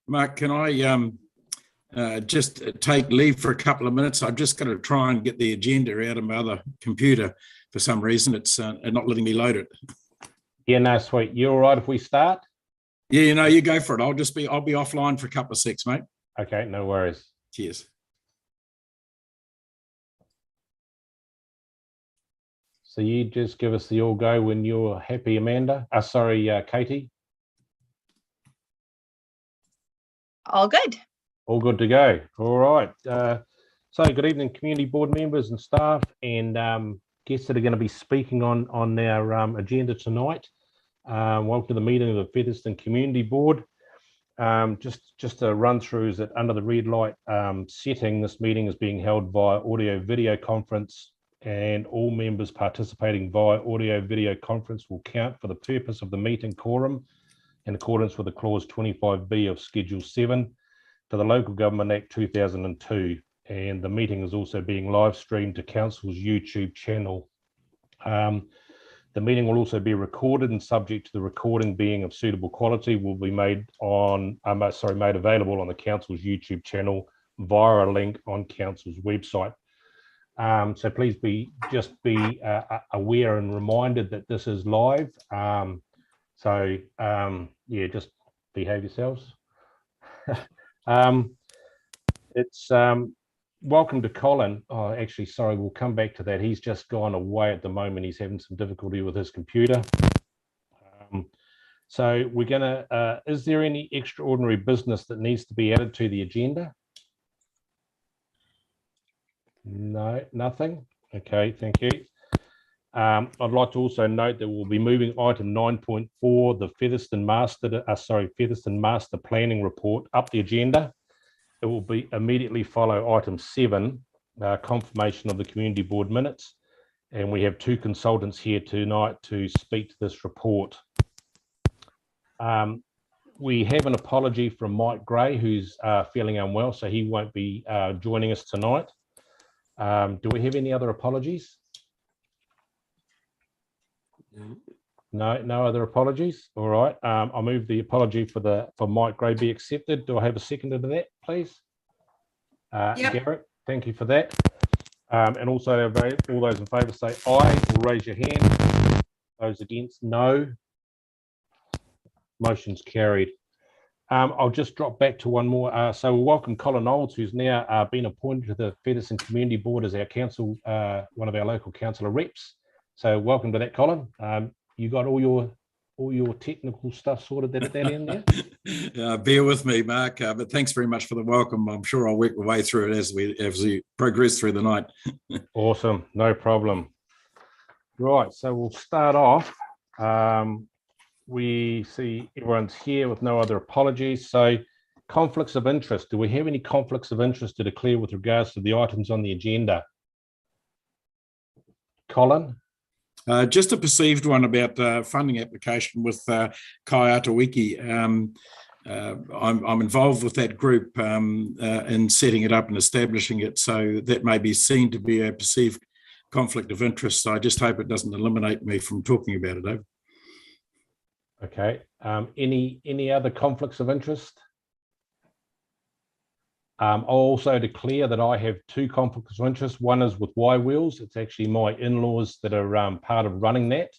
Mark, can I just take leave for a couple of minutes? I'm just going to try and get the agenda out of my other computer. For some reason, it's not letting me load it. Yeah, no, sweet. You all right if we start? Yeah, you know, you go for it. I'll be offline for a couple of secs, mate. Okay, no worries. Cheers. So you just give us the all go when you're happy, Amanda. Katie. All good. All good to go. All right. So good evening, community board members and staff and guests that are going to be speaking on our agenda tonight. Welcome to the meeting of the Featherston Community Board. Just to run through is that under the red light setting, this meeting is being held via audio video conference, and all members participating via audio video conference will count for the purpose of the meeting quorum in accordance with the clause 25B of Schedule 7 to the Local Government Act 2002. And the meeting is also being live streamed to Council's YouTube channel. The meeting will also be recorded, and subject to the recording being of suitable quality, will be made available on the Council's YouTube channel via a link on Council's website. So please be aware and reminded that this is live. Yeah, just behave yourselves. It's welcome to Colin. Oh, actually, sorry, we'll come back to that. He's just gone away at the moment. He's having some difficulty with his computer. So we're gonna, is there any extraordinary business that needs to be added to the agenda? No, nothing. Okay, thank you. I'd like to also note that we'll be moving item 9.4, the Featherston Master Planning Report, up the agenda. It will be immediately follow item 7, confirmation of the community board minutes. And we have 2 consultants here tonight to speak to this report. We have an apology from Mike Gray, who's feeling unwell, so he won't be joining us tonight. Do we have any other apologies? No other apologies. All right. I'll move the apology for Mike Gray be accepted. Do I have a seconder to that, please? Yep. Garrett, thank you for that. And also all those in favour say aye, will raise your hand. Those against, no. Motion's carried. I'll just drop back to one more. So we'll welcome Colin Knowles, who's now been appointed to the Featherston Community Board as our council, one of our local councillor reps. So welcome to that, Colin. You got all your technical stuff sorted at that end there? Bear with me, Mark, but thanks very much for the welcome. I'm sure I'll work my way through it as we progress through the night. Awesome, no problem. Right, so we'll start off. We see everyone's here with no other apologies. So conflicts of interest. Do we have any conflicts of interest to declare with regards to the items on the agenda? Colin? Just a perceived one about funding application with Kaiata Wiki. I'm involved with that group in setting it up and establishing it, so that may be seen to be a perceived conflict of interest. So I just hope it doesn't eliminate me from talking about it, Dave. Okay. Any other conflicts of interest? I'll also declare that I have 2 conflicts of interest. One is with Y Wheels. It's actually my in-laws that are part of running that.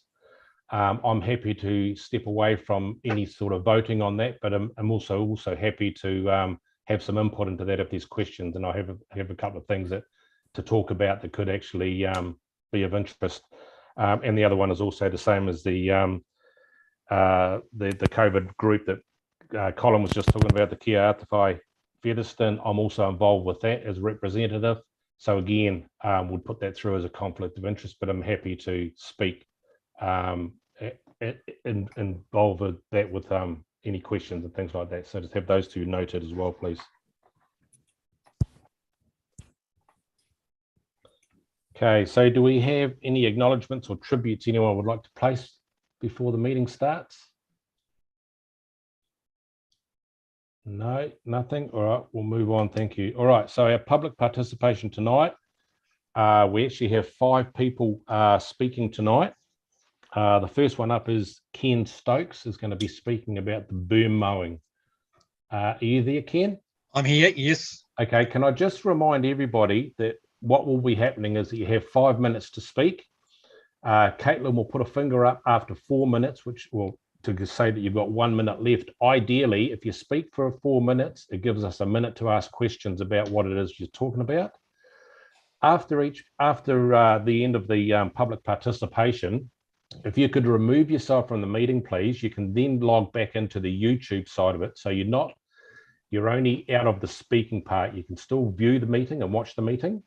I'm happy to step away from any sort of voting on that, but I'm also happy to have some input into that if there's questions. And I have a couple of things to talk about that could actually be of interest. And the other one is also the same as the COVID group that Colin was just talking about, the Kia Artify Featherston. I'm also involved with that as a representative. So again, we'll put that through as a conflict of interest, but I'm happy to speak involved with that with any questions and things like that. So just have those 2 noted as well, please. Okay, so do we have any acknowledgements or tributes anyone would like to place before the meeting starts? No, nothing. All right, we'll move on. Thank you. All right, so our public participation tonight, we actually have 5 people speaking tonight. The first one up is Ken Stokes, is going to be speaking about the boom mowing. Are you there, Ken? I'm here, yes. Okay, can I just remind everybody that what will be happening is that you have 5 minutes to speak. Caitlin will put a finger up after 4 minutes, which will to say that you've got 1 minute left. Ideally, if you speak for 4 minutes, it gives us a minute to ask questions about what it is you're talking about. After the end of the public participation, if you could remove yourself from the meeting, please, you can then log back into the YouTube side of it. So you're only out of the speaking part. You can still view the meeting and watch the meeting.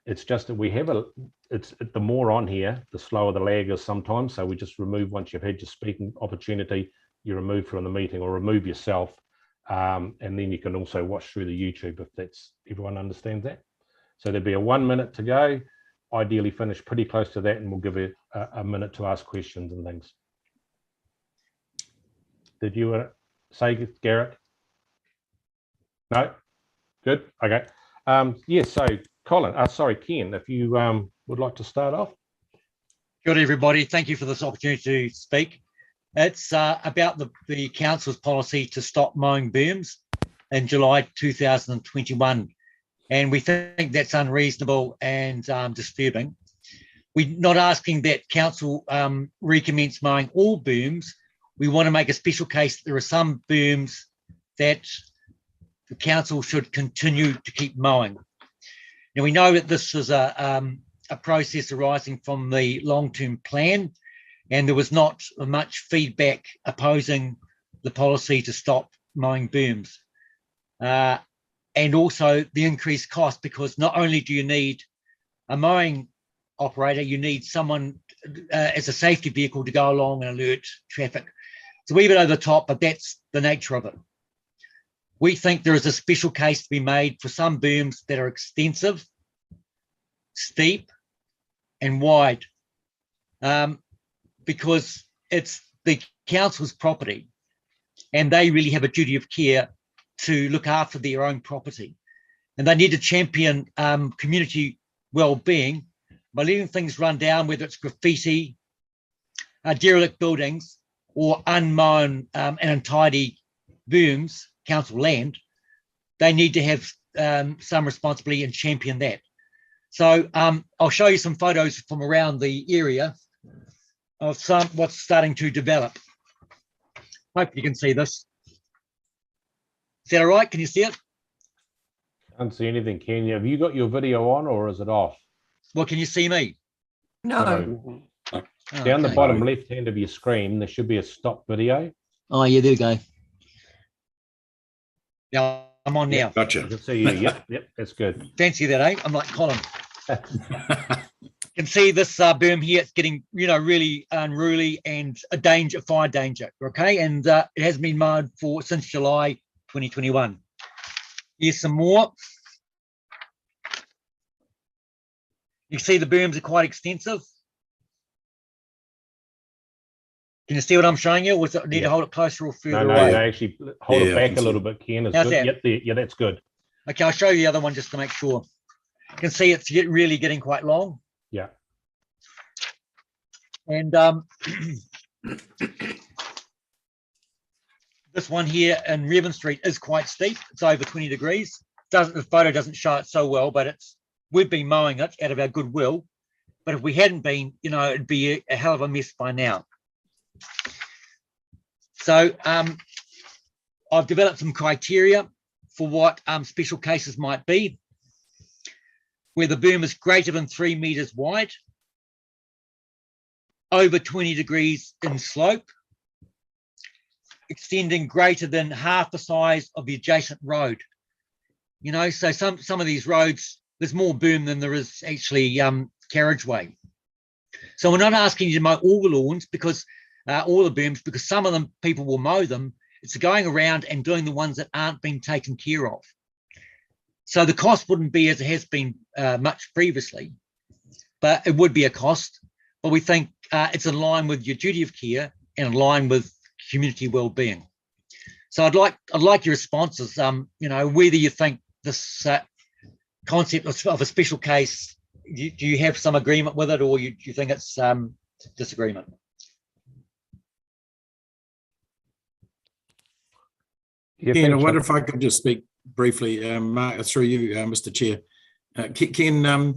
It's just that the more on here, the slower the lag is sometimes. So we just remove, once you've had your speaking opportunity, you remove from the meeting or remove yourself. And then you can also watch through the YouTube if everyone understands that. So there'll be a 1 minute to go, ideally finish pretty close to that, and we'll give you a minute to ask questions and things. Did you say, Garrett? No? Good, okay. Yes, so Colin, sorry, Ken, if you would like to start off. Good, everybody. Thank you for this opportunity to speak. It's about the council's policy to stop mowing berms in July 2021. And we think that's unreasonable and disturbing. We're not asking that council recommence mowing all berms. We want to make a special case that there are some berms that the council should continue to keep mowing. Now, we know that this is a process arising from the long-term plan, and there was not much feedback opposing the policy to stop mowing berms. And also the increased cost, because not only do you need a mowing operator, you need someone as a safety vehicle to go along and alert traffic. It's a wee bit over the top, but that's the nature of it. We think there is a special case to be made for some berms that are extensive, steep, and wide, because it's the council's property and they really have a duty of care to look after their own property. And they need to champion community well-being by letting things run down, whether it's graffiti, derelict buildings, or unmown and untidy berms, council land. They need to have some responsibility and champion that. So I'll show you some photos from around the area of what's starting to develop. Hope you can see this. Is that all right? Can you see it? Can't see anything, can you? Have you got your video on or is it off? Well, can you see me? No. Down the bottom left hand of your screen, there should be a stop video. Oh, yeah, there we go. Yeah, I'm on now. I Gotcha. can see you. Yep, that's good. Fancy that, eh? I'm like Colin. You can see this berm here. It's getting, really unruly and a fire danger. Okay, and it has been mowed since July 2021. Here's some more. You see the berms are quite extensive. Can you see what I'm showing you? Or does it need to hold it closer or further away? No, actually hold it back a little bit, Ken. It's How's good. that? Yep, there. Yeah, that's good. Okay, I'll show you the other one just to make sure. You can see it's really getting quite long. Yeah. And this one here in Revan Street is quite steep. It's over 20 degrees. The photo doesn't show it so well, but we've been mowing it out of our goodwill. But if we hadn't been, it'd be a hell of a mess by now. So I've developed some criteria for what special cases might be, where the berm is greater than 3 meters wide, over 20 degrees in slope, extending greater than half the size of the adjacent road. So some of these roads, there's more berm than there is actually carriageway. So we're not asking you to mow all the lawns, because all the berms, because some of them people will mow them. It's going around and doing the ones that aren't being taken care of. So the cost wouldn't be as it has been much previously, but it would be a cost. But we think it's in line with your duty of care and in line with community well-being. So I'd like your responses. Whether you think this concept of a special case, do you have some agreement with it, or do you think it's disagreement? Yeah, Ken, I thanks, wonder if I could just speak briefly, Mark, through you, Mr. Chair. Ken,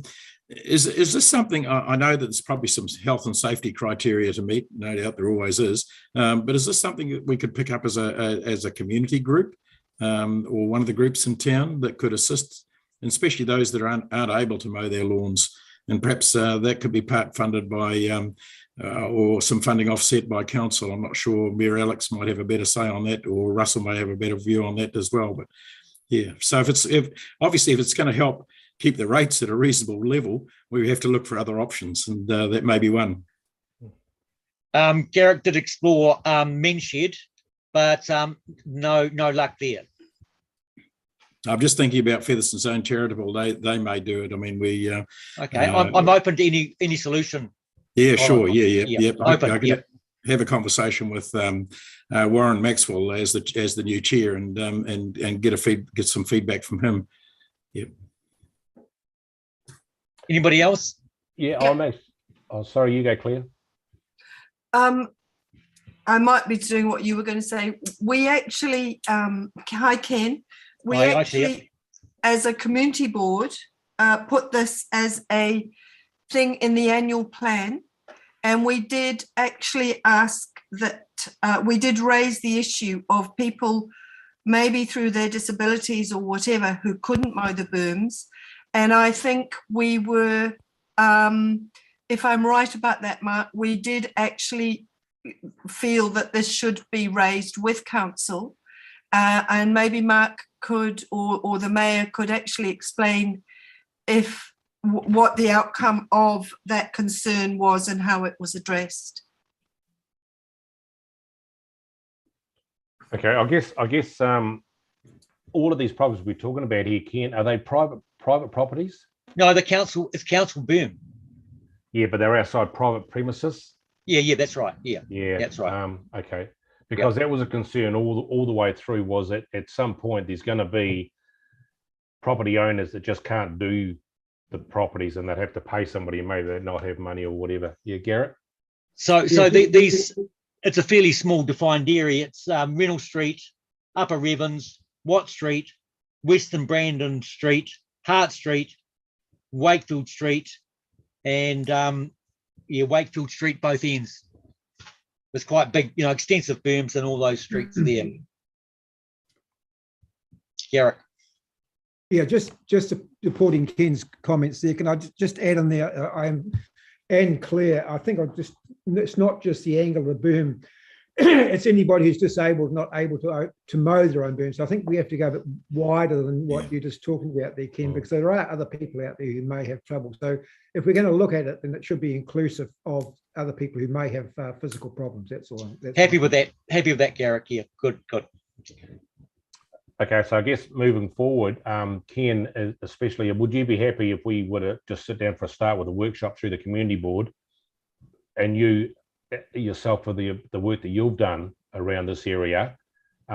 is this something, I know that there's probably some health and safety criteria to meet, no doubt there always is, but is this something that we could pick up as a community group, or one of the groups in town that could assist, and especially those that aren't able to mow their lawns, and perhaps that could be part funded by or some funding offset by council. I'm not sure. Mayor Alex might have a better say on that, or Russell may have a better view on that as well. But yeah, so if it's going to help keep the rates at a reasonable level, we have to look for other options, and that may be one. Garrick did explore Men's Shed, but no luck there. I'm just thinking about Featherston's own charitable. They may do it. I mean, we. Okay, I'm open to any solution. Yeah, sure. Yeah. Open, I can have a conversation with Warren Maxwell as the new chair, and get some feedback from him. Yep. Anybody else? Yeah, oh, sorry, you go, Claire. I might be doing what you were going to say. We actually, hi Ken, we actually, as a community board, put this as a thing in the annual plan, and we did actually ask that, we did raise the issue of people maybe through their disabilities or whatever who couldn't mow the booms. And I think we were, if I'm right about that, Mark, we did actually feel that this should be raised with council, and maybe Mark could, or the mayor could actually explain what the outcome of that concern was and how it was addressed. Okay, I guess all of these properties we're talking about here, Ken, are they private properties? No, it's council boom. Yeah, but they're outside private premises. Yeah, that's right. Yeah, that's right. Okay, because that was a concern all the way through, was that at some point there's going to be property owners that just can't do the properties, and they'd have to pay somebody, and maybe they'd not have money or whatever. Yeah, Garrett? So these, it's a fairly small defined area. It's Reynolds Street, Upper Revens, Watt Street, Western Brandon Street, Hart Street, Wakefield Street, and Wakefield Street, both ends. There's quite big, extensive berms in all those streets there. Garrick. Yeah, just supporting Ken's comments there. Can I just add on there? And Claire, I think it's not just the angle of the boom. It's anybody who's disabled, not able to mow their own boom. So I think we have to go a bit wider than what you're just talking about there, Ken, because there are other people out there who may have trouble. So if we're going to look at it, then it should be inclusive of other people who may have physical problems. That's all. Happy with that, Garrick. Yeah, good. Okay, so I guess moving forward, Ken, especially, would you be happy if we were to just sit down for a start with a workshop through the community board, and you yourself for the work that you've done around this area,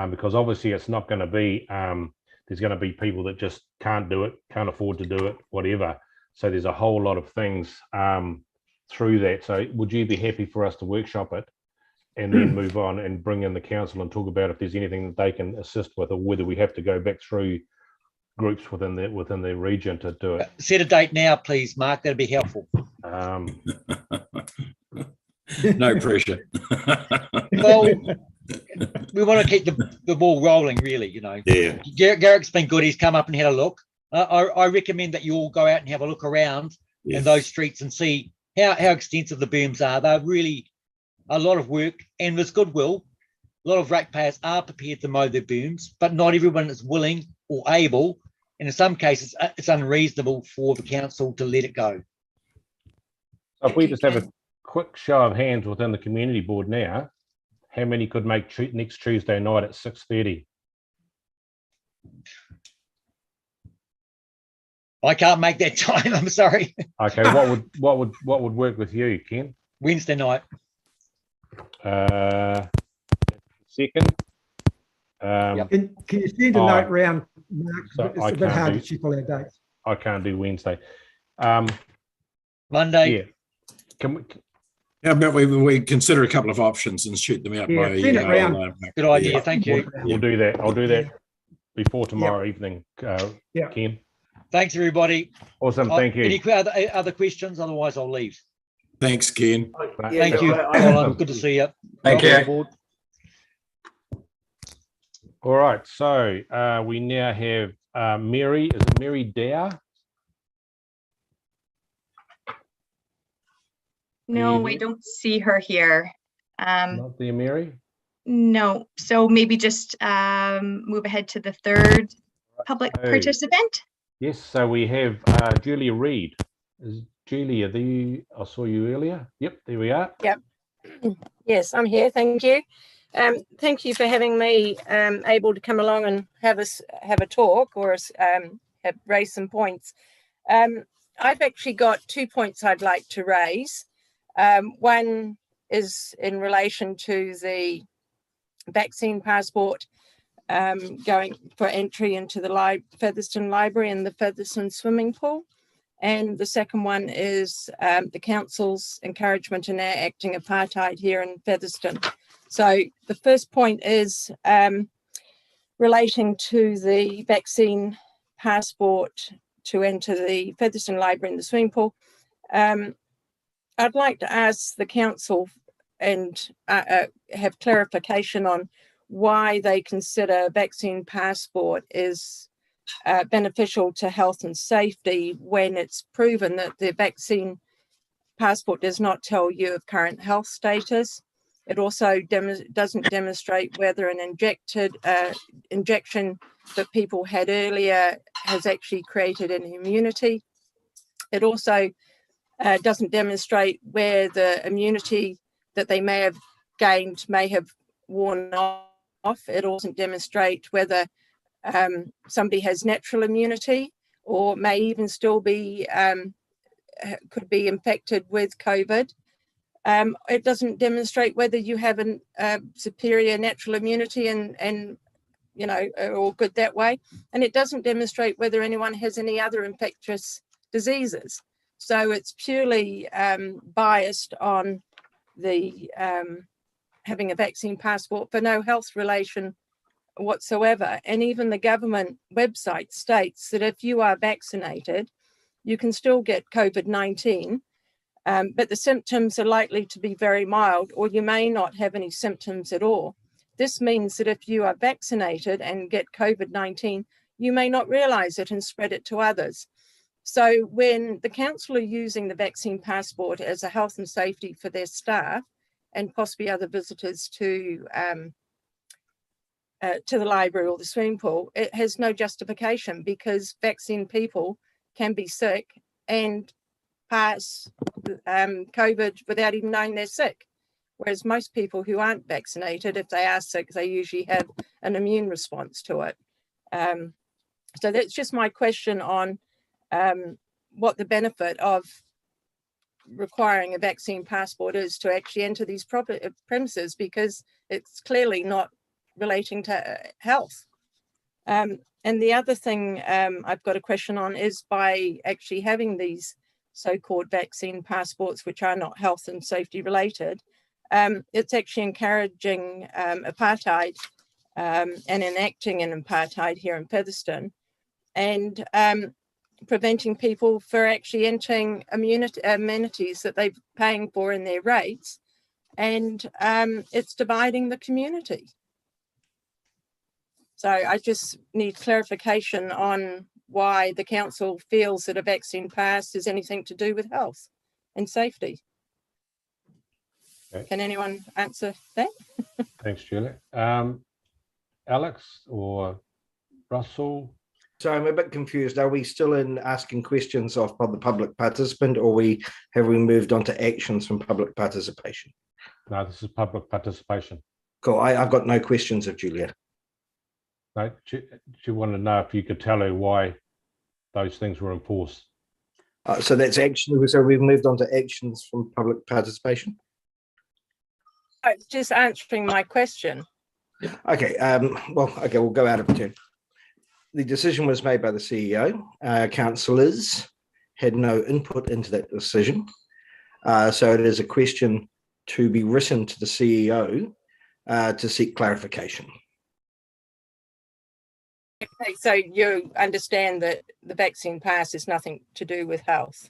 because obviously it's not going to be, there's going to be people that just can't do it, can't afford to do it, whatever. So there's a whole lot of things through that. So would you be happy for us to workshop it and then move on and bring in the council and talk about if there's anything that they can assist with, or whether we have to go back through groups within the region to do it? Set a date now, please, Mark. That'd be helpful. No pressure. Well, we want to keep the ball rolling, really. Yeah. Garrick's been good. He's come up and had a look. I recommend that you all go out and have a look around in those streets and see how extensive the berms are. They're really a lot of work, and there's goodwill. A lot of ratepayers are prepared to mow their berms, but not everyone is willing or able, and in some cases it's unreasonable for the council to let it go. So if we just have a quick show of hands within the community board now, how many could make next Tuesday night at 6:30? I can't make that time, I'm sorry. Okay, what would work with you, Ken? Wednesday night. Second. Can you send a note round, Mark? So it's a bit hard to check all our dates. I can't do Wednesday. Monday. Yeah. Can we? How about we consider a couple of options and shoot them out Yeah, by send it round. Good idea. Thank you. We'll do that. I'll do that before tomorrow evening, Yeah. Ken. Thanks, everybody. Awesome. Thank you. Any other questions? Otherwise, I'll leave. Thanks, Ken. Thank you, Colin. Good to see you. Thank Welcome you. aboard. All right. So we now have Mary. Is it Mary Dow? No, we don't see her here. Not there, Mary. No, so maybe just move ahead to the third public Hey. participant. Yes. So we have Julia Reid. Is Julia there? I saw you earlier. Yep. There we are. Yep. Yes, I'm here. Thank you. Thank you for having me able to come along and have a talk or raise some points. I've actually got 2 points I'd like to raise. One is in relation to the vaccine passport going for entry into the Featherston Library and the Featherston swimming pool. And the second one is the council's encouragement in acting apartheid here in Featherston. So the first point is relating to the vaccine passport to enter the Featherston Library and the swimming pool. I'd like to ask the council and have clarification on why they consider vaccine passport is beneficial to health and safety when it's proven that the vaccine passport does not tell you of current health status. It also doesn't demonstrate whether an injection that people had earlier has actually created an immunity. It also doesn't demonstrate where the immunity that they may have gained may have worn off. It also doesn't demonstrate whether somebody has natural immunity or may even still be could be infected with COVID. It doesn't demonstrate whether you have a superior natural immunity and you know, are all good that way. And it doesn't demonstrate whether anyone has any other infectious diseases. So it's purely biased on the having a vaccine passport for no health relation whatsoever. And even the government website states that if you are vaccinated, you can still get COVID-19, but the symptoms are likely to be very mild, or you may not have any symptoms at all. This means that if you are vaccinated and get COVID-19, you may not realize it and spread it to others. So when the council are using the vaccine passport as a health and safety for their staff and possibly other visitors to the library or the swimming pool, it has no justification because vaccine people can be sick and pass COVID without even knowing they're sick. Whereas most people who aren't vaccinated, if they are sick, they usually have an immune response to it. So that's just my question on what the benefit of requiring a vaccine passport is to actually enter these premises, because it's clearly not relating to health. And the other thing I've got a question on is by actually having these so-called vaccine passports, which are not health and safety related, it's actually encouraging apartheid and enacting an apartheid here in Featherston, and preventing people for actually entering amenities that they're paying for in their rates, and it's dividing the community. So I just need clarification on why the council feels that a vaccine pass is anything to do with health and safety. Okay. Can anyone answer that? Thanks, Julia. Alex or Russell? So I'm a bit confused. Are we still in asking questions of the public participant, or have we moved on to actions from public participation? No, this is public participation. Cool. I've got no questions of Julia. No, she wanted to know if you could tell her why those things were enforced. So that's action. So we've moved on to actions from public participation. Just answering my question. Okay. Okay. We'll go out of turn. The decision was made by the CEO. Councillors had no input into that decision. So it is a question to be written to the CEO to seek clarification. Okay, so you understand that the vaccine pass has nothing to do with health?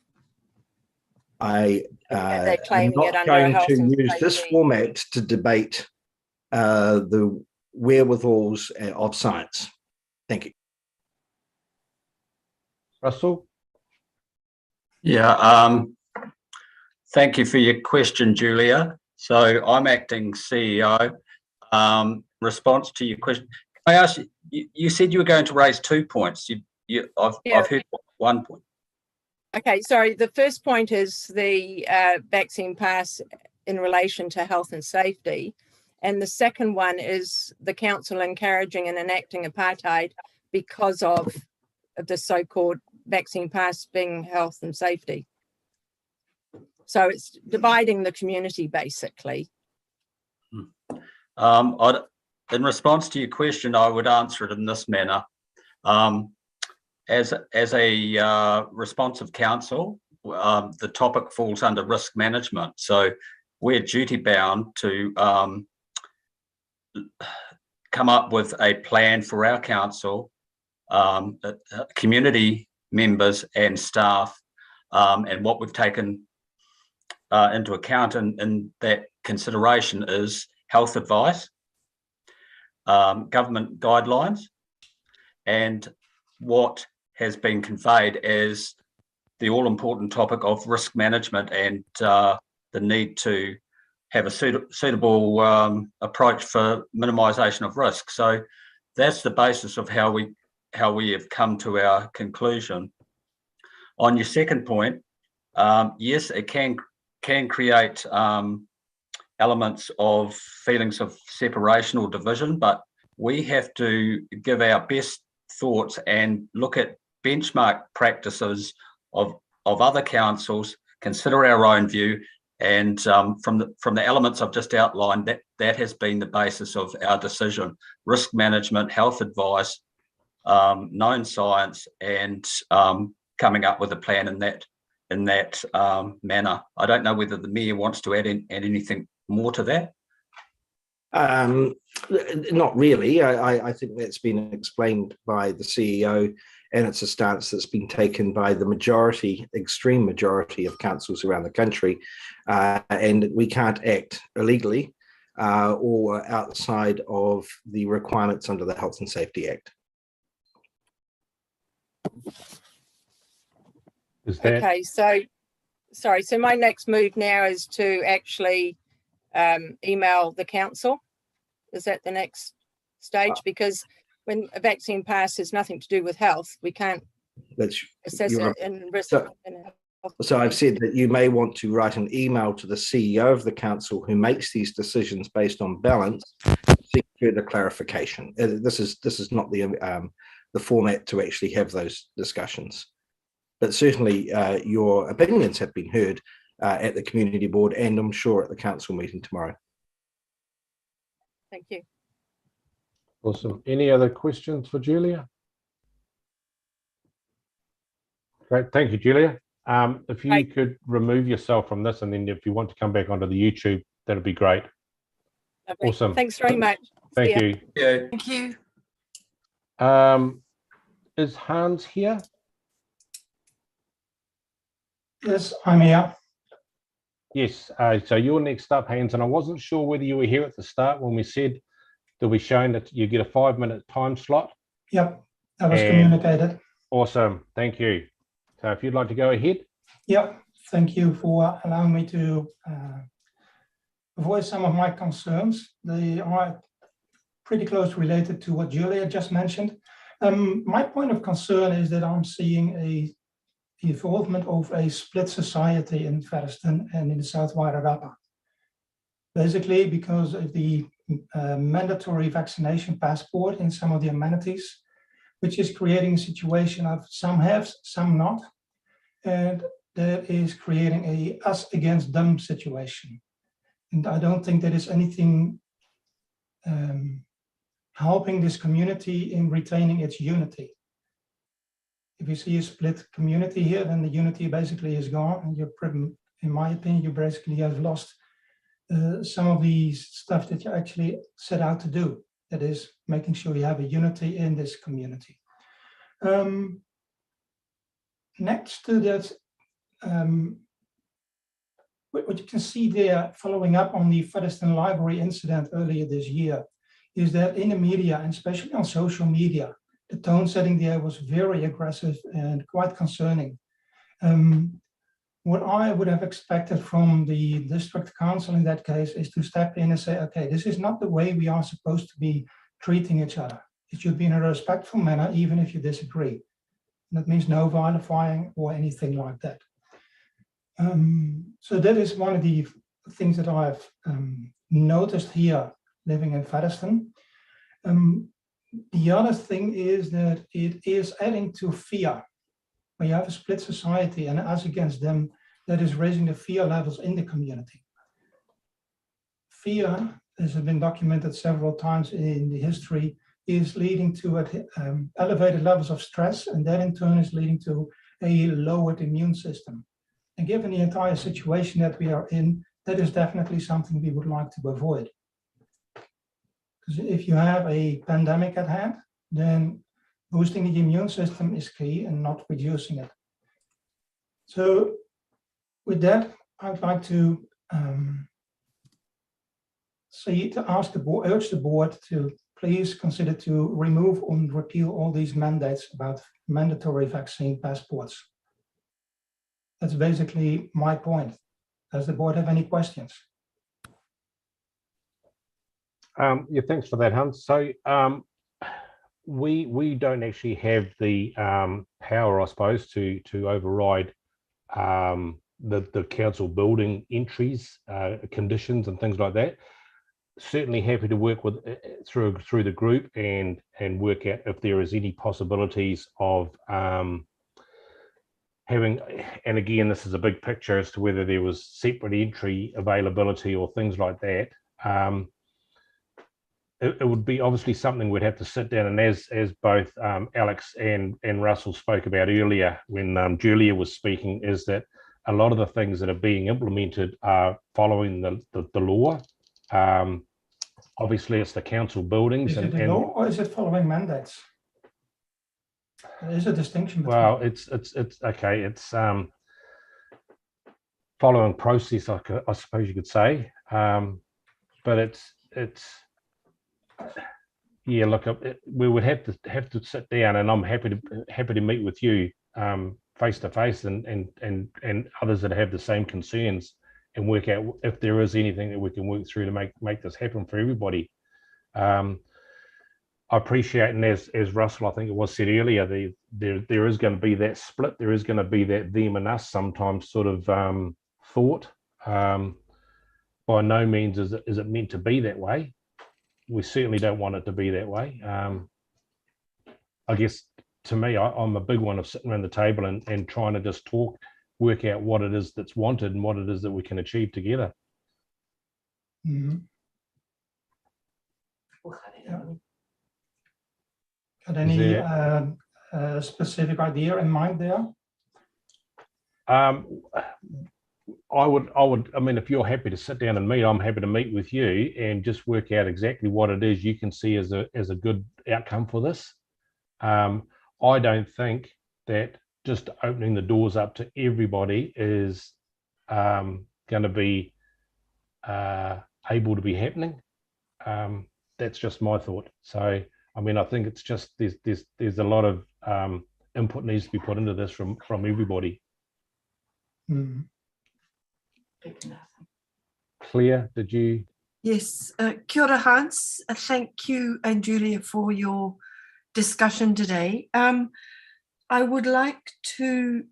I They're am claiming it not under a going health to and use this safety. format to debate the wherewithals of science. Thank you. Russell? Yeah, thank you for your question, Julia. So I'm acting CEO. Response to your question, I asked you, you said you were going to raise 2 points. I've heard 1 point. Okay, sorry. The first point is the vaccine pass in relation to health and safety. And the second one is the council encouraging and enacting apartheid because of the so-called vaccine pass being health and safety. So it's dividing the community, basically. In response to your question, I would answer it in this manner. As a responsive council, the topic falls under risk management. So we're duty bound to come up with a plan for our council, community members and staff, and what we've taken into account in that consideration is health advice, government guidelines, and what has been conveyed as the all-important topic of risk management and the need to have a suitable approach for minimisation of risk. So that's the basis of how we have come to our conclusion. On your second point, yes, it can create elements of feelings of separation or division, but we have to give our best thoughts and look at benchmark practices of other councils, consider our own view, and from the elements I've just outlined, that has been the basis of our decision: risk management, health advice, known science, and coming up with a plan in that manner. I don't know whether the Mayor wants to add anything more to that. Not really. I think that's been explained by the CEO, and it's a stance that's been taken by the majority, extreme majority of councils around the country, and we can't act illegally or outside of the requirements under the Health and Safety Act. Okay, so sorry. So my next move now is to actually email the council. Is that the next stage? Because when a vaccine pass has nothing to do with health, we can't assess it in risk. So I've said that you may want to write an email to the CEO of the council who makes these decisions based on balance, seek further clarification. This is not the format to actually have those discussions. But certainly your opinions have been heard at the community board, and I'm sure at the council meeting tomorrow. Thank you. Awesome. Any other questions for Julia? Great. Thank you, Julia. If you could remove yourself from this, and then if you want to come back onto the YouTube, that'd be great. Lovely. Awesome. Thanks very much. Thank you. Yeah. Thank you. Is Hans here? Yes, I'm here. Yes. So you're next up, Hans, and I wasn't sure whether you were here at the start when we said that we shown that you get a 5-minute time slot. Yep, that was communicated. Awesome. Thank you. So if you'd like to go ahead. Yep, thank you for allowing me to voice some of my concerns. They are pretty close related to what Julia just mentioned. My point of concern is that I'm seeing a involvement of a split society in Featherston and in the South Wairarapa. Basically because of the mandatory vaccination passport in some of the amenities, which is creating a situation of some have, some not. And that is creating a us against them situation. And I don't think there is anything helping this community in retaining its unity. If you see a split community here, then the unity basically is gone. And you're, in my opinion, you basically have lost some of the stuff that you actually set out to do. That is making sure you have a unity in this community. Next to that, what you can see there, following up on the Featherston Library incident earlier this year, is that in the media, and especially on social media, the tone setting there was very aggressive and quite concerning. What I would have expected from the district council in that case is to step in and say, okay, this is not the way we are supposed to be treating each other. It should be in a respectful manner, even if you disagree. And that means no vilifying or anything like that. So that is one of the things that I've noticed here living in Featherston. The other thing is that it is adding to fear. When you have a split society and us against them, that is raising the fear levels in the community. Fear, as has been documented several times in the history, is leading to elevated levels of stress, and that in turn is leading to a lowered immune system. And given the entire situation that we are in, that is definitely something we would like to avoid. Because if you have a pandemic at hand, then boosting the immune system is key and not reducing it. So with that, I would like to ask the board, urge the board to please consider to remove and repeal all these mandates about mandatory vaccine passports. That's basically my point. Does the board have any questions? Yeah, thanks for that, Hans. So we don't actually have the power, I suppose, to override the council building entries, conditions, and things like that. Certainly happy to work with through the group and work out if there is any possibilities of having, and again, this is a big picture as to whether there was separate entry availability or things like that. It would be obviously something we'd have to sit down, and as both Alex and Russell spoke about earlier when Julia was speaking, is that a lot of the things that are being implemented are following the law. Obviously, it's the council buildings. Is it the law or is it following mandates? There is a distinction between. Well, it's okay. It's following process, I suppose you could say, but it's yeah. Look, we would have to sit down, and I'm happy to meet with you face to face, and others that have the same concerns, and work out if there is anything that we can work through to make this happen for everybody. I appreciate, and as Russell, I think it was said earlier, there is going to be that split. There is going to be that them and us sometimes sort of thought. By no means is it meant to be that way. We certainly don't want it to be that way. I guess to me, I'm a big one of sitting around the table and trying to just work out what it is that's wanted and what it is that we can achieve together. Mm-hmm. Yeah. Got any specific idea in mind there? I mean, if you're happy to sit down and meet, I'm happy to meet with you and just work out exactly what it is you can see as a good outcome for this. I don't think that just opening the doors up to everybody is going to be able to be happening. That's just my thought. So, I mean, I think it's just there's a lot of input needs to be put into this from everybody. Mm. Claire, did you? Yes, kia ora, Hans. Thank you and Julia for your discussion today. I would like to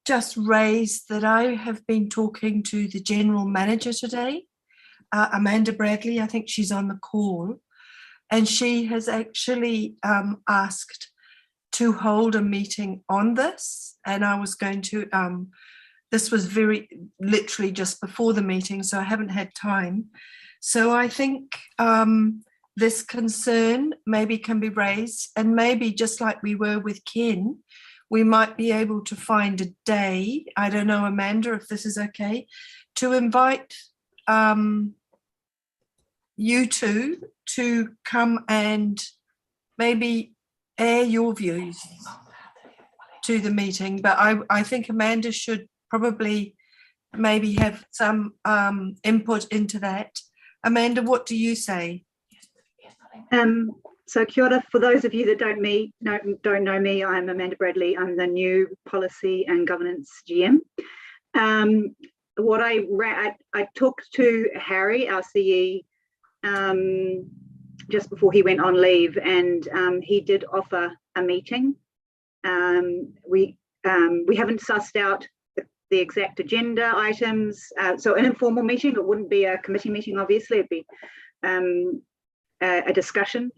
just raise that I have been talking to the general manager today, Amanda Bradley. I think she's on the call, and she has actually asked to hold a meeting on this, and I was going to this was very literally just before the meeting, so I haven't had time. So I think this concern maybe can be raised, and maybe just like we were with Ken, we might be able to find a day, I don't know, Amanda, if this is okay, to invite you two to come and maybe air your views to the meeting, but I think Amanda should probably maybe have some input into that. Amanda, what do you say? So kia ora. For those of you that don't know me, I'm Amanda Bradley. I'm the new Policy and Governance GM. What I talked to Harry, our CE, just before he went on leave, and he did offer a meeting. We haven't sussed out the exact agenda items, so an informal meeting. It wouldn't be a committee meeting, obviously. It'd be a discussion.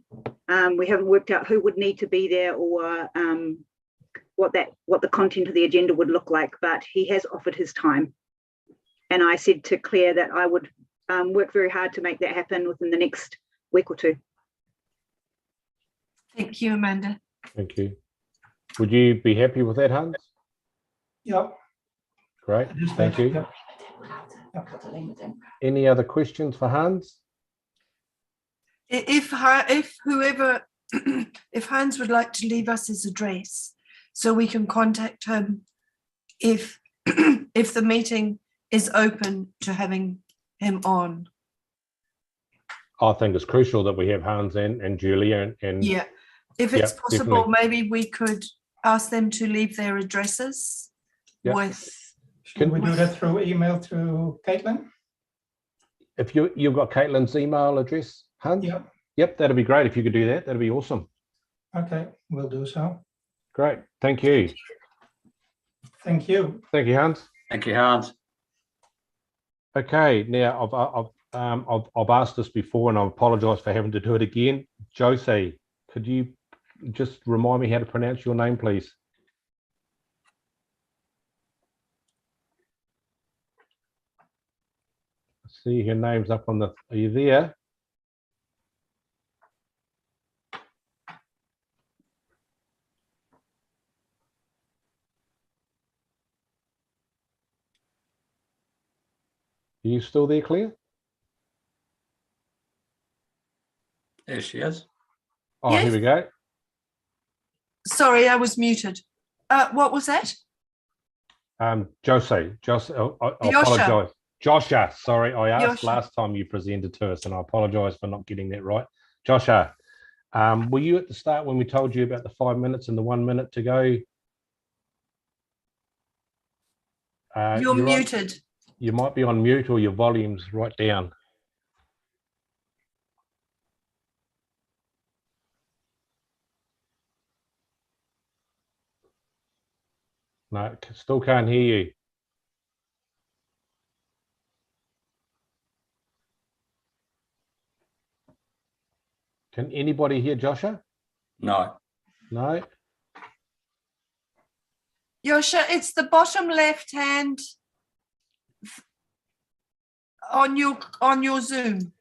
We haven't worked out who would need to be there or what the content of the agenda would look like, but he has offered his time. And I said to Claire that I would work very hard to make that happen within the next week or two. Thank you, Amanda. Thank you. Would you be happy with that, Hans? Yep. Great, thank you. Yep. Any other questions for Hans? If Hans would like to leave us his address so we can contact him if the meeting is open to having him on. I think it's crucial that we have Hans and Julia and yeah, if it's possible, definitely. maybe we could ask them to leave their addresses with. Can we do that through email to Caitlin? If you've got Caitlin's email address, Hans? Yep. Yep, that'd be great if you could do that. That'd be awesome. Okay, we'll do so. Great, thank you. Thank you. Thank you, Hans. Thank you, Hans. Okay, now I've asked this before, and I apologise for having to do it again. Josie, could you just remind me how to pronounce your name, please? I see your name's up on the. Are you there? Are you still there, Claire? There she is. Oh, Yes. Here we go. Sorry, I was muted. What was that? Josie, I apologise. Joshua, sorry, I asked Joshua. last time you presented to us, and I apologise for not getting that right. Joshua, were you at the start when we told you about the 5 minutes and the 1 minute to go? You're muted. You might be on mute, or your volume's right down. No, still can't hear you. Can anybody hear Joshua? No. No? Yosha, it's the bottom left hand on your Zoom.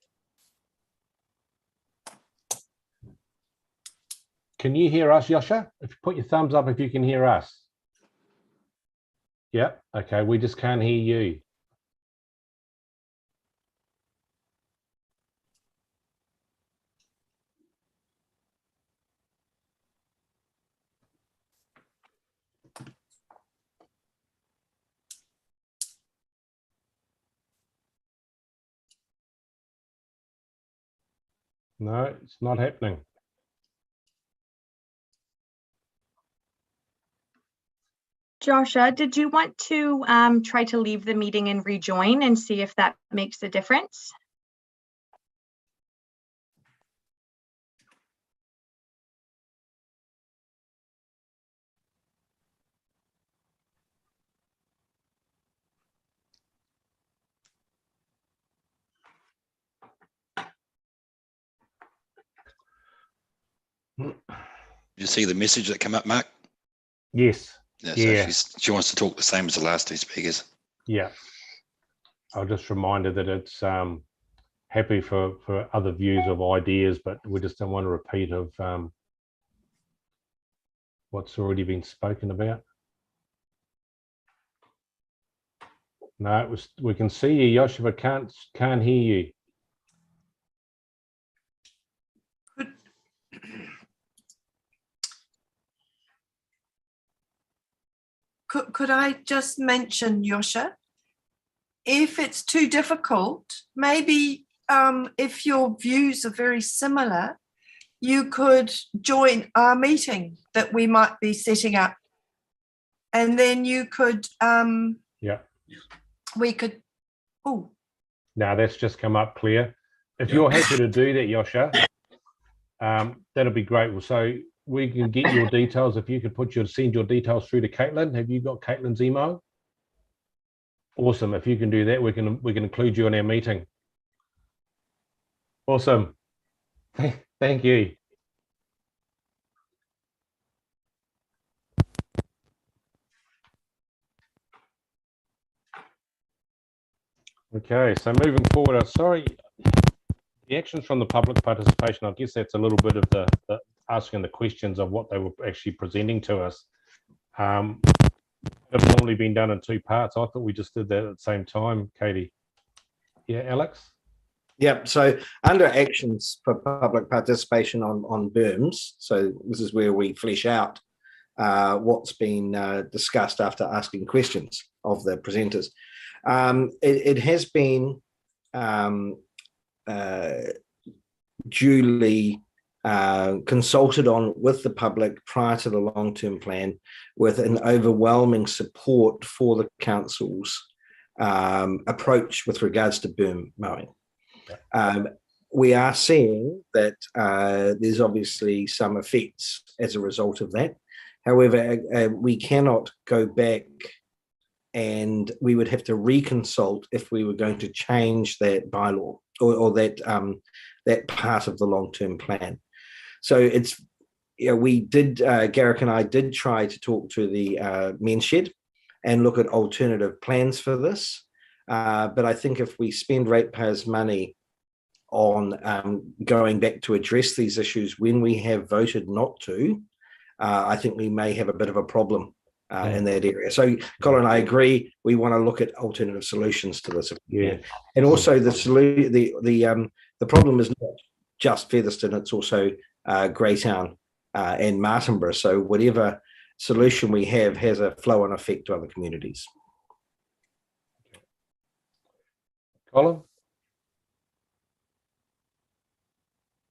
Can you hear us, Joshua? If you put your thumbs up if you can hear us. Yeah, okay, we just can't hear you. No, it's not happening. Joshua, did you want to try to leave the meeting and rejoin and see if that makes a difference? Did you see the message that came up, Mark? Yes. Yeah. So she wants to talk the same as the last two speakers. Yeah. I'll just remind her that it's happy for other views of ideas, but we just don't want a repeat of what's already been spoken about. No, it was. We can see you, Yoshi, but can't hear you. Could I just mention, Yosha, if it's too difficult, maybe if your views are very similar, you could join our meeting that we might be setting up. And then you could, yeah, we could, oh. Now that's just come up clear. If you're happy to do that, Yosha, that'll be great. Well, so we can get your details. If you could send your details through to Caitlin. Have you got Caitlin's email? Awesome. If you can do that, we can include you in our meeting. Awesome. Thank you. Okay, so moving forward, sorry, the actions from the public participation, I guess that's a little bit of the asking the questions of what they were actually presenting to us. It's normally been done in two parts. I thought we just did that at the same time, Katie. Yeah, Alex? Yep. So under actions for public participation on BIRMs, so this is where we flesh out what's been discussed after asking questions of the presenters. It has been duly consulted on with the public prior to the long-term plan, with an overwhelming support for the council's approach with regards to BIRM mowing. We are seeing that there's obviously some effects as a result of that. However, we cannot go back, and we would have to reconsult if we were going to change that bylaw or that that part of the long-term plan. So it's, we did, Garrick and I did try to talk to the men's shed and look at alternative plans for this. But I think if we spend ratepayers' money on going back to address these issues when we have voted not to, I think we may have a bit of a problem in that area. So, Colin, I agree. We want to look at alternative solutions to this. Yeah. And also the problem is not just Featherston; it's also Greytown and Martinborough. So whatever solution we have has a flow-on effect to other communities. Colin?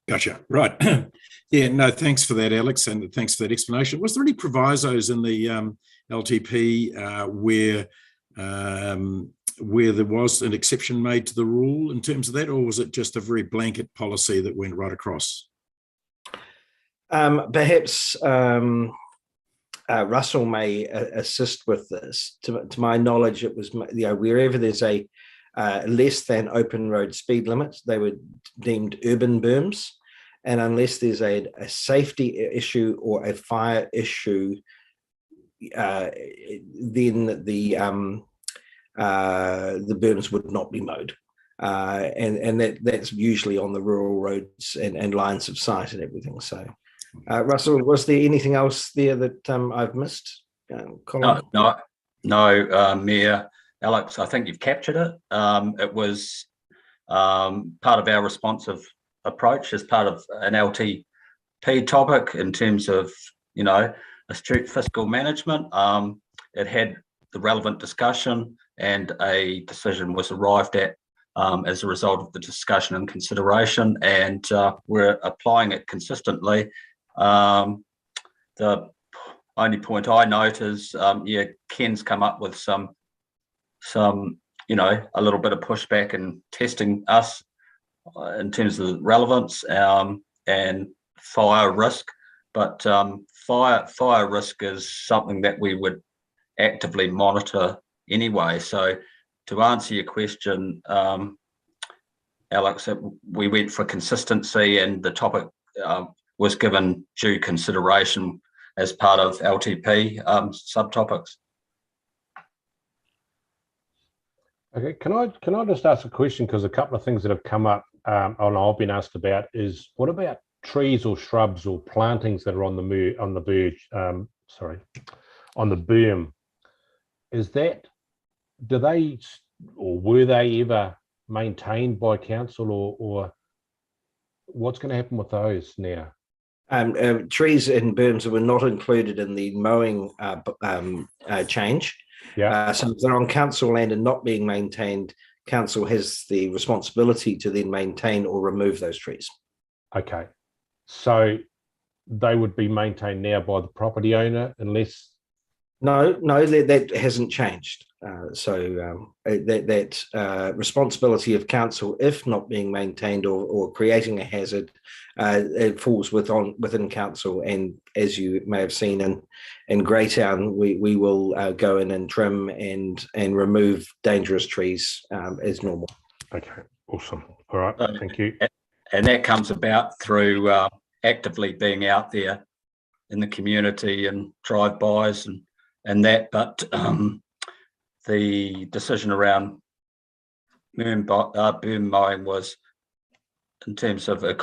Gotcha. Right. Yeah, no, thanks for that, Alex, and thanks for that explanation. Was there any provisos in the LTP where there was an exception made to the rule in terms of that, or was it just a very blanket policy that went right across? Perhaps Russell may assist with this. To my knowledge, it was, wherever there's a less than open road speed limit, they were deemed urban BIRMs, and unless there's a safety issue or a fire issue, then the BIRMs would not be mowed, and that's usually on the rural roads and lines of sight and everything. So, Russell, was there anything else there that I've missed? Colin? No, Mayor. Alex, I think you've captured it. It was part of our responsive approach as part of an LTP topic in terms of, astute fiscal management. It had the relevant discussion, and a decision was arrived at as a result of the discussion and consideration, and we're applying it consistently. The only point I note is, Ken's come up with some a little bit of pushback and testing us in terms of relevance and fire risk, but fire risk is something that we would actively monitor anyway. So to answer your question, Alex, we went for consistency, and the topic was given due consideration as part of LTP subtopics. Okay, can I just ask a question, because a couple of things that have come up and I've been asked about is, what about trees or shrubs or plantings that are on the BIRM? Is that do they, or were they ever maintained by council, or what's going to happen with those now? Trees and berms were not included in the mowing change. Yeah. So if they're on council land and not being maintained, council has the responsibility to then maintain or remove those trees. Okay. So they would be maintained now by the property owner unless... No, that hasn't changed. That responsibility of council, if not being maintained or creating a hazard, it falls within council. And as you may have seen in Greytown, we will go in and trim and remove dangerous trees as normal. Okay, awesome. All right, thank you. And that comes about through actively being out there in the community and drive-bys and that, but the decision around boom mowing was in terms of a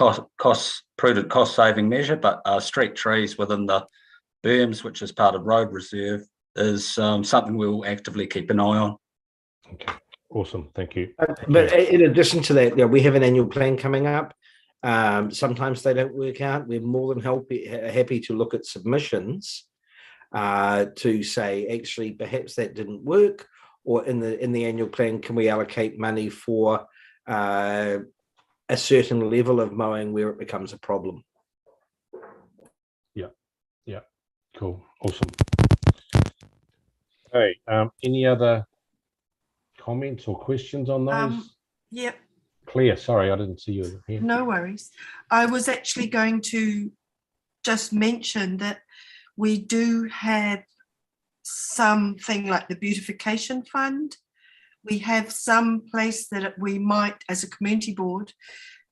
prudent cost-saving measure, but street trees within the berms, which is part of road reserve, is something we'll actively keep an eye on. Okay, awesome, thank you. But in addition to that, we have an annual plan coming up. Sometimes they don't work out. We're more than happy to look at submissions to say, actually, perhaps that didn't work, or in the annual plan, can we allocate money for a certain level of mowing where it becomes a problem? Yeah, cool, awesome. Hey, any other comments or questions on those? Yep. Claire, sorry, I didn't see you here. No worries. I was actually going to just mention that we do have something like the Beautification Fund. We have some place that we might, as a community board,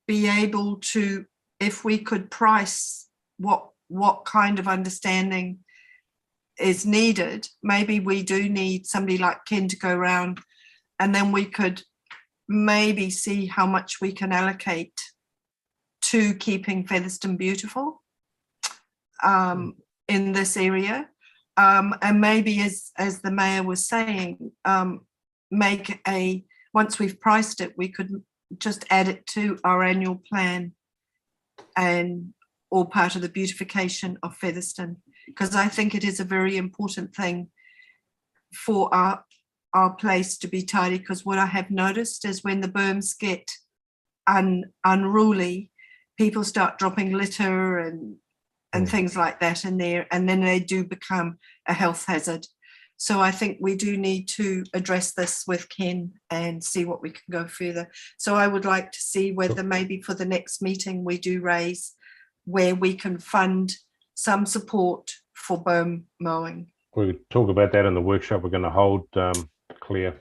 be able to, if we could price what kind of understanding is needed, maybe we do need somebody like Ken to go around, and then we could maybe see how much we can allocate to keeping Featherston beautiful in this area. And maybe, as the mayor was saying, once we've priced it, we could just add it to our annual plan and all part of the beautification of Featherston, because I think it is a very important thing for our place to be tidy, because what I have noticed is when the berms get unruly, people start dropping litter and things like that in there, and then they do become a health hazard. So I think we do need to address this with Ken and see what we can go further. So I would like to see whether maybe for the next meeting we do raise where we can fund some support for berm mowing. We'll talk about that in the workshop we're going to hold, Claire.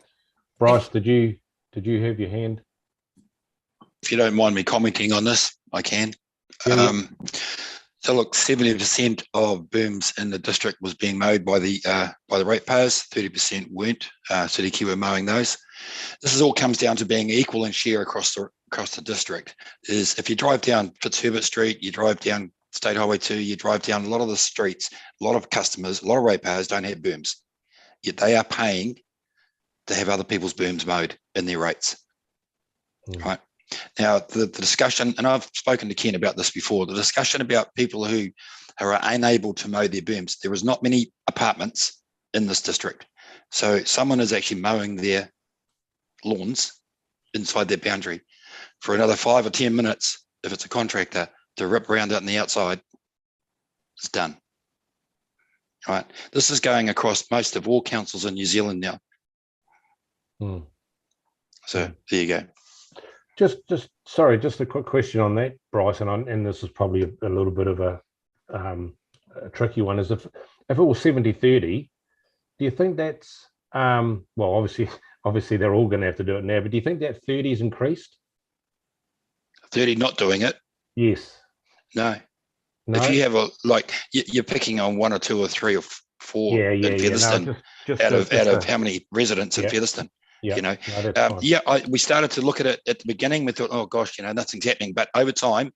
Bryce, did you have your hand? If you don't mind me commenting on this, I can. So look, 70% of berms in the district was being mowed by the ratepayers, 30% weren't. City Key were mowing those. This all comes down to being equal in share across the district. Is if you drive down Fitzherbert Street, you drive down State Highway 2, you drive down a lot of the streets, a lot of customers, a lot of ratepayers don't have berms, yet they are paying to have other people's berms mowed in their rates. Right. Now, the discussion, and I've spoken to Ken about this before, the discussion about people who are unable to mow their berms. There is not many apartments in this district. So someone is actually mowing their lawns inside their boundary for another 5 or 10 minutes. If it's a contractor to rip around out on the outside, it's done. Right. This is going across most of all councils in New Zealand now. So there you go. Just a quick question on that, Bryce, and this is probably a little bit of a tricky one. Is if it was 70-30, do you think that's well, obviously they're all going to have to do it now, but do you think that 30 is increased? 30 not doing it? Yes. No. If you have you're picking on 1 or 2 or 3 or 4 in Featherston out of how many residents in Featherston. We started to look at it at the beginning. We thought, oh gosh, nothing's happening. But over time,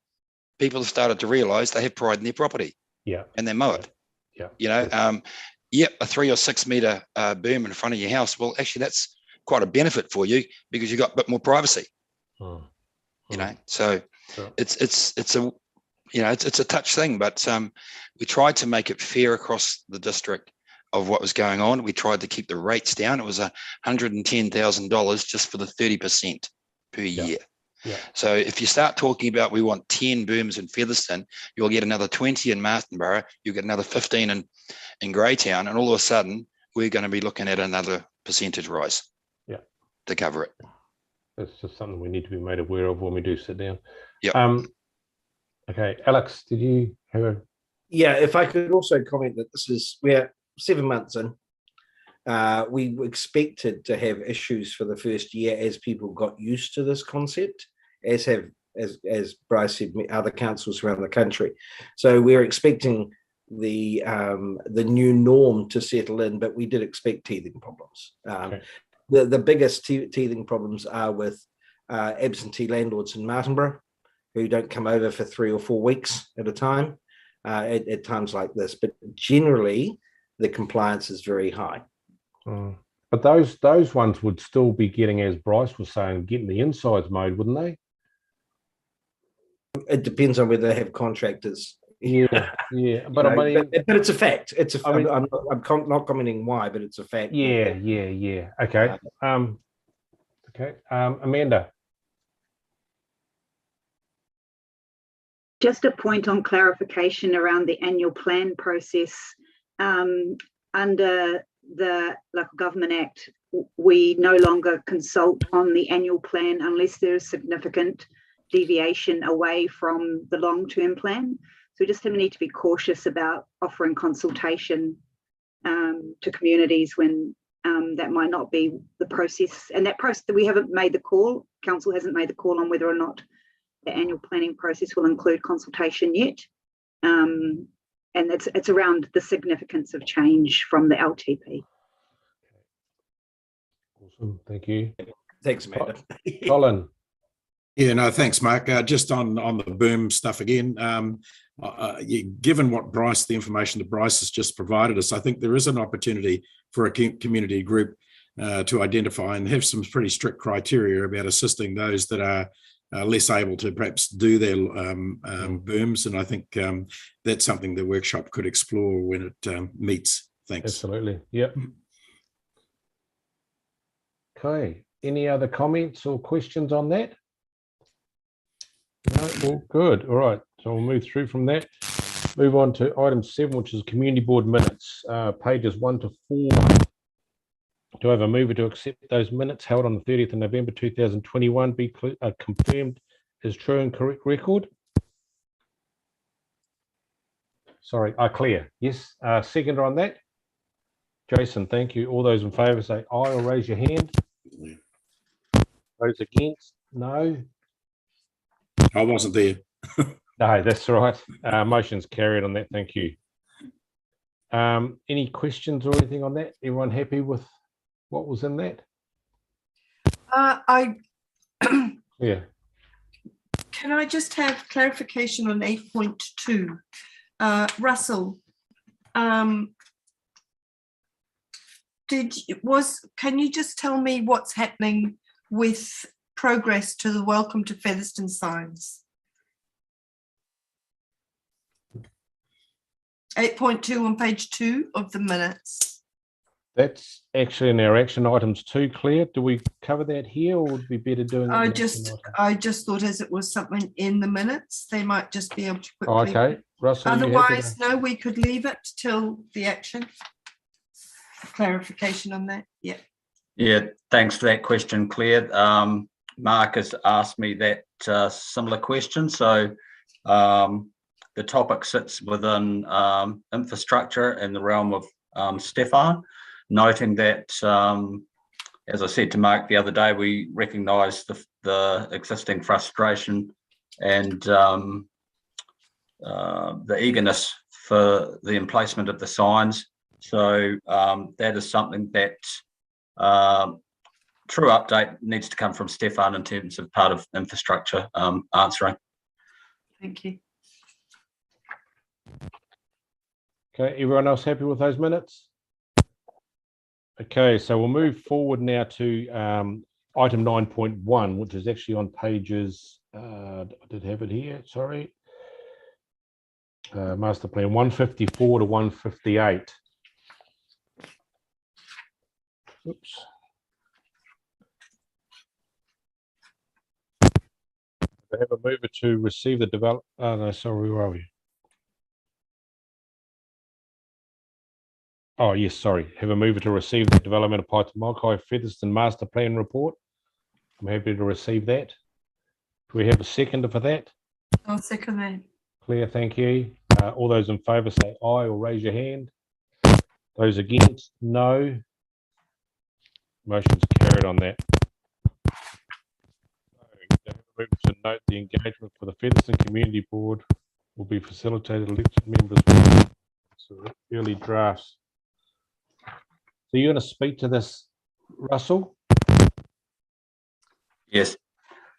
people have started to realise they have pride in their property. Yeah, and they mow it. Yeah, a 3 or 6 metre berm in front of your house. Well, actually, that's quite a benefit for you because you got a bit more privacy. You know, so it's a it's a touch thing, but we tried to make it fair across the district of what was going on. We tried to keep the rates down. It was $110,000 just for the 30% per year. Yeah. So if you start talking about we want 10 booms in Featherston, you'll get another 20 in Martinborough, you'll get another 15 in Greytown, and all of a sudden we're going to be looking at another percentage rise to cover it. That's just something we need to be made aware of when we do sit down. Yeah. Okay, Alex, did you have a... Yeah, if I could also comment that we're 7 months in. We expected to have issues for the first year as people got used to this concept, as Bryce said, other councils around the country. So we're expecting the new norm to settle in, but we did expect teething problems. The biggest teething problems are with absentee landlords in Martinborough who don't come over for 3 or 4 weeks at a time at times like this. But generally, the compliance is very high. But those ones would still be getting, as Bryce was saying, getting the insides mowed, wouldn't they? It depends on whether they have contractors. Yeah, yeah. But I mean, but it's a fact. It's a. I mean, I'm not commenting why, but it's a fact. Yeah, yeah. Okay. Okay. Amanda. Just a point on clarification around the annual plan process. Under the Local Government Act, we no longer consult on the annual plan unless there is significant deviation away from the long-term plan. So we just need to be cautious about offering consultation to communities when that might not be the process. And that process, we haven't made the call, council hasn't made the call on whether or not the annual planning process will include consultation yet. And it's around the significance of change from the LTP. Awesome, thank you. Thanks, Amanda. Colin. Yeah, no, thanks, Mark. Just on the boom stuff again, given the information that Bryce has just provided us, I think there is an opportunity for a community group to identify and have some pretty strict criteria about assisting those that are less able to perhaps do their booms. And I think that's something the workshop could explore when it meets. Thanks. Absolutely. Yep. Okay. Any other comments or questions on that? No, all good. All right. So we'll move through from that. Move on to item 7, which is community board minutes, pages 1 to 4. Do I have a mover to accept those minutes held on the 30th of November 2021 be confirmed as true and correct record? Sorry, clear. Yes. Seconder on that? Jason, thank you. All those in favour say aye or raise your hand. Those against? No. I wasn't there. No, that's right. Motion's carried on that. Thank you. Any questions or anything on that? Everyone happy with what was in that? Yeah. Can I just have clarification on 8.2? Russell, can you just tell me what's happening with progress to the Welcome to Featherston signs? 8.2 on page 2 of the minutes. That's actually in our action items too, Claire. Do we cover that here or would we be better doing it? I just thought as it was something in the minutes, they might just be able to quickly. Oh, okay. Russell, otherwise, no, we could leave it till the action. Clarification on that. Yeah. Yeah, thanks for that question, Claire. Mark has asked me that similar question. So the topic sits within infrastructure in the realm of Stefan, noting that, as I said to Mark the other day, we recognise the existing frustration and the eagerness for the emplacement of the signs. So that is something that true update needs to come from Stefan in terms of part of infrastructure answering. Thank you. Okay, everyone else happy with those minutes? Okay, so we'll move forward now to item 9.1, which is actually on pages, I did have it here, sorry. Master Plan 154 to 158. Oops. I have a mover to receive the develop. Oh no, sorry, where are we? Oh yes, sorry. Have a mover to receive the development of Paitamakai Featherston Master Plan report. I'm happy to receive that. Do we have a seconder for that? I'll second that. Claire, thank you. All those in favour say aye or raise your hand. Those against, no. Motion's carried on that. To note the engagement for the Featherston Community Board will be facilitated elected members with early drafts. So you're going to speak to this, Russell? Yes.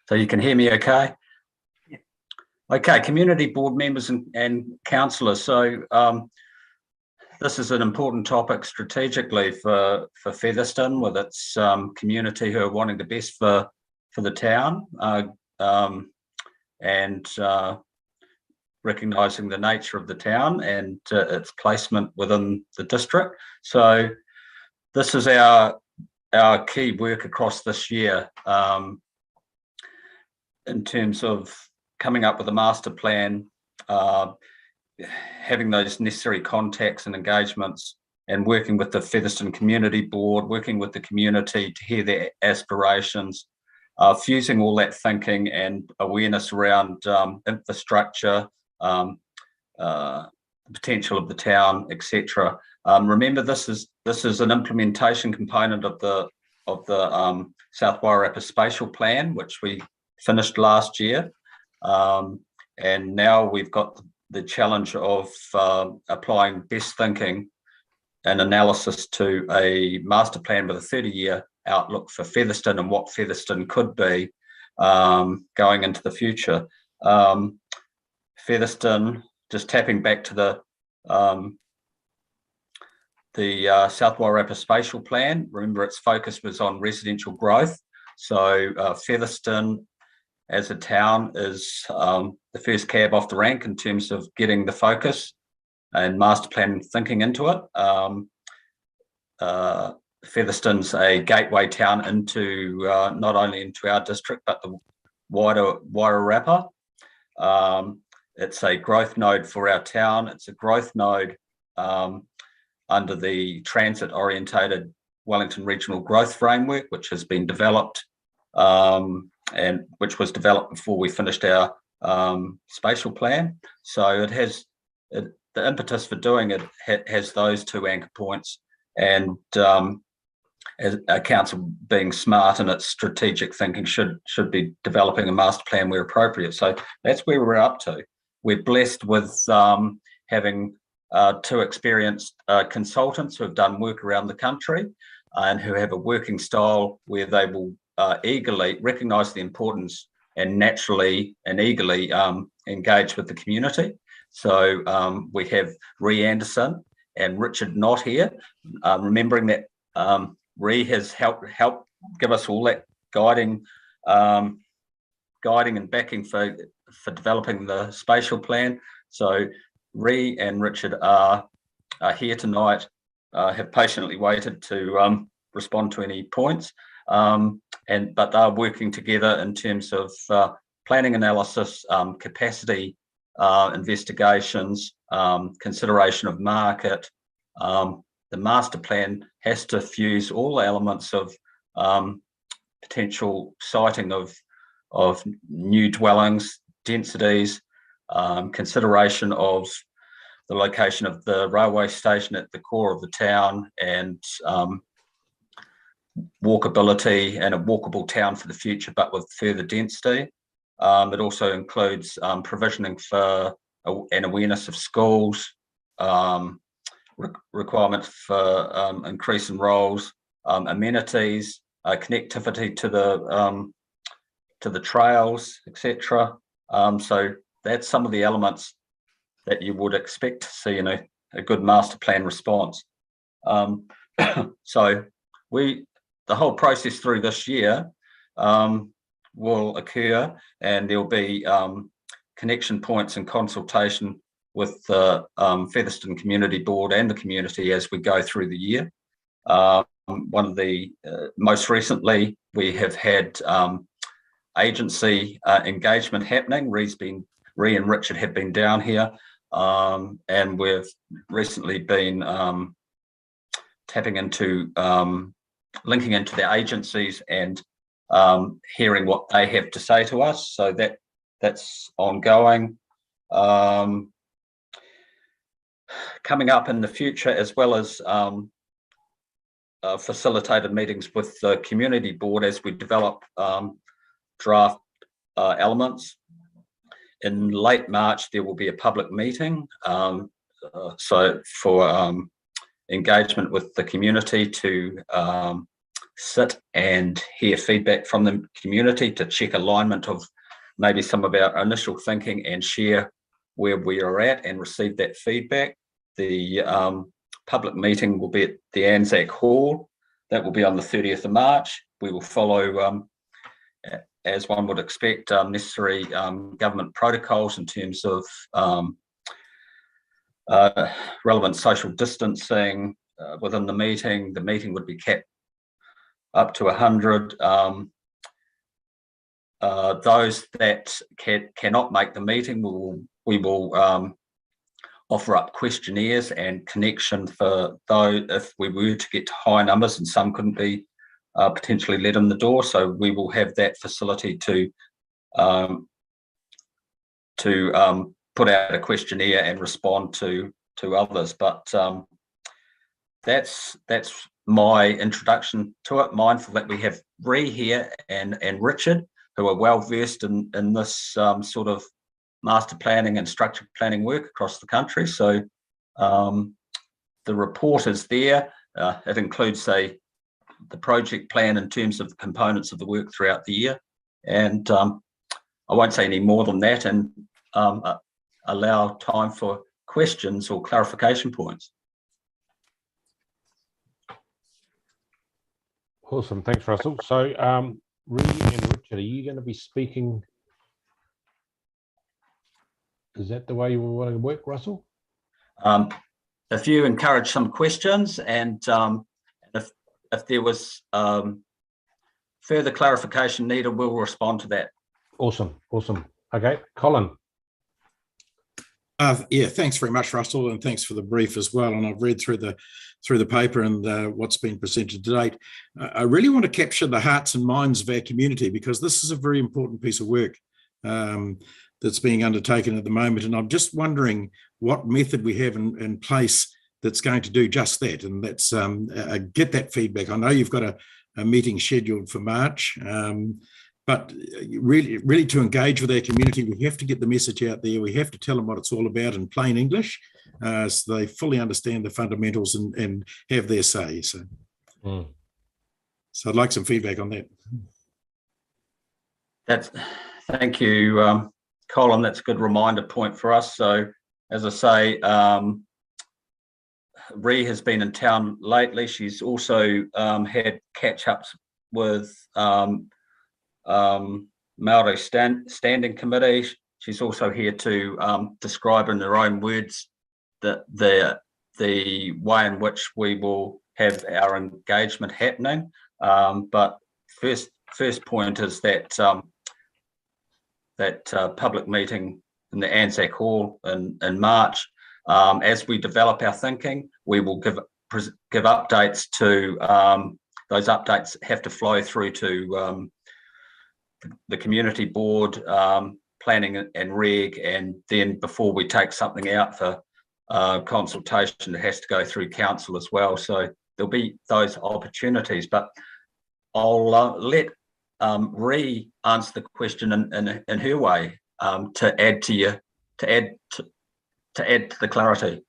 So you can hear me okay? Yeah. Okay, community board members and councillors. So this is an important topic strategically for Featherston, with its community who are wanting the best for the town. And recognising the nature of the town and its placement within the district. So this is our key work across this year in terms of coming up with a master plan, having those necessary contacts and engagements, and working with the Featherston Community Board, working with the community to hear their aspirations, fusing all that thinking and awareness around infrastructure, the potential of the town, etc. Remember, this is an implementation component of the South Wairarapa Spatial Plan, which we finished last year, and now we've got the challenge of applying best thinking and analysis to a master plan with a 30-year outlook for Featherston and what Featherston could be going into the future. Featherston, just tapping back to the South Wairarapa Spatial Plan, remember its focus was on residential growth. So Featherston as a town is the first cab off the rank in terms of getting the focus and master plan thinking into it. Featherston's a gateway town into not only into our district but the wider Wairarapa. It's a growth node for our town. It's a growth node under the transit-orientated Wellington Regional Growth Framework, which has been developed and which was developed before we finished our spatial plan. So it has the impetus for doing it has those two anchor points, and as a council being smart in its strategic thinking should be developing a master plan where appropriate. So that's where we're up to. We're blessed with having two experienced consultants who have done work around the country and who have a working style where they will eagerly recognise the importance and naturally and eagerly engage with the community. So we have Ree Anderson and Richard Knott here, remembering that Ree has helped give us all that guiding and backing for developing the spatial plan. So Ree and Richard are here tonight, have patiently waited to respond to any points, but they're working together in terms of planning analysis, capacity investigations, consideration of market. The master plan has to fuse all elements of potential siting of new dwellings, densities, consideration of the location of the railway station at the core of the town, and walkability and a walkable town for the future, but with further density. It also includes provisioning for an awareness of schools, requirements for increase in roles, amenities, connectivity to the trails, etc. So that's some of the elements that you would expect to see in a good master plan response. So the whole process through this year will occur, and there'll be connection points and consultation with the Featherston Community Board and the community as we go through the year. One of the most recently, we have had agency engagement happening. Ree and Richard have been down here, and we've recently been tapping into linking into the agencies and hearing what they have to say to us. So that's ongoing. Coming up in the future, as well as facilitated meetings with the community board as we develop draft elements. In late March, there will be a public meeting. So for engagement with the community to sit and hear feedback from the community, to check alignment of maybe some of our initial thinking and share where we are at and receive that feedback. The public meeting will be at the Anzac Hall. That will be on the 30th of March. We will follow, as one would expect, necessary government protocols in terms of relevant social distancing within the meeting. The meeting would be kept up to 100. Those that cannot make the meeting, we will offer up questionnaires and connection for those if we were to get to high numbers and some couldn't be potentially let in the door. So we will have that facility to put out a questionnaire and respond to others. But that's my introduction to it, mindful that we have Ree here and Richard, who are well versed in this sort of master planning and structured planning work across the country. So the report is there. It includes the project plan in terms of the components of the work throughout the year. And I won't say any more than that, and allow time for questions or clarification points. Awesome, thanks, Russell. So Ree and Richard, are you going to be speaking? Is that the way you want to work, Russell? If you encourage some questions, and if there was further clarification needed, we'll respond to that. Awesome. Okay, Colin. Yeah, thanks very much, Russell, and thanks for the brief as well. And I've read through the paper and what's been presented to date. I really want to capture the hearts and minds of our community, because this is a very important piece of work that's being undertaken at the moment. And I'm just wondering what method we have in place that's going to do just that. And that's get that feedback. I know you've got a meeting scheduled for March, but really to engage with our community, we have to get the message out there. We have to tell them what it's all about in plain English, so they fully understand the fundamentals and have their say. So I'd like some feedback on that. Thank you, Colin. That's a good reminder point for us. So as I say, Ree has been in town lately. She's also had catch-ups with Maori Standing Committee. She's also here to describe in her own words the way in which we will have our engagement happening. But first point is that public meeting in the Anzac Hall in March. As we develop our thinking, we will give updates to those updates have to flow through to the community board, planning and reg, and then before we take something out for consultation, it has to go through council as well. So there'll be those opportunities, but I'll let Ree answer the question in her way to add to the clarity.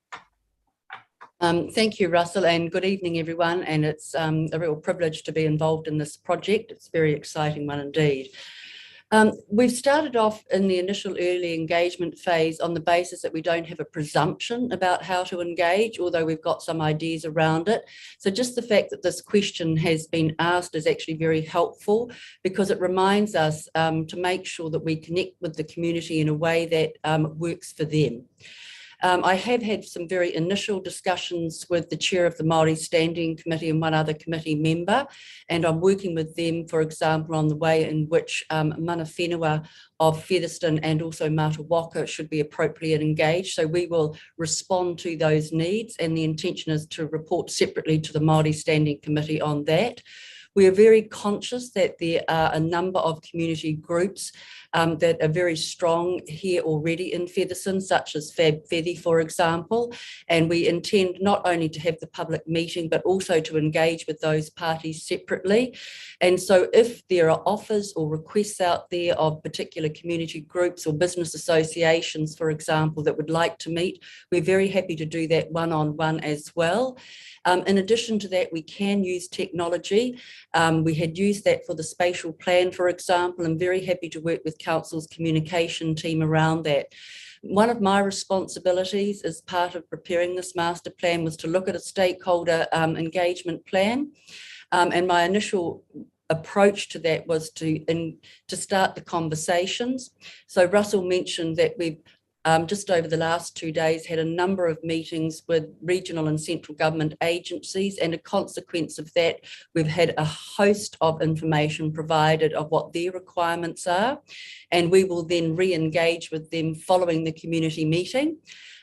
Thank you, Russell, and good evening, everyone. And it's a real privilege to be involved in this project. It's a very exciting one indeed. We've started off in the initial early engagement phase on the basis that we don't have a presumption about how to engage, although we've got some ideas around it. So just the fact that this question has been asked is actually very helpful, because it reminds us to make sure that we connect with the community in a way that works for them. I have had some very initial discussions with the chair of the Māori Standing Committee and one other committee member, and I'm working with them, for example, on the way in which mana whenua of Featherston and also Matawaka should be appropriately engaged. So we will respond to those needs, and the intention is to report separately to the Māori Standing Committee on that. We are very conscious that there are a number of community groups that are very strong here already in Featherston, such as Feathy, for example, and we intend not only to have the public meeting, but also to engage with those parties separately. And so if there are offers or requests out there of particular community groups or business associations, for example, that would like to meet, we're very happy to do that one-on-one as well. In addition to that, we can use technology. We had used that for the Spatial Plan, for example. I'm very happy to work with Council's communication team around that. One of my responsibilities as part of preparing this master plan was to look at a stakeholder engagement plan. And my initial approach to that was to start the conversations. So Russell mentioned that we've just over the last 2 days had a number of meetings with regional and central government agencies, and a consequence of that, we've had a host of information provided of what their requirements are, and we will then re-engage with them following the community meeting.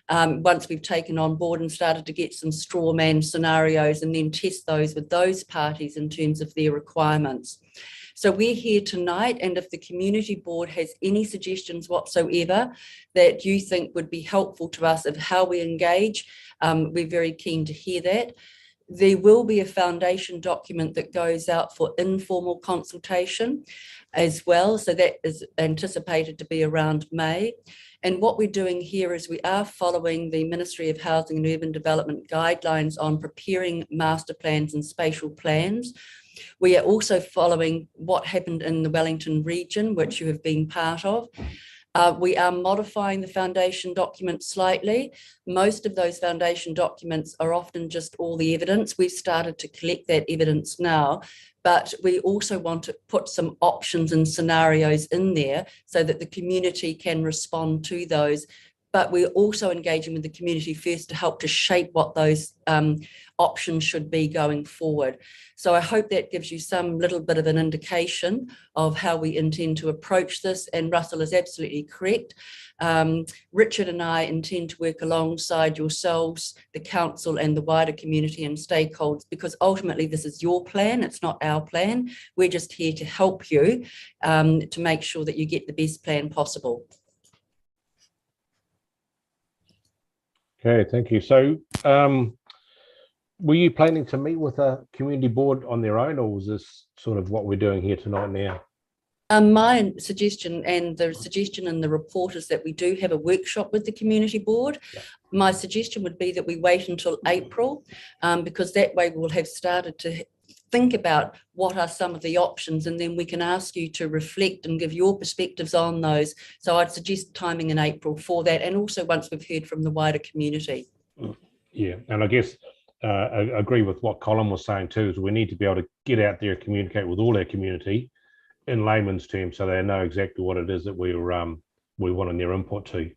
Once we've taken on board and started to get some straw man scenarios, and then test those with those parties in terms of their requirements. So we're here tonight, and if the community board has any suggestions whatsoever that you think would be helpful to us of how we engage, we're very keen to hear that. There will be a foundation document that goes out for informal consultation as well. So that is anticipated to be around May. And what we're doing here is we are following the Ministry of Housing and Urban Development guidelines on preparing master plans and spatial plans. We are also following what happened in the Wellington region, which you have been part of. We are modifying the foundation document slightly. Most of those foundation documents are often just all the evidence. We've started to collect that evidence now, but we also want to put some options and scenarios in there so that the community can respond to those. But we're also engaging with the community first to help to shape what those options should be going forward. So I hope that gives you some little bit of an indication of how we intend to approach this. And Russell is absolutely correct. Richard and I intend to work alongside yourselves, the council and the wider community and stakeholders, because ultimately this is your plan, it's not our plan. We're just here to help you to make sure that you get the best plan possible. Okay, thank you. So were you planning to meet with a community board on their own, or was this sort of what we're doing here tonight now? My suggestion, and the suggestion in the report, is that we do have a workshop with the community board. Yeah. My suggestion would be that we wait until April, because that way we'll have started to think about what are some of the options, and then we can ask you to reflect and give your perspectives on those. So I'd suggest timing in April for that, and also once we've heard from the wider community. Yeah, and I guess I agree with what Colin was saying too, is we need to be able to get out there and communicate with all our community in layman's terms so they know exactly what it is that we want their input to.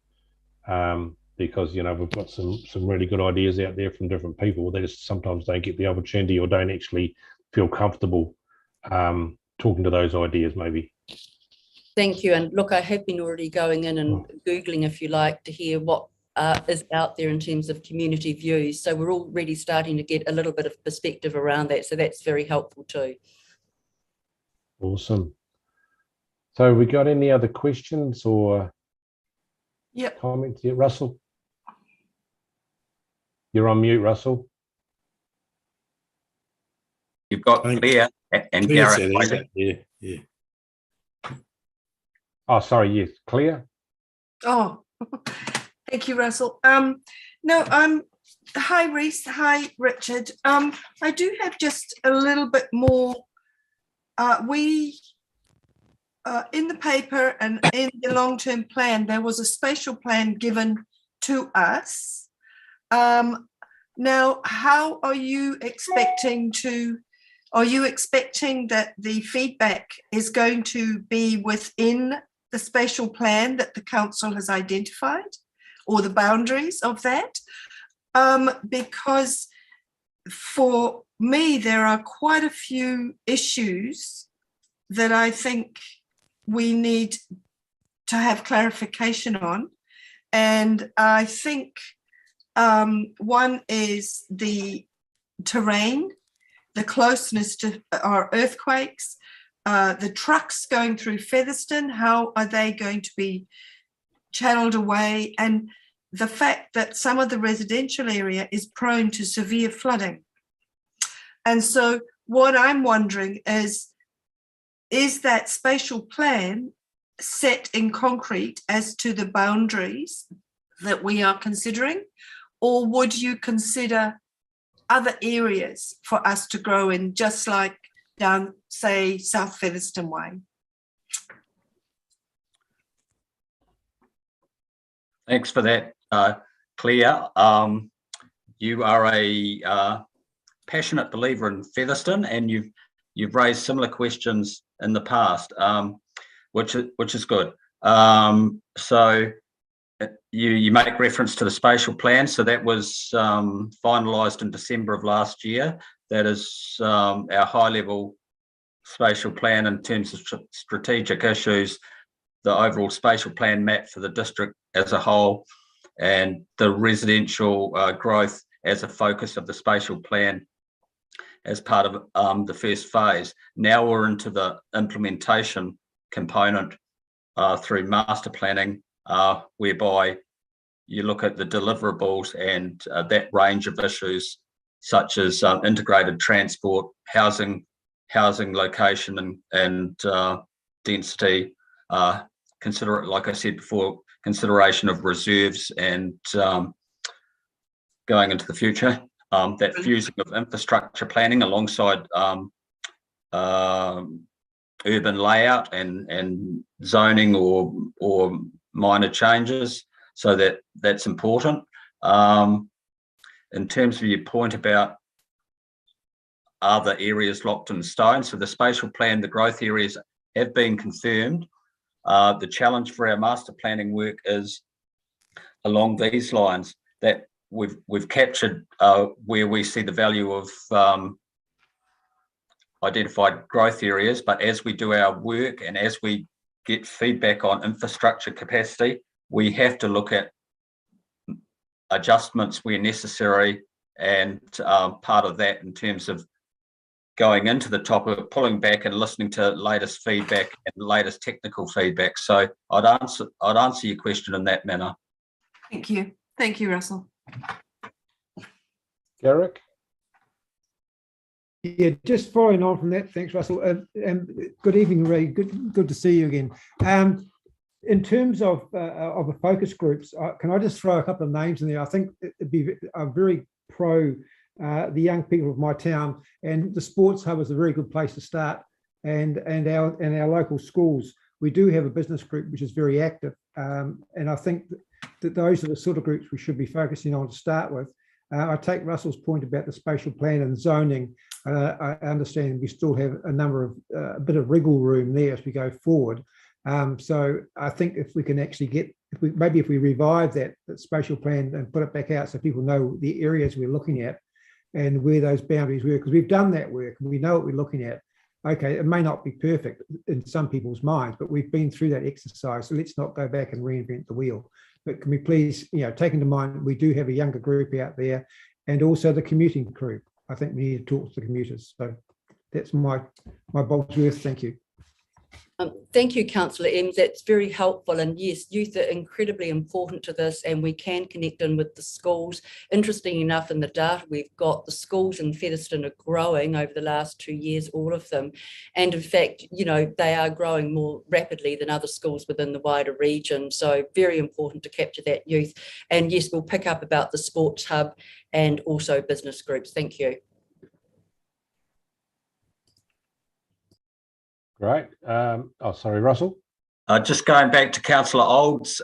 Because, you know, we've got some really good ideas out there from different people. They just sometimes don't get the opportunity or don't actually feel comfortable talking to those ideas maybe. Thank you. And look, I have been already going in and Googling, if you like, to hear what is out there in terms of community views. So we're already starting to get a little bit of perspective around that. So that's very helpful too. Awesome. So we got any other questions or comments yet? Russell? You're on mute, Russell. You've got Claire and Gareth. Yeah. Oh, sorry, yes, Claire. Oh, thank you, Russell. Hi, Reese. Hi, Richard. I do have just a little bit more. We in the paper and in the long-term plan, there was a spatial plan given to us. Now, how are you expecting that the feedback is going to be within the spatial plan that the council has identified, or the boundaries of that? Because for me, there are quite a few issues that I think we need to have clarification on. And I think one is the terrain, the closeness to our earthquakes, the trucks going through Featherston, how are they going to be channeled away? And the fact that some of the residential area is prone to severe flooding. And so what I'm wondering is that spatial plan set in concrete as to the boundaries that we are considering, or would you consider other areas for us to grow in, just like down, say, South Featherston Way? Thanks for that, Claire. You are a passionate believer in Featherston, and you've raised similar questions in the past, which is good. So you make reference to the spatial plan. So that was finalised in December of last year. That is our high-level spatial plan in terms of strategic issues, the overall spatial plan map for the district as a whole, and the residential growth as a focus of the spatial plan as part of the first phase. Now we're into the implementation component through master planning, whereby you look at the deliverables and that range of issues, such as integrated transport, housing location and density, like I said before, consideration of reserves and going into the future. That fusing of infrastructure planning alongside urban layout and zoning or minor changes. So that's important. In terms of your point about other areas locked in stone, so the spatial plan, the growth areas have been confirmed. The challenge for our master planning work is along these lines, that we've captured where we see the value of identified growth areas, but as we do our work and as we get feedback on infrastructure capacity, we have to look at adjustments where necessary, and part of that in terms of going into the topic, pulling back and listening to latest feedback and latest technical feedback. So I'd answer your question in that manner. Thank you. Thank you, Russell. Garrick? Yeah, just following on from that, thanks, Russell. Good evening, Ray. Good to see you again. In terms of the focus groups, can I just throw a couple of names in there? I think it'd be very pro the young people of my town, and the sports hub is a very good place to start. And our local schools, we do have a business group which is very active, and I think that those are the sort of groups we should be focusing on to start with. I take Russell's point about the spatial plan and zoning. I understand we still have a bit of wriggle room there as we go forward. So I think if we can actually if we revive that spatial plan and put it back out so people know the areas we're looking at and where those boundaries were, because we've done that work and we know what we're looking at. Okay, it may not be perfect in some people's minds, but we've been through that exercise, so let's not go back and reinvent the wheel. But can we please, take into mind, we do have a younger group out there, and also the commuting group. I think we need to talk to the commuters. So that's my Bosworth. Thank you. Thank you, Councillor Eames. That's very helpful. And yes, youth are incredibly important to this, and we can connect in with the schools. Interesting enough, in the data we've got, the schools in Featherston are growing over the last 2 years, all of them. And in fact, they are growing more rapidly than other schools within the wider region. So very important to capture that youth. And yes, we'll pick up about the sports hub and also business groups. Thank you. Great. Oh, sorry, Russell. Just going back to Councillor Old's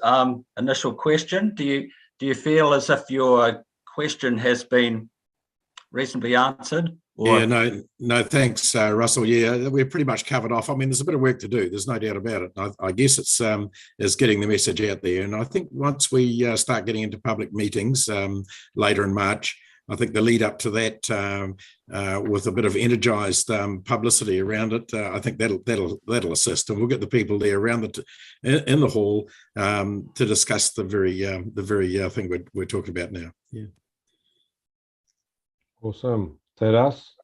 initial question, do you feel as if your question has been reasonably answered? Or? Yeah, no, thanks, Russell. Yeah, we're pretty much covered off. I mean, there's a bit of work to do. There's no doubt about it. I guess it's getting the message out there. And I think once we start getting into public meetings later in March, I think the lead up to that, with a bit of energised publicity around it, I think that'll assist, and we'll get the people there around in the hall to discuss the very thing we're talking about now. Yeah. Awesome. Is that us?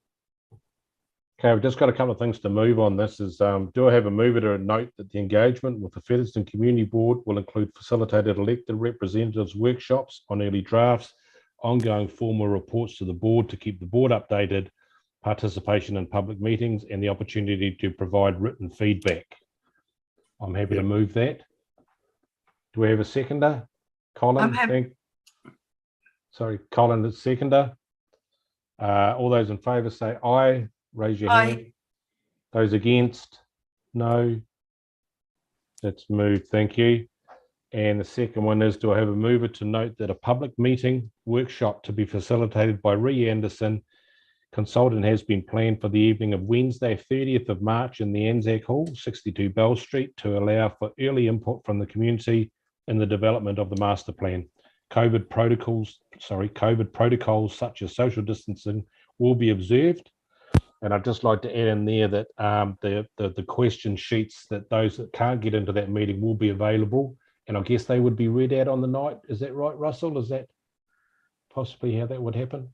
Okay, we've just got a couple of things to move on. This is, do I have a mover to note that the engagement with the Featherston Community Board will include facilitated elected representatives workshops on early drafts, ongoing formal reports to the board to keep the board updated, participation in public meetings, and the opportunity to provide written feedback. I'm happy to move that. Do we have a seconder? Colin? Sorry, Colin is seconder. All those in favour say aye. Raise your hand. Those against? No. That's moved. Thank you. And the second one is, do I have a mover to note that a public meeting workshop to be facilitated by Ree Anderson, consultant, has been planned for the evening of Wednesday, 30th of March in the Anzac Hall, 62 Bell Street, to allow for early input from the community in the development of the master plan. COVID protocols such as social distancing will be observed. And I'd just like to add in there that the question sheets that those that can't get into that meeting will be available. And I guess they would be read out on the night. Is that right, Russell? Is that possibly how that would happen?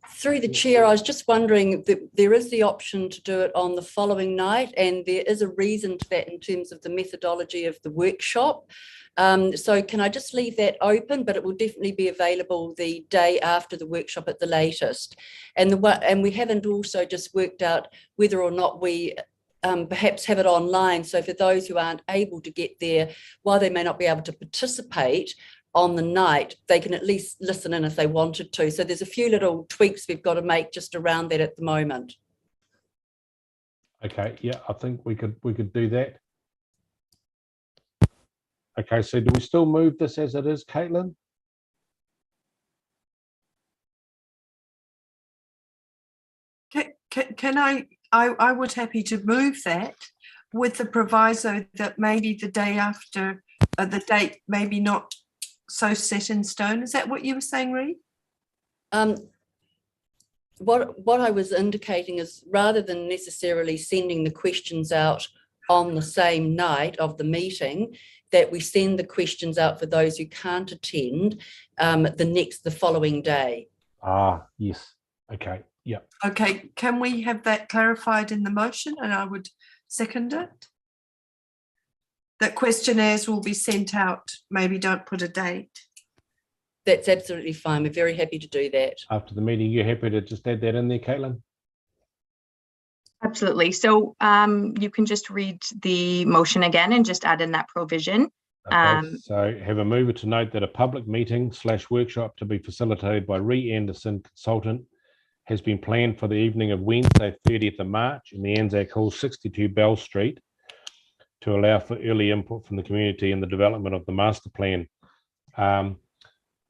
Through the chair, I was just wondering that there is the option to do it on the following night, and there is a reason to that in terms of the methodology of the workshop. So can I just leave that open, but it will definitely be available the day after the workshop at the latest. And we haven't also just worked out whether or not we perhaps have it online. So for those who aren't able to get there, while they may not be able to participate on the night, they can at least listen in if they wanted to. So there's a few little tweaks we've got to make just around that at the moment. Okay, yeah, I think we could do that. Okay, so do we still move this as it is, Caitlin? Can I would happy to move that with the proviso that maybe the day after, the date maybe not so set in stone. Is that what you were saying, Ree? What I was indicating is, rather than necessarily sending the questions out on the same night of the meeting, that we send the questions out for those who can't attend the following day. Ah, yes. Okay. Yeah. Okay. Can we have that clarified in the motion? And I would second it. That questionnaires will be sent out. Maybe don't put a date. That's absolutely fine. We're very happy to do that. After the meeting, you're happy to just add that in there, Caitlin? Absolutely. So you can just read the motion again and just add in that provision. Okay, so have a mover to note that a public meeting / workshop to be facilitated by Ree Anderson, consultant, has been planned for the evening of Wednesday, 30th of March in the Anzac Hall, 62 Bell Street, to allow for early input from the community in the development of the master plan.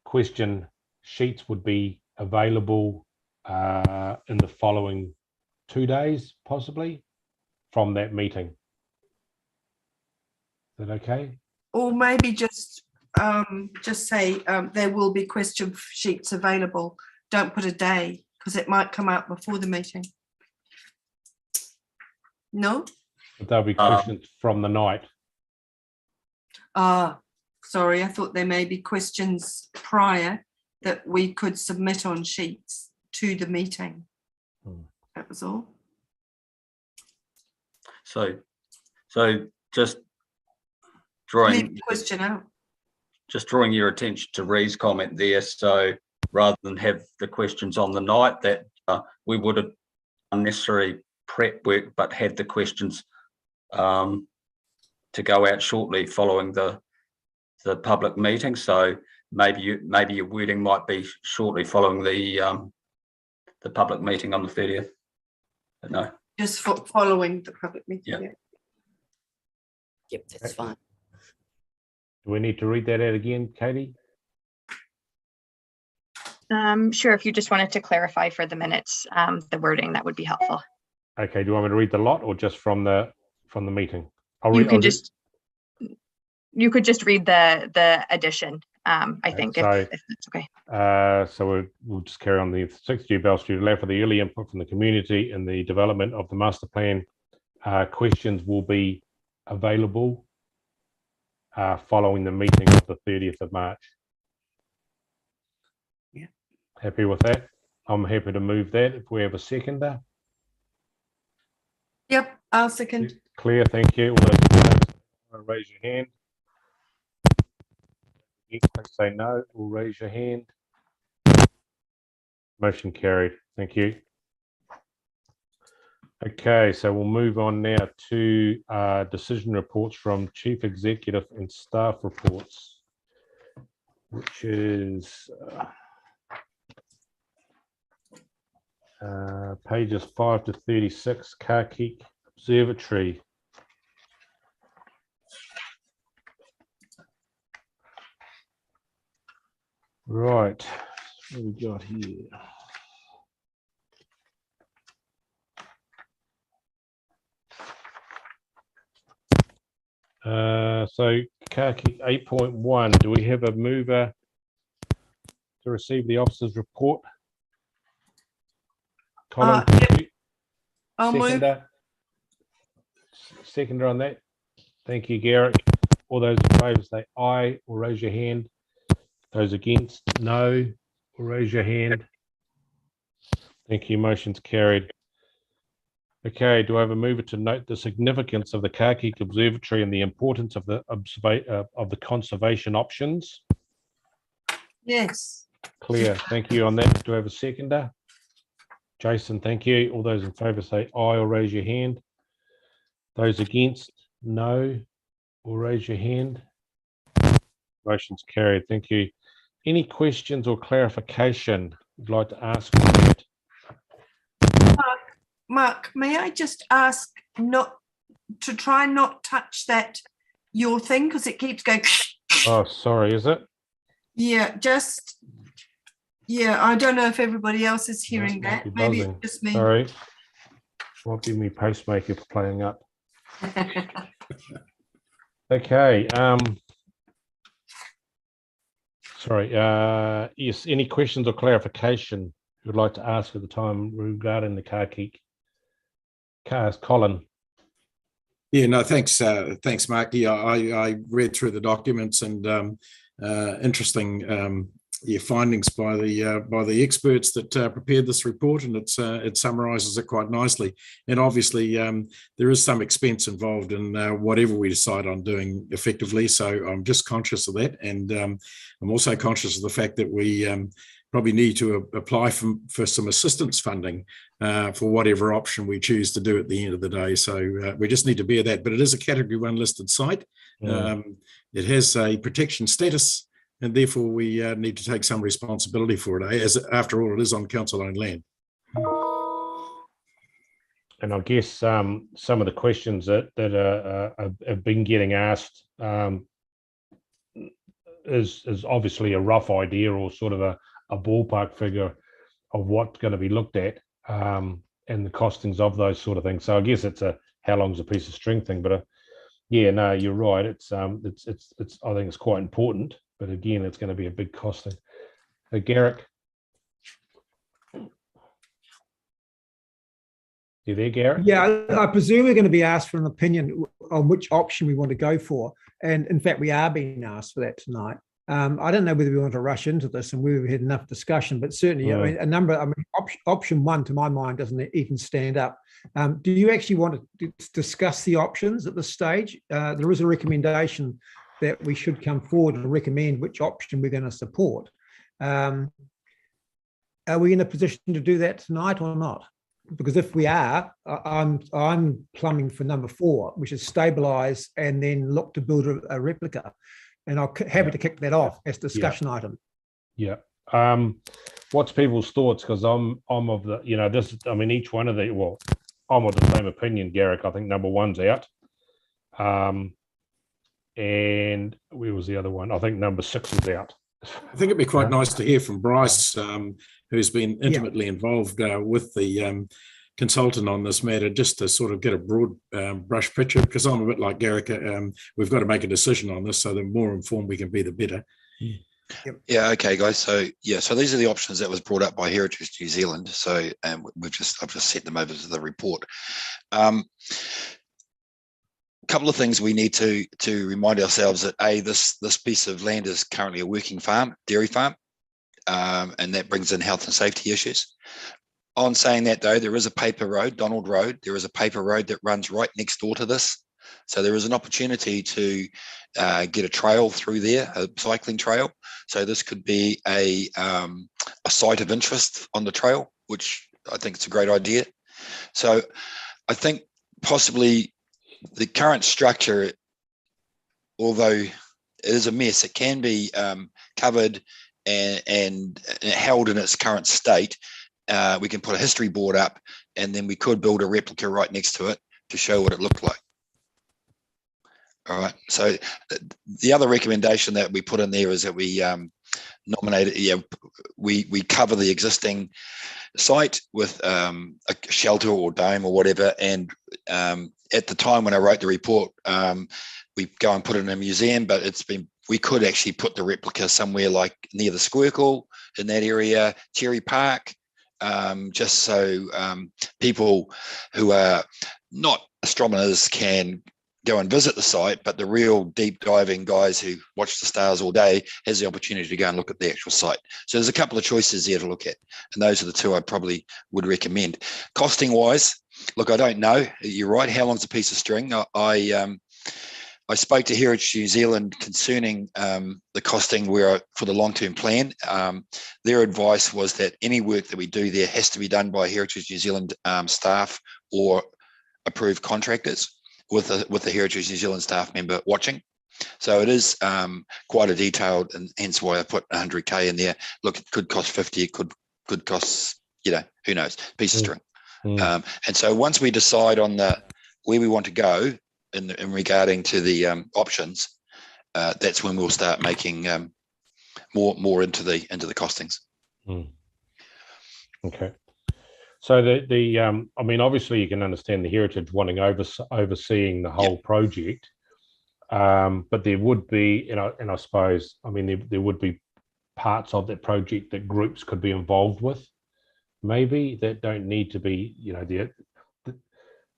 Question sheets would be available in the following 2 days, possibly, from that meeting. Is that okay? Or maybe just say there will be question sheets available. Don't put a day, because it might come out before the meeting. No? But there'll be questions from the night. Sorry, I thought there may be questions prior that we could submit on sheets to the meeting. That was all. So just drawing the question out. Just drawing your attention to Ree's comment there. So rather than have the questions on the night, that we would have unnecessary prep work, but had the questions to go out shortly following the public meeting. So maybe your wording might be shortly following the public meeting on the 30th. But no. Just following the public meeting. Yeah. Yeah. Yep, that's fine. Do we need to read that out again, Katie? Sure, if you just wanted to clarify for the minutes, the wording, that would be helpful. Okay, do you want me to read the lot or just from the meeting? You could just read the addition, I think, if that's okay. So we'll just carry on. The 60 Bell Street allow for the early input from the community in the development of the master plan. Questions will be available following the meeting of the 30th of March. Yeah. Happy with that? I'm happy to move that if we have a seconder. Yep, I'll second. Claire, thank you. All those in favour, raise your hand. Please say no or raise your hand. Motion carried. Thank you. Okay, so we'll move on now to decision reports from Chief Executive and staff reports, which is pages 5 to 36, Karkik Observatory. Right, what we got here? So Karkik 8.1, do we have a mover to receive the officer's report? Colin, Yep. I'll move. Seconder on that. Thank you, Garrick. All those in favour say aye or raise your hand. Those against, no, or raise your hand. Thank you. Motion's carried. Okay, do I have a mover to note the significance of the Karkik Observatory and the importance of the conservation options? Yes. Claire, thank you on that. Do I have a seconder? Jason, thank you. All those in favour say aye or raise your hand. Those against, no, or raise your hand. Motion's carried. Thank you. Any questions or clarification you'd like to ask? Mark, may I just ask not to try not touch your thing because it keeps going. Oh, sorry, is it? Yeah, I don't know if everybody else is hearing that. Maybe it's just me. Sorry. Might be me pacemaker playing up. Okay. Sorry. Yes, any questions or clarification you'd like to ask at the time regarding the Karkik? Colin. Yeah, no, thanks, Mark. Yeah, I read through the documents and interesting findings by the experts that prepared this report, and it summarises it quite nicely. And obviously, there is some expense involved in whatever we decide on doing effectively. So I'm just conscious of that, and I'm also conscious of the fact that we probably need to apply for some assistance funding for whatever option we choose to do at the end of the day. So we just need to bear that. But it is a Category 1 listed site. It has a protection status, and therefore we need to take some responsibility for it, as after all, it is on council-owned land. And I guess some of the questions that have been getting asked is obviously a rough idea or sort of a ballpark figure of what's going to be looked at and the costings of those sort of things. So I guess it's a how long's a piece of string thing, but yeah, no, you're right. It's I think it's quite important, but again, it's going to be a big costing. Garrick, you there, Garrick? Yeah, I presume we're going to be asked for an opinion on which option we want to go for, and in fact, we are being asked for that tonight. I don't know whether we want to rush into this and we've had enough discussion, but certainly option one, to my mind, doesn't even stand up. Do you actually want to discuss the options at this stage? There is a recommendation that we should come forward and recommend which option we're going to support. Are we in a position to do that tonight or not? Because if we are, I'm plumbing for number 4, which is stabilise and then look to build a replica. And I'm happy to kick that off as discussion item. Yeah. What's people's thoughts? Because I'm of the, this, I mean, each one of the, I'm of the same opinion, Garrick. I think number 1's out. And where was the other one? I think number 6 is out. I think it'd be quite nice to hear from Bryce, who's been intimately involved with the consultant on this matter, just to sort of get a broad brush picture, because I'm a bit like Garrick. We've got to make a decision on this, so the more informed we can be, the better. Yeah, okay, guys. So these are the options that was brought up by Heritage New Zealand. So I've just sent them over to the report. Couple of things we need to remind ourselves that this piece of land is currently a working farm, dairy farm, and that brings in health and safety issues. On saying that, though, there is a paper road, Donald Road. There is a paper road that runs right next door to this. So there is an opportunity to get a trail through there, a cycling trail. So this could be a site of interest on the trail, which I think it's a great idea. So I think possibly the current structure, although it is a mess, it can be covered and held in its current state. We can put a history board up, and then we could build a replica right next to it to show what it looked like. All right. So the other recommendation that we put in there is that we nominated, we cover the existing site with a shelter or dome or whatever. And at the time when I wrote the report, we go and put it in a museum, but we could actually put the replica somewhere like near the Squircle in that area, Cherry Park, just so people who are not astronomers can go and visit the site, but the real deep diving guys who watch the stars all day has the opportunity to go and look at the actual site. So there's a couple of choices there to look at, and those are the two I probably would recommend. Costing wise, look, I don't know. You're right. How long's a piece of string? I spoke to Heritage New Zealand concerning the costing for the long-term plan. Their advice was that any work that we do there has to be done by Heritage New Zealand staff or approved contractors with the Heritage New Zealand staff member watching. So it is quite a detailed, and hence why I put 100K in there. Look, it could cost 50, it could cost, who knows, piece of string. And so once we decide on where we want to go in regarding to the options, that's when we'll start making more into the costings. Okay. So I mean, obviously you can understand the Heritage wanting overseeing the whole project, but there would be, and I suppose, I mean, there would be parts of that project that groups could be involved with, maybe, that don't need to be,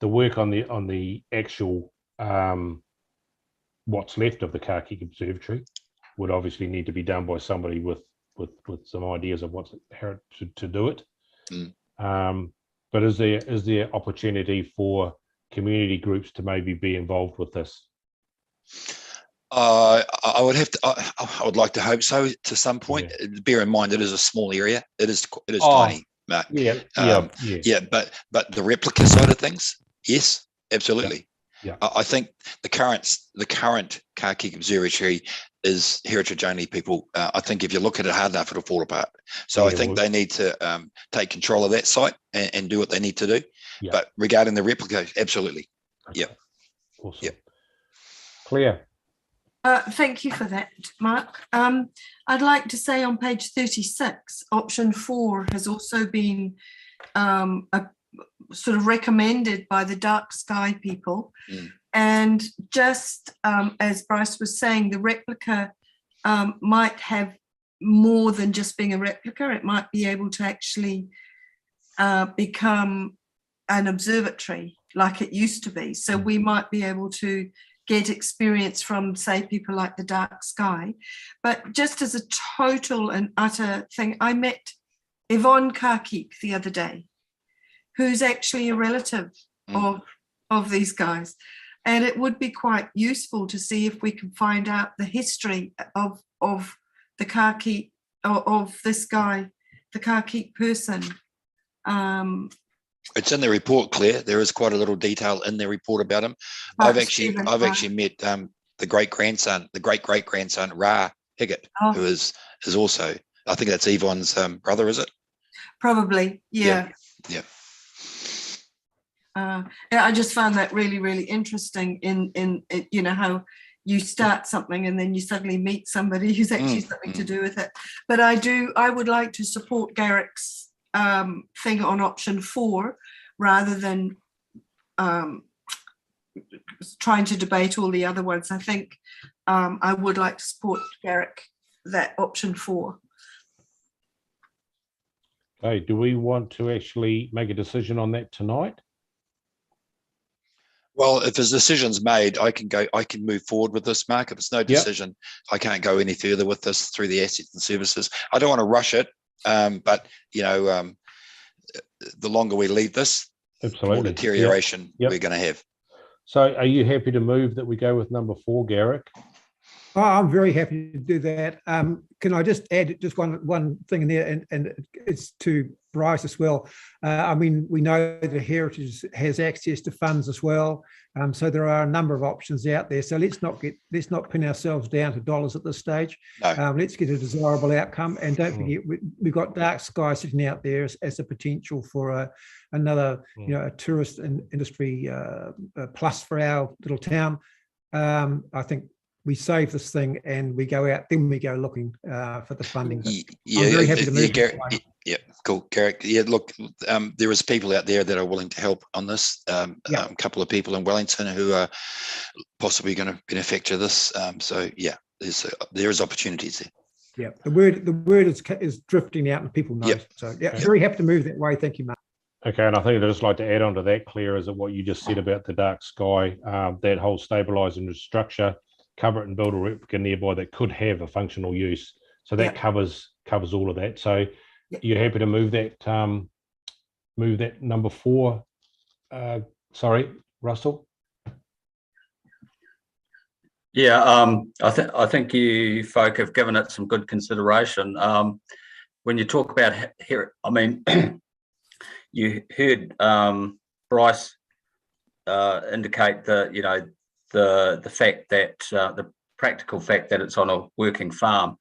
the work on the actual what's left of the Kākik Observatory would obviously need to be done by somebody with some ideas of how to do it. But is there opportunity for community groups to maybe be involved with this? I would like to hope so to some point. Bear in mind, it is a small area. It is tiny, Mark. But the replica side of things, yes, absolutely. I think the current Kākik Observatory is heritage only, people. I think if you look at it hard enough, it'll fall apart. So I think they need to take control of that site and do what they need to do. But regarding the replica, absolutely. Okay. Awesome. Claire. Thank you for that, Mark. I'd like to say on page 36, option 4 has also been sort of recommended by the dark sky people. And just as Bryce was saying, the replica might have more than just being a replica. It might be able to actually become an observatory like it used to be. So we might be able to get experience from, say, people like the dark sky. But just as a total and utter thing, I met Yvonne Kākik the other day, who's actually a relative of these guys. And it would be quite useful to see if we can find out the history of the Kākik, of this guy, the Kākik person. It's in the report, Claire. There is quite a little detail in the report about him. I've actually met the great great grandson Ra Higgett, who is also, I think that's Yvonne's brother, is it? Probably, yeah. Yeah, I just found that really, really interesting in you know, how you start something and then you suddenly meet somebody who's actually something to do with it. But I would like to support Garrick's thing on option 4 rather than trying to debate all the other ones. I think I would like to support Garrick, that option 4. Okay, do we want to actually make a decision on that tonight? Well, if his decision's made, I can move forward with this, Mark. If it's no decision, I can't go any further with this through the assets and services. I don't want to rush it, but you know, the longer we leave this, the more deterioration we're going to have. So are you happy to move that we go with number 4, Garrick? Oh, I'm very happy to do that. Can I just add just one thing in there, and it's to Bryce as well. I mean, we know that Heritage has access to funds as well, so there are a number of options out there. So let's not pin ourselves down to dollars at this stage. No. Let's get a desirable outcome, and don't forget we've got Dark Sky sitting out there as a potential for another a tourist industry plus for our little town. I think we save this thing and we go out, then we go looking for the funding. Yeah, I'm very happy to move. Yeah, cool, Garrick. Yeah, look, there is people out there that are willing to help on this. A couple of people in Wellington who are possibly going to benefit this. So yeah, there is opportunities there. Yeah, the word is drifting out and people know. So yeah, very happy to move that way. Thank you, Mark. Okay, and I think I'd just like to add on to that, Claire, is that what you just said about the Dark Sky, that whole stabilising structure, cover it and build a replica nearby that could have a functional use. So that covers all of that. So you're happy to move that number 4? Sorry, Russell. Yeah, I think you folk have given it some good consideration. When you talk about here, I mean, you heard Bryce indicate that the fact that the practical fact that it's on a working farm.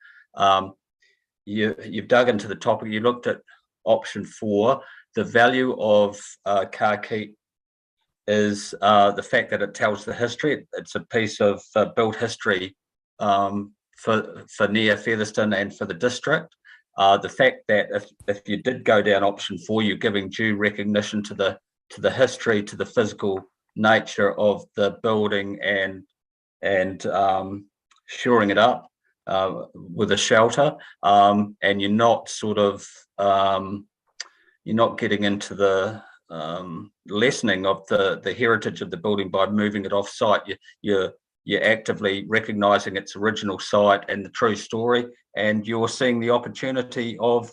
You've dug into the topic. You looked at option 4. The value of Kāki is the fact that it tells the history. It's a piece of built history for near Featherston and for the district. The fact that if you did go down option 4, you're giving due recognition to the history, to the physical nature of the building and shoring it up with a shelter, and you're not you're not getting into the lessening of the heritage of the building by moving it off site. You're actively recognizing its original site and the true story, and you're seeing the opportunity of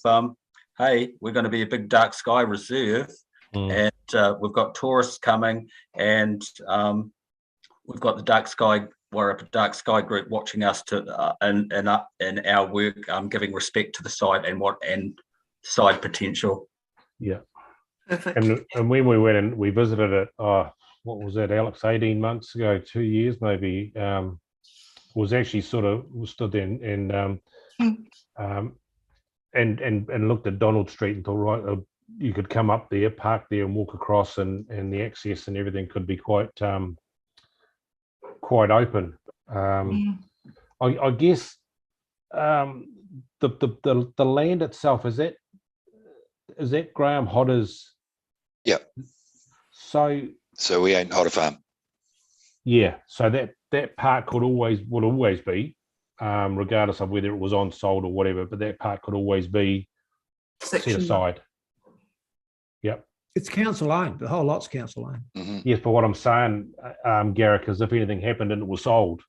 hey, we're going to be a big dark sky reserve. And we've got tourists coming, and we've got the Dark Sky group watching us in our work, giving respect to the site and side potential. Yeah, perfect. And when we went and we visited it, what was that, Alex? 18 months ago, 2 years maybe. Was actually we stood there and looked at Donald Street and thought, right. You could come up there, park there, and walk across, and the access and everything could be quite open. I guess the land itself, is that Graham Hodder's? Yeah. So we own Hodder Farm. Yeah. So that part would always be, regardless of whether it was on sold or whatever, but that part could always be set aside. Yep. It's council owned. The whole lot's council owned. Mm-hmm. Yes, but what I'm saying, Garrick, is if anything happened and it was sold,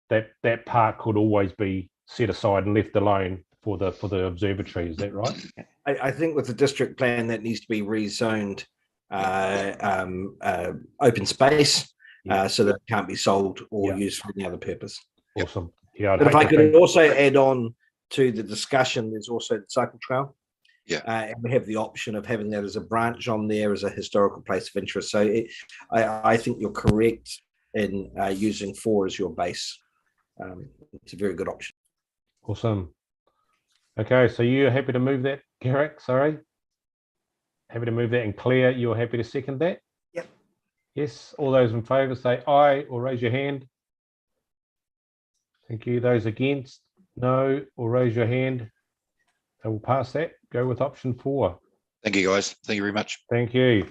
that part could always be set aside and left alone for the observatory. Is that right? I think with the district plan that needs to be rezoned open space so that it can't be sold or used for any other purpose. Awesome. Yeah. But if I could also add on to the discussion, there's also the cycle trail. Yeah, and we have the option of having that as a branch on there as a historical place of interest. So I think you're correct in using 4 as your base. It's a very good option. Awesome. Okay, so you're happy to move that, Garrick? Sorry. Happy to move that, and Claire, you're happy to second that? Yes, all those in favour say aye or raise your hand. Thank you. Those against, no, or raise your hand. I will pass that. Go with option 4. Thank you, guys. Thank you very much. Thank you.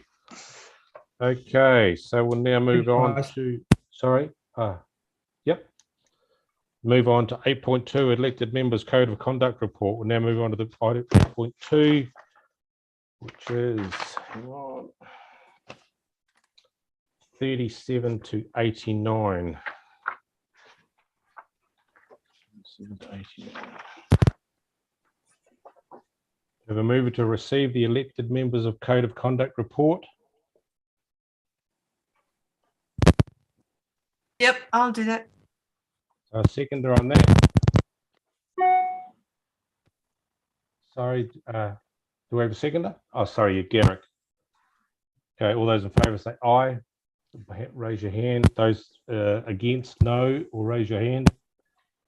Okay, so we'll now move on to, sorry. Yep. Move on to 8.2, elected members code of conduct report. We'll now move on to the item 8.2, which is, hang on, 37 to 89. 37 to 89. Have a mover to receive the elected members of code of conduct report. Yep, I'll do that. A seconder on that. Sorry, do we have a seconder? Oh, sorry, you're Garrick. Okay, all those in favour say aye. Raise your hand. Those against, no, or raise your hand.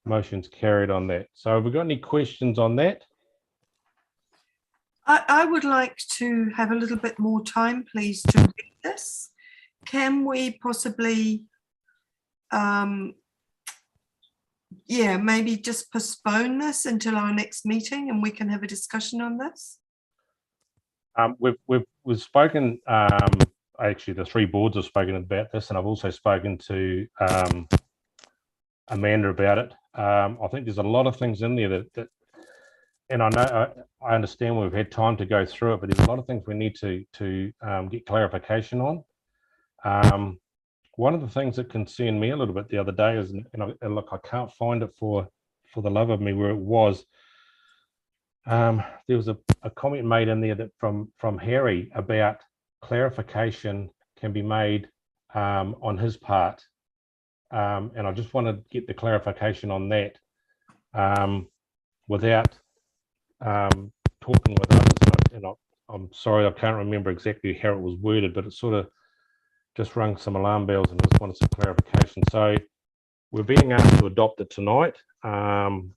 Motion's carried on that. So have we got any questions on that? I would like to have a little bit more time, please, to read this. Can we possibly, yeah, maybe just postpone this until our next meeting and we can have a discussion on this? We've spoken, actually the 3 boards have spoken about this, and I've also spoken to Amanda about it. I think there's a lot of things in there that and I know I understand we've had time to go through it, but there's a lot of things we need to get clarification on. One of the things that concerned me a little bit the other day is, and look, I can't find it for the love of me where it was. There was a comment made in there that from Harry about clarification can be made on his part, and I just want to get the clarification on that without talking with others. And I'm sorry, I can't remember exactly how it was worded, but it sort of just rung some alarm bells, and I just wanted some clarification. So we're being asked to adopt it tonight. I'm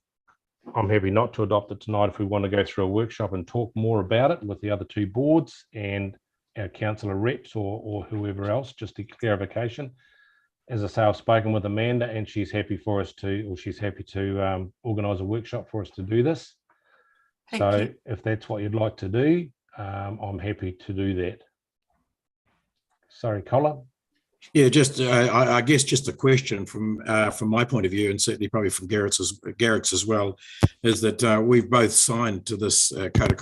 happy not to adopt it tonight if we want to go through a workshop and talk more about it with the other 2 boards and our councillor reps or whoever else, just a clarification. As I say, I've spoken with Amanda and she's happy for us to, or she's happy to organise a workshop for us to do this. So if that's what you'd like to do, I'm happy to do that. Sorry, Colin. Yeah, just I guess just a question from my point of view, and certainly probably from Garrick's as well, is that we've both signed to this code of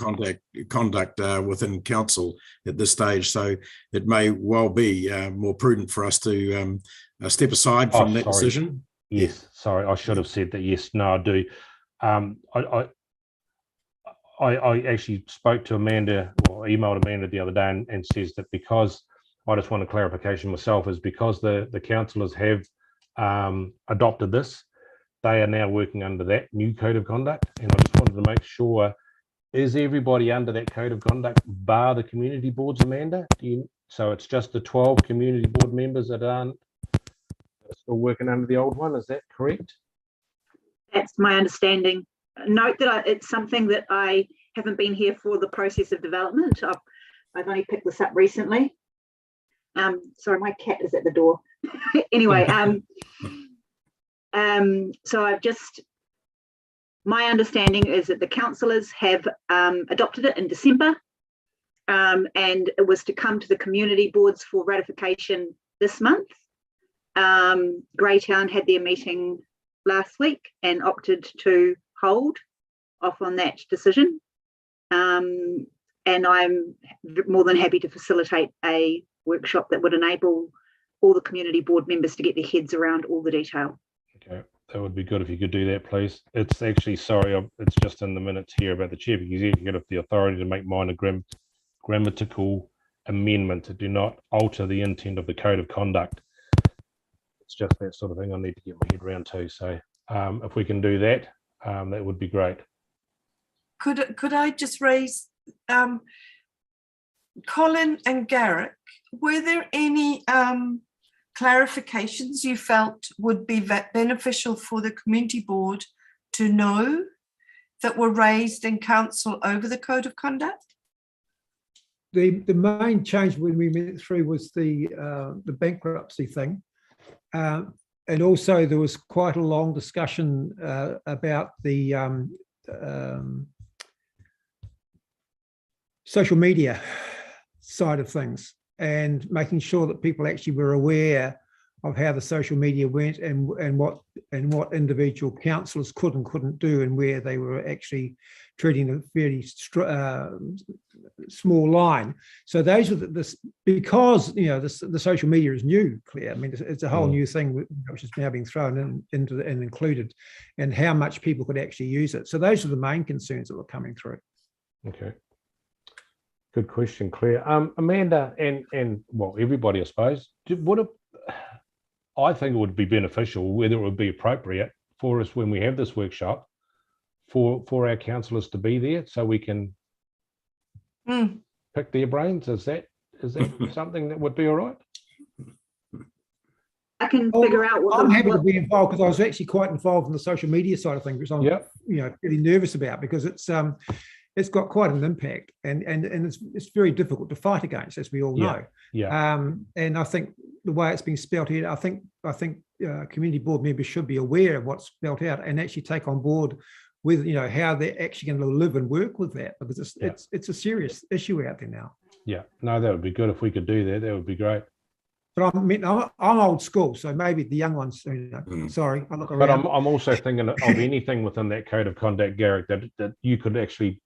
conduct within council at this stage, so it may well be more prudent for us to step aside from that decision. Yes, sorry, I should have said that. Yes, no, I do. I actually spoke to Amanda, or emailed Amanda the other day, and says that because I just want a clarification myself, is because the councillors have adopted this, they are now working under that new code of conduct, and I just wanted to make sure, is everybody under that code of conduct bar the community boards, Amanda? So it's just the 12 community board members that aren't still working under the old one, is that correct? That's my understanding. Note that it's something that I haven't been here for the process of development. I've only picked this up recently. Sorry, my cat is at the door. Anyway, so my understanding is that the councillors have adopted it in December, and it was to come to the community boards for ratification this month. Greytown had their meeting last week and opted to hold off on that decision. And I'm more than happy to facilitate a workshop that would enable all the community board members to get their heads around all the detail. Okay, that would be good if you could do that, please. It's actually, sorry, it's just in the minutes here about the chair, because you have the authority to make minor grammatical amendment to do not alter the intent of the code of conduct. It's just that sort of thing I need to get my head around too. So if we can do that, that would be great. Could I just raise, Colin and Garrick, were there any clarifications you felt would be beneficial for the community board to know that were raised in council over the code of conduct? the main change when we went through was the bankruptcy thing. And also there was quite a long discussion about the social media side of things, and making sure that people actually were aware of how the social media went, and what individual councillors could and couldn't do, and where they were actually treating a very small line. So those are because the social media is new, Claire. I mean, it's a whole new thing which is now being thrown into and included, and how much people could actually use it. So those are the main concerns that were coming through. Okay. Good question, Claire. Amanda, and well, everybody, I suppose, I think it would be beneficial, whether it would be appropriate for us when we have this workshop, for our councillors to be there, so we can pick their brains. Is that something that would be all right? I can figure out what I'm happy to be involved, because I was actually quite involved in the social media side of things, which I'm pretty nervous about, because it's got quite an impact, and it's very difficult to fight against, as we all know. And I think the way it's been spelt here, I think community board members should be aware of what's spelt out, and actually take on board with how they're actually going to live and work with that, because it's a serious issue out there now. Yeah, no, that would be good if we could do that. That would be great. But I'm old school, so maybe the young ones, sorry, I look around. But I'm also thinking of anything within that code of conduct, Garrick, that you could actually,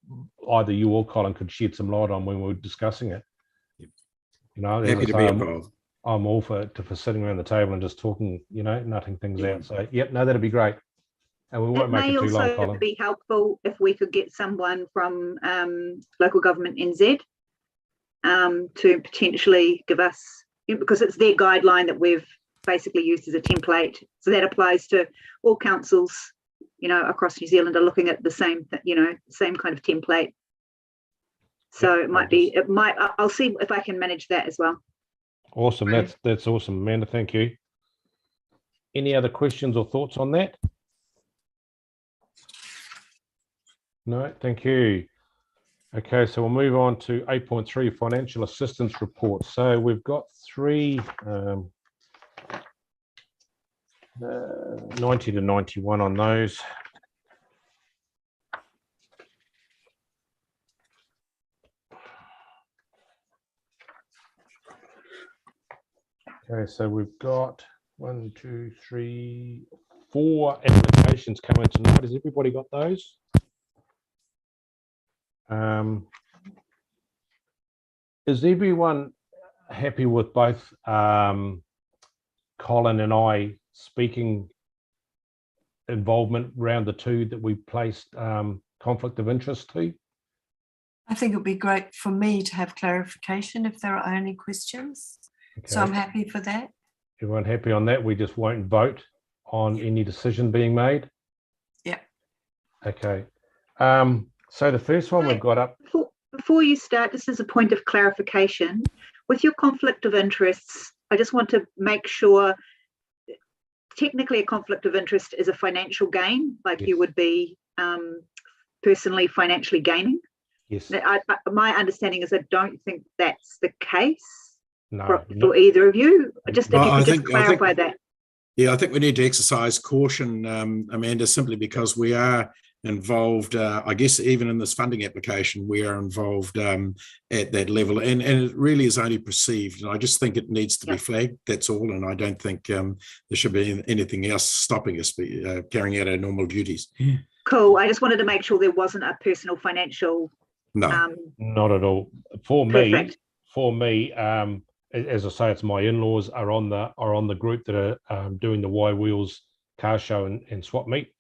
either you or Colin could shed some light on when we were discussing it. Happy to be involved. I'm all for sitting around the table and just talking, nutting things out. So, no, that'd be great. And we won't make it too long, Colin. It may also be helpful if we could get someone from local government NZ to potentially give us, because it's their guideline that we've basically used as a template. So that applies to all councils, across New Zealand are looking at the same, same kind of template. So I'll see if I can manage that as well. Awesome. That's awesome, Amanda. Thank you. Any other questions or thoughts on that? No, thank you. Okay, so we'll move on to 8.3 financial assistance report. So we've got three 90 to 91 on those. Okay, so we've got 1, 2, 3, 4 applications coming tonight. Has everybody got those? Is everyone happy with both Colin and I speaking involvement round the two that we placed conflict of interest to? I think it would be great for me to have clarification if there are any questions. Okay. So I'm happy for that. Everyone happy on that? We just won't vote on any decision being made? Yeah. Okay. So the first one we've got up. Before you start, just as a point of clarification, with your conflict of interests, I just want to make sure, technically a conflict of interest is a financial gain, like you would be personally financially gaining. Yes. My understanding is I don't think that's the case for either of you. Just if you could just clarify that. Yeah, I think we need to exercise caution, Amanda, simply because we are involved, I guess even in this funding application, we are involved at that level, and it really is only perceived, and I just think it needs to be flagged, that's all, and I don't think there should be anything else stopping us carrying out our normal duties. Cool, I just wanted to make sure there wasn't a personal financial... No, not at all. For me, as I say, it's my in-laws are on the group that are doing the Y Wheels car show and swap meet.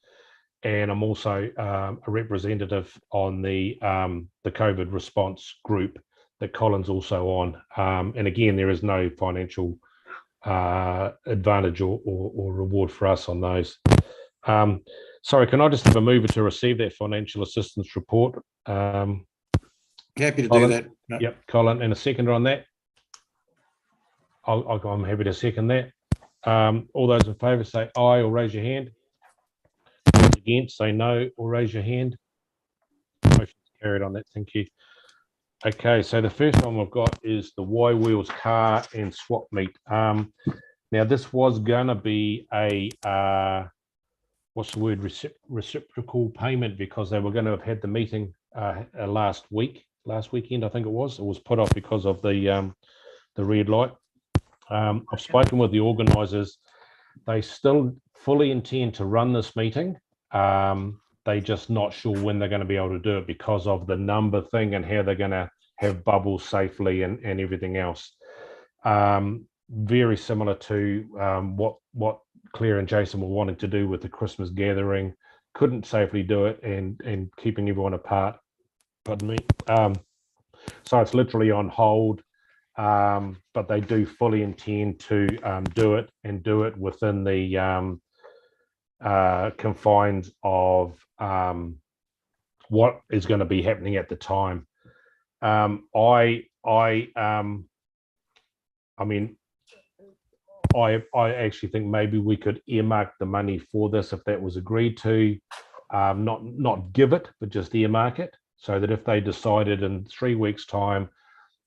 And I'm also a representative on the COVID response group that Colin's also on. And again, there is no financial advantage or reward for us on those. Sorry, can I just have a mover to receive that financial assistance report? Happy to Colin, do that. No. Yep, Colin, and a seconder on that. I'm happy to second that. All those in favour say aye or raise your hand. Against, say no or raise your hand. Motion's carried on that. Thank you. Okay, so the first one we've got is the Y Wheels car and swap meet. Now this was gonna be a what's the word, reciprocal payment, because they were going to have had the meeting last weekend, I think it was. It was put off because of the red light. I've spoken with the organisers. They still fully intend to run this meeting. They're just not sure when they're going to be able to do it because of the number thing and how they're going to have bubbles safely and everything else. Very similar to what Claire and Jason were wanting to do with the Christmas gathering, couldn't safely do it, and keeping everyone apart. Pardon me. So it's literally on hold, but they do fully intend to do it, and do it within the confines of what is going to be happening at the time. I mean, I actually think maybe we could earmark the money for this if that was agreed to, not give it, but just earmark it, so that if they decided in 3 weeks' time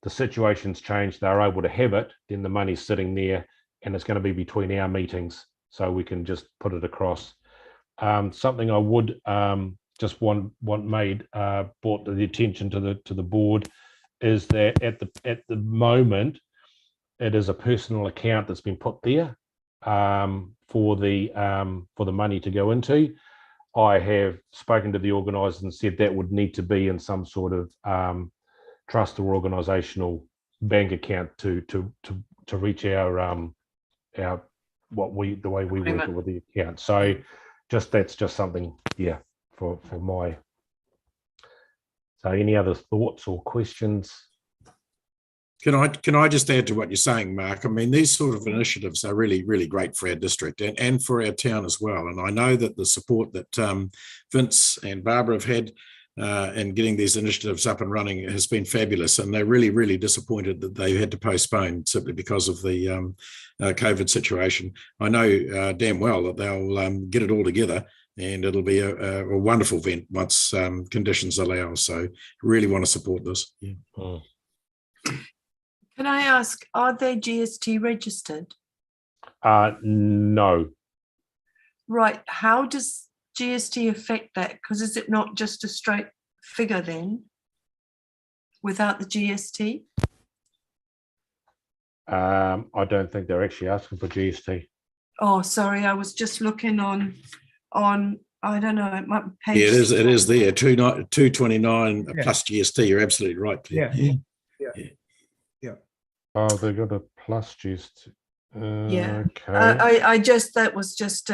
the situation's changed, they're able to have it, then the money's sitting there and it's going to be between our meetings, so we can just put it across. Something I would just want made brought to the attention to the board is that at the moment, it is a personal account that's been put there for the money to go into. I have spoken to the organisers and said that would need to be in some sort of trust or organisational bank account to reach our the way we work with the account. So that's just something, yeah, for my. So any other thoughts or questions? Can I just add to what you're saying, Mark? I mean, these sort of initiatives are really, really great for our district and for our town as well. And I know that the support that Vince and Barbara have had in getting these initiatives up and running has been fabulous. And they're really, really disappointed that they had to postpone simply because of the COVID situation. I know damn well that they'll get it all together, and it'll be a wonderful event once conditions allow. So really want to support this. Yeah. Oh. Can I ask, are they GST registered? No. Right. How does GST affect that? Because is it not just a straight figure then without the GST? I don't think they're actually asking for GST. Oh, sorry. I was just looking on I don't know, it might be page. Yeah, it is there. 229 Yeah. plus GST. You're absolutely right, Claire. Yeah. Oh, they got a plus GST. Yeah. Okay. I just, that was just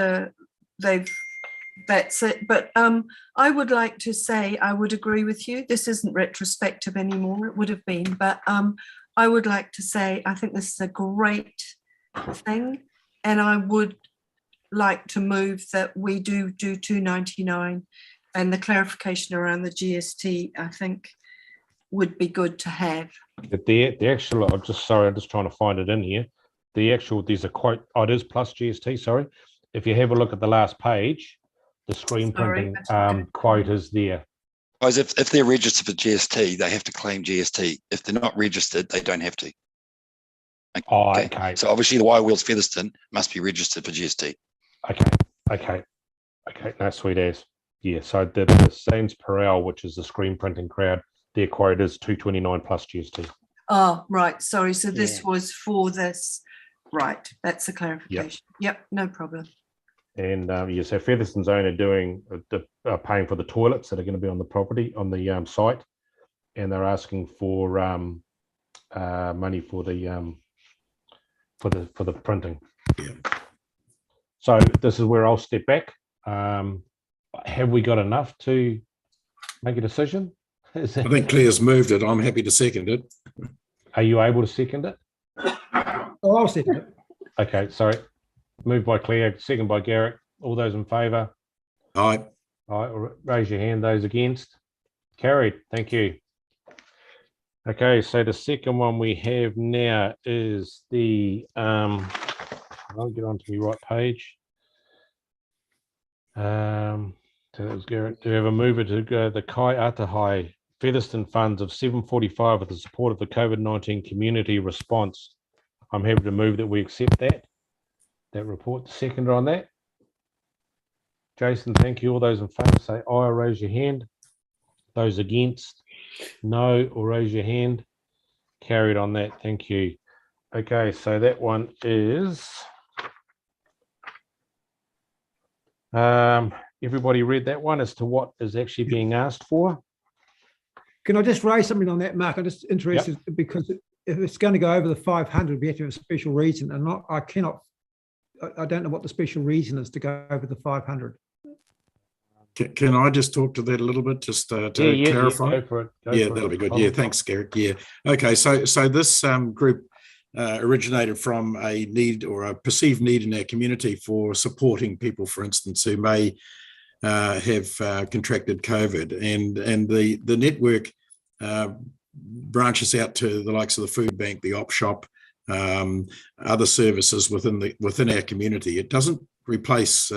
that's it. But I would like to say I would agree with you. This isn't retrospective anymore. It would have been, but I would like to say I think this is a great thing, and I would like to move that we do 299, and the clarification around the GST I think would be good to have. The actual, I'm just trying to find it in here. The actual, there's a quote, it is plus GST, sorry. If you have a look at the last page, the screen printing quote is there. Guys, if they're registered for GST, they have to claim GST. If they're not registered, they don't have to. Okay. So obviously the Y Wheels Featherston must be registered for GST. Okay. No, sweet as. Yeah, so the Sands per hour, which is the screen printing crowd, their quote is 229 plus GST. Oh, right. Sorry. So this was for this. Right. That's a clarification. Yep. No problem. And so Featherston's owner doing paying for the toilets that are going to be on the property, on the site, and they're asking for money for the printing. Yeah. So this is where I'll step back. Have we got enough to make a decision? I think Claire's moved it. I'm happy to second it. Are you able to second it? Oh, I'll second it. Okay, sorry. Moved by Claire, second by Garrett. All those in favour? Aye. All right, raise your hand. Those against? Carried. Thank you. Okay, so the second one we have now is the I'll get onto the right page. So that was Garrett. Do we have a mover to go the Kai Atahai Featherston funds of $745 with the support of the COVID-19 community response. I'm happy to move that we accept that report. Seconder on that. Jason, thank you. All those in favour say aye or raise your hand. Those against, no, or raise your hand. Carried on that. Thank you. Okay, so that one is everybody read that one as to what is actually being asked for. Can I just raise something on that, Mark? I'm just interested because if it's going to go over the 500, we have to have a special reason, and I don't know what the special reason is to go over the 500. Can I just talk to that a little bit, just to clarify? Go for it. That'll be good. Yeah, thanks, Garrick. Yeah. Okay, so this group originated from a need or a perceived need in our community for supporting people, for instance, who may have contracted COVID, and the network branches out to the likes of the food bank, the op shop, other services within our community. It doesn't replace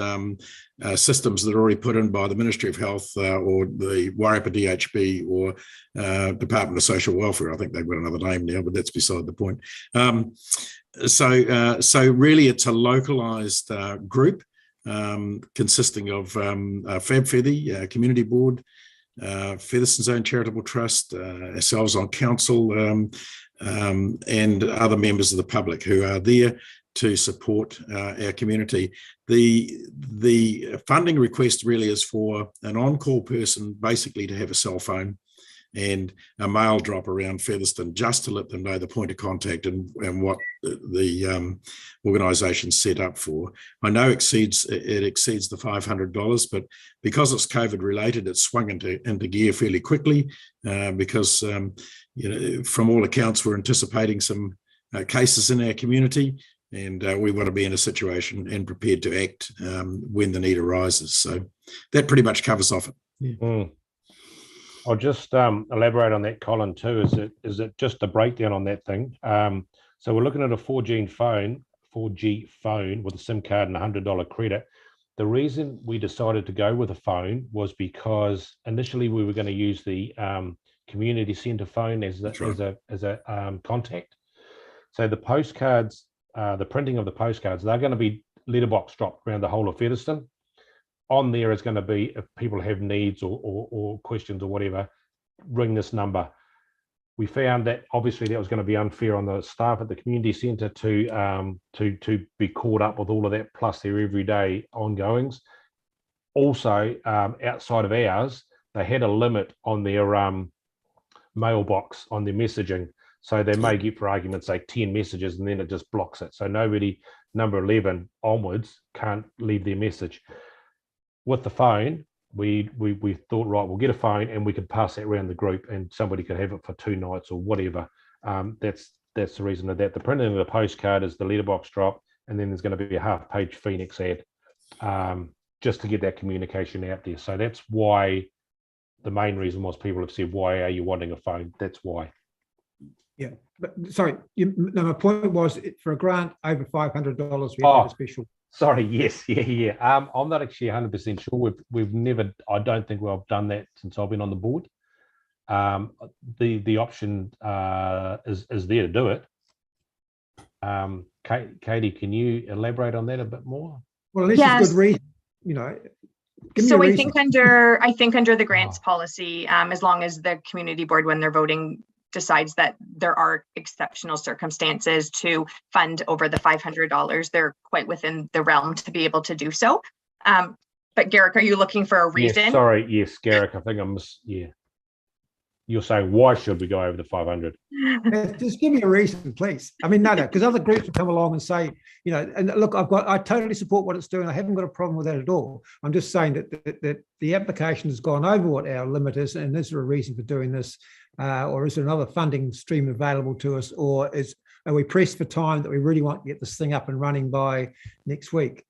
systems that are already put in by the Ministry of Health or the Wairarapa DHB or Department of Social Welfare. I think they've got another name now, but that's beside the point. So really it's a localised group consisting of FabFeathy Community Board, Featherston Zone Charitable Trust, ourselves on council, and other members of the public who are there to support our community. The funding request really is for an on-call person basically to have a cell phone and a mail drop around Featherston just to let them know the point of contact and what the organisation's set up for. I know it exceeds the $500, but because it's COVID related, it's swung into gear fairly quickly because from all accounts we're anticipating some cases in our community, and we want to be in a situation and prepared to act when the need arises. So that pretty much covers off it. Yeah. I'll just elaborate on that, Colin, too. Is it just a breakdown on that thing? So we're looking at a 4G phone with a SIM card and $100 credit. The reason we decided to go with a phone was because initially we were going to use the community centre phone as a contact. So the postcards, the printing of the postcards, they're going to be letterbox dropped around the whole of Featherston. On there is going to be, if people have needs or questions or whatever, ring this number. We found that obviously that was going to be unfair on the staff at the community centre to be caught up with all of that plus their everyday ongoings. Also, outside of ours, they had a limit on their mailbox on their messaging. So they may get, for argument's sake, 10 messages and then it just blocks it. So nobody, number 11 onwards, can't leave their message. With the phone, we thought, right, we'll get a phone and we could pass that around the group and somebody could have it for 2 nights or whatever. That's the reason of that. The printing of the postcard is the letterbox drop, and then there's going to be a half-page Phoenix ad just to get that communication out there. So that's why the main reason was people have said, why are you wanting a phone? That's why. Yeah, but sorry, my point was for a grant over $500, we have a special. Sorry, yes, yeah. I'm not actually 100% sure. We've never, I don't think we've done that since I've been on the board. The option is there to do it. Katie, can you elaborate on that a bit more? Well, this is good reason, So I think under the grants policy, as long as the community board, when they're voting, decides that there are exceptional circumstances to fund over the $500, they're quite within the realm to be able to do so. But Garrick, are you looking for a reason? Yes, sorry, yes, Garrick, I think you're saying, why should we go over the 500? Just give me a reason, please. I mean, no, because other groups will come along and say, and look, I totally support what it's doing. I haven't got a problem with that at all. I'm just saying that the application has gone over what our limit is, and is there a reason for doing this? Or is there another funding stream available to us? Or are we pressed for time that we really want to get this thing up and running by next week?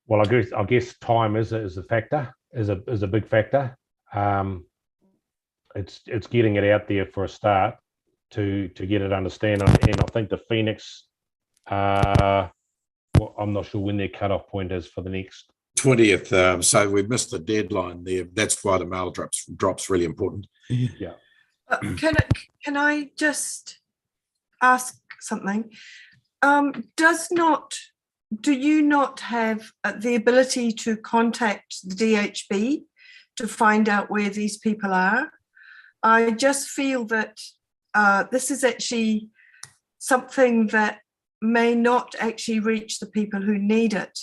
Well, I guess time is a factor, is a big factor. It's getting it out there for a start to get it understood, and I think the Phoenix, I'm not sure when their cutoff point is for the next 20th. So we missed the deadline there. That's why the mail drops really important. Yeah. Can I just ask something? Do you not have the ability to contact the DHB to find out where these people are? I just feel that this is actually something that may not actually reach the people who need it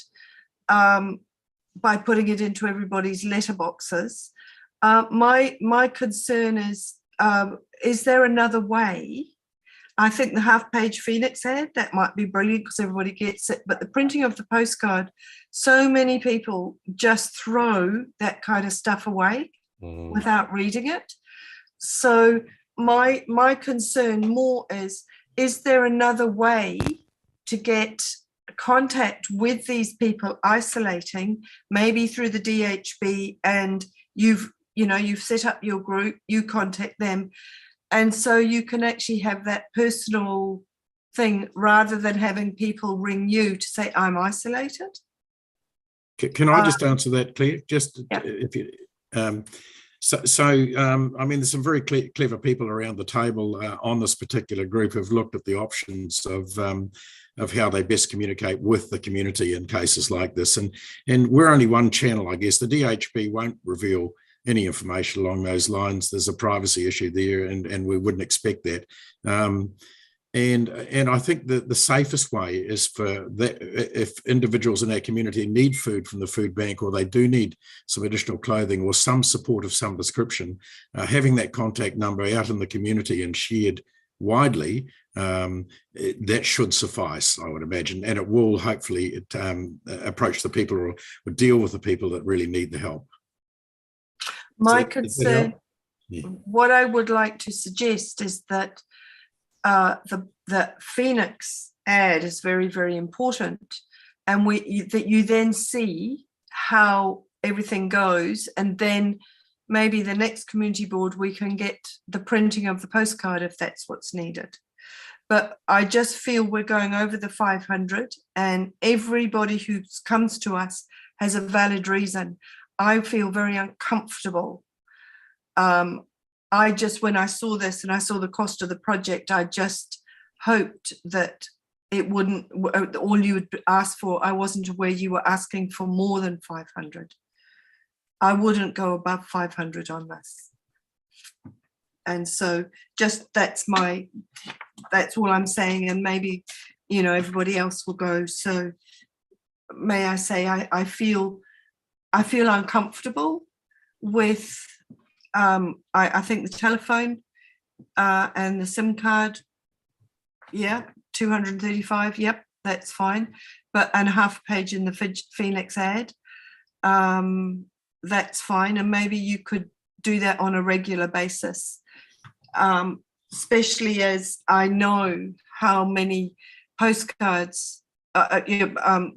by putting it into everybody's letterboxes. My concern is there another way? I think the half-page Phoenix ad, that might be brilliant because everybody gets it, but the printing of the postcard, so many people just throw that kind of stuff away without reading it. So my concern more is there another way to get contact with these people isolating, maybe through the DHB, and you've set up your group, you contact them, and so you can actually have that personal thing rather than having people ring you to say, I'm isolated. Can I just answer that, Claire? Just yeah. If you, I mean, there's some very clever people around the table on this particular group who've looked at the options of how they best communicate with the community in cases like this. And we're only one channel, I guess. The DHB won't reveal any information along those lines. There's a privacy issue there, and we wouldn't expect that. And I think that the safest way is for that, if individuals in our community need food from the food bank, or they do need some additional clothing or some support of some description, having that contact number out in the community and shared widely, that should suffice, I would imagine, and it will hopefully approach the people or deal with the people that really need the help. My concern, what I would like to suggest is that the Phoenix ad is very, very important, and that you then see how everything goes, and then maybe the next community board we can get the printing of the postcard if that's what's needed. But I just feel we're going over the 500, and everybody who comes to us has a valid reason. I feel very uncomfortable. When I saw this and I saw the cost of the project, I just hoped that it wouldn't, all you would ask for, I wasn't aware you were asking for more than 500. I wouldn't go above 500 on this. And so just that's all I'm saying, and maybe, everybody else will go. So may I say, I feel uncomfortable with, I think the telephone and the SIM card, yeah, 235, yep, that's fine. And a half page in the Phoenix ad, that's fine. And maybe you could do that on a regular basis, especially as I know how many postcards,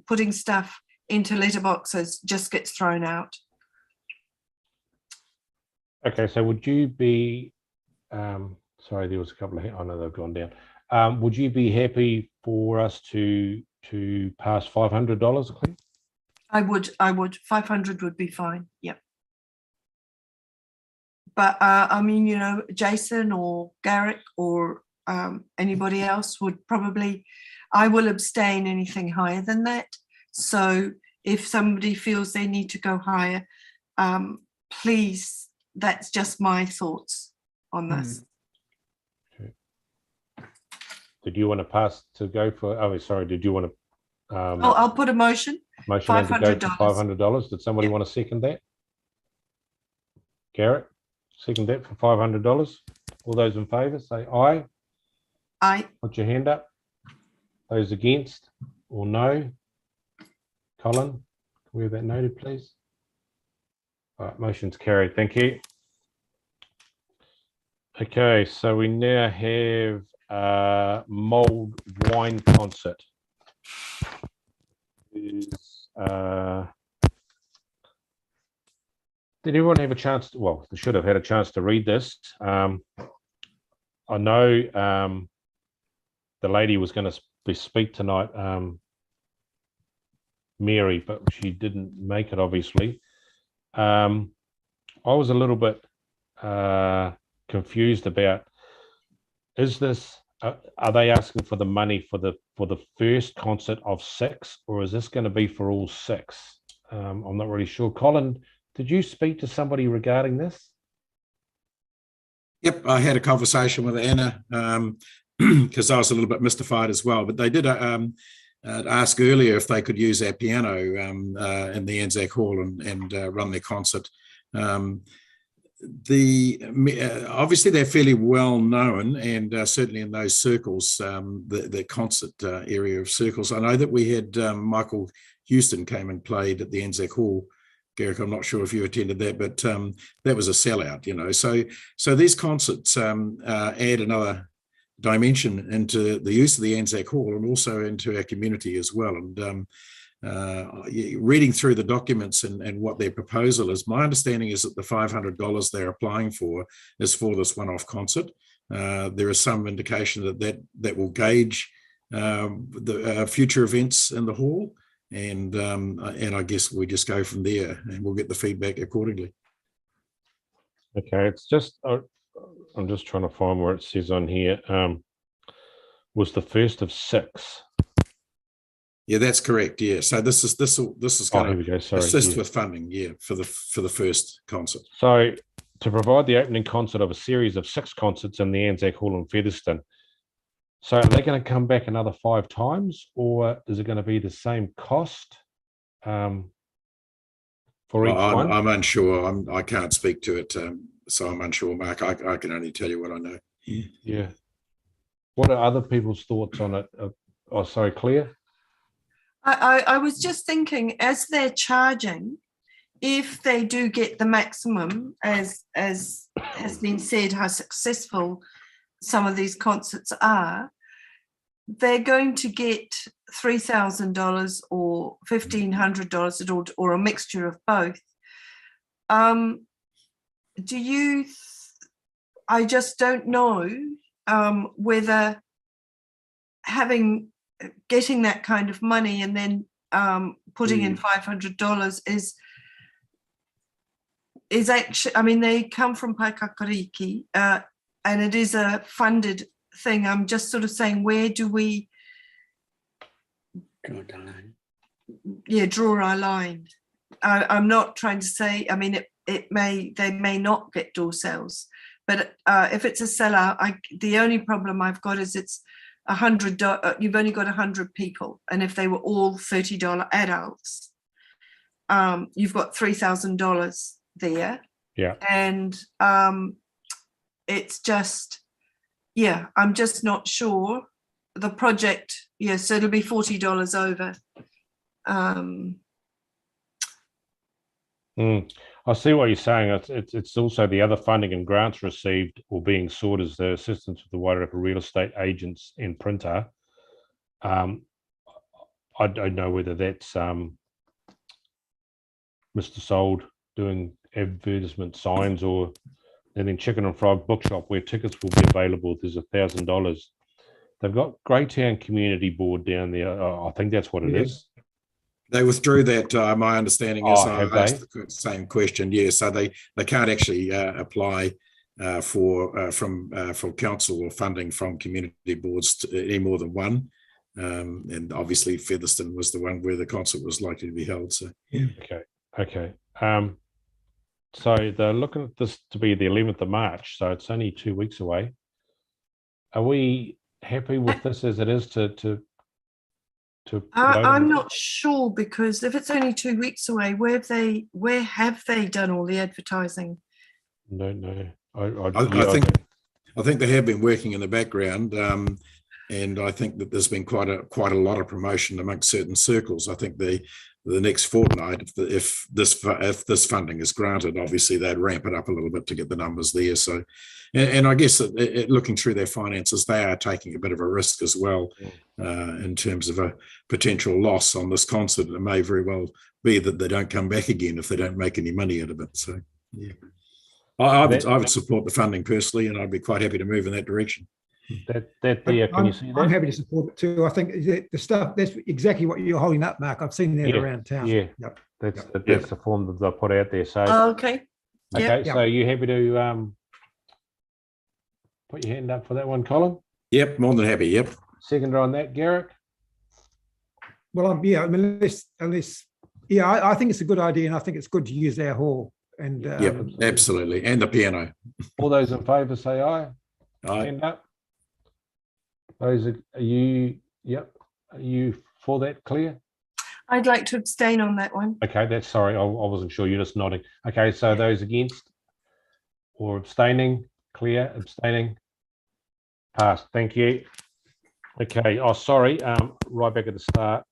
putting stuff into letterboxes just gets thrown out. Okay, so would you be, sorry, there was a couple of, I know they've gone down. Would you be happy for us to pass $500, Claire? I would. 500 would be fine. Yep. But I mean, Jason or Garrick or anybody else would probably, I will abstain anything higher than that. So if somebody feels they need to go higher, please, that's just my thoughts on this. Okay. Did you want to pass to go for, oh, sorry, did you want to? I'll put a motion. Motion to go for $500. Did somebody want to second that? Garrett, second that for $500. All those in favour, say aye. Aye. Put your hand up. Those against or no? Colin, can we have that noted, please? All right, motion's carried. Thank you. Okay, so we now have mulled wine concert. Did everyone have a chance to, well, they should have had a chance to read this. I know the lady was going to speak tonight, Mary, but she didn't make it, obviously. I was a little bit confused about, is this, are they asking for the money for the first concert of 6, or is this going to be for all 6? I'm not really sure. Colin, did you speak to somebody regarding this? Yep, I had a conversation with Anna because I was a little bit mystified as well. But they did ask earlier if they could use our piano in the Anzac Hall and run their concert. Obviously they're fairly well known, and certainly in those circles, the concert area of circles. I know that we had Michael Houston came and played at the Anzac Hall. Garrick, I'm not sure if you attended that, but that was a sellout, you know. So these concerts add another dimension into the use of the Anzac Hall and also into our community as well. And reading through the documents and what their proposal is, my understanding is that the $500 they're applying for is for this one-off concert. There is some indication that will gauge the future events in the hall. And I guess we just go from there and we'll get the feedback accordingly. Okay, it's just, I'm just trying to find where it says on here, was the first of 6. Yeah, that's correct. Yeah, so this is going to assist with funding. Yeah, for the first concert. So to provide the opening concert of a series of 6 concerts in the Anzac Hall in Featherston. So are they going to come back another 5 times, or is it going to be the same cost for each one? I'm unsure. I can't speak to it, so I'm unsure, Mark. I can only tell you what I know. Yeah. What are other people's thoughts on it? Oh, sorry, Claire. I was just thinking, as they're charging, if they do get the maximum, as has been said, how successful some of these concerts are, they're going to get $3,000 or $1,500 or a mixture of both. I just don't know whether getting that kind of money and then putting in $500 is actually, I mean, they come from Paikakariki, and it is a funded thing. I'm just sort of saying, where do we draw our line? I'm not trying to say, I mean, they may not get door sales, but if it's a sellout, the only problem I've got is it's $100. You've only got 100 people, and if they were all $30 adults, you've got $3,000 there. Yeah, and it's just, yeah, I'm just not sure. The project, yes, so it'll be $40 over. I see what you're saying. It's also the other funding and grants received or being sought as the assistance of the Wairarapa real estate agents and printer. I don't know whether that's Mr. Sold doing advertisement signs, or and then Chicken and Fried Bookshop, where tickets will be available. There's $1,000. They've got Greytown Community Board down there. I think that's what it is. They withdrew that. My understanding is I asked the same question. Yeah, so they can't actually apply for council or funding from community boards to any more than one. And obviously Featherston was the one where the concert was likely to be held. So yeah. Okay. So they're looking at this to be the 11th of March. So it's only 2 weeks away. Are we happy with this as it is to I'm not sure, because if it's only 2 weeks away, where have they done all the advertising? No. I think they have been working in the background, and I think that there's been quite a lot of promotion amongst certain circles. I think the next fortnight, if this funding is granted, obviously they'd ramp it up a little bit to get the numbers there. So, and I guess looking through their finances, they are taking a bit of a risk as well in terms of a potential loss on this concert. It may very well be that they don't come back again if they don't make any money out of it. So, yeah, I would support the funding personally, and I'd be quite happy to move in that direction. That there, can you see that? I'm happy to support it too. I think the stuff, that's exactly what you're holding up, Mark. I've seen that around town. Yeah, yep. That's the form that they put out there. So Okay. Okay, so you happy to put your hand up for that one, Colin? Yep, more than happy. Yep. Seconder on that, Garrick? Well, I mean, unless I think it's a good idea, and I think it's good to use our hall. And yep, absolutely, and the piano. All those in favour say aye. Aye. Hand up. Those are you? Yep. Are you for that, Claire? I'd like to abstain on that one. Okay, that's sorry. I wasn't sure. You're just nodding. Okay, so those against or abstaining? Claire, abstaining. Passed. Thank you. Okay. Oh, sorry. Right back at the start.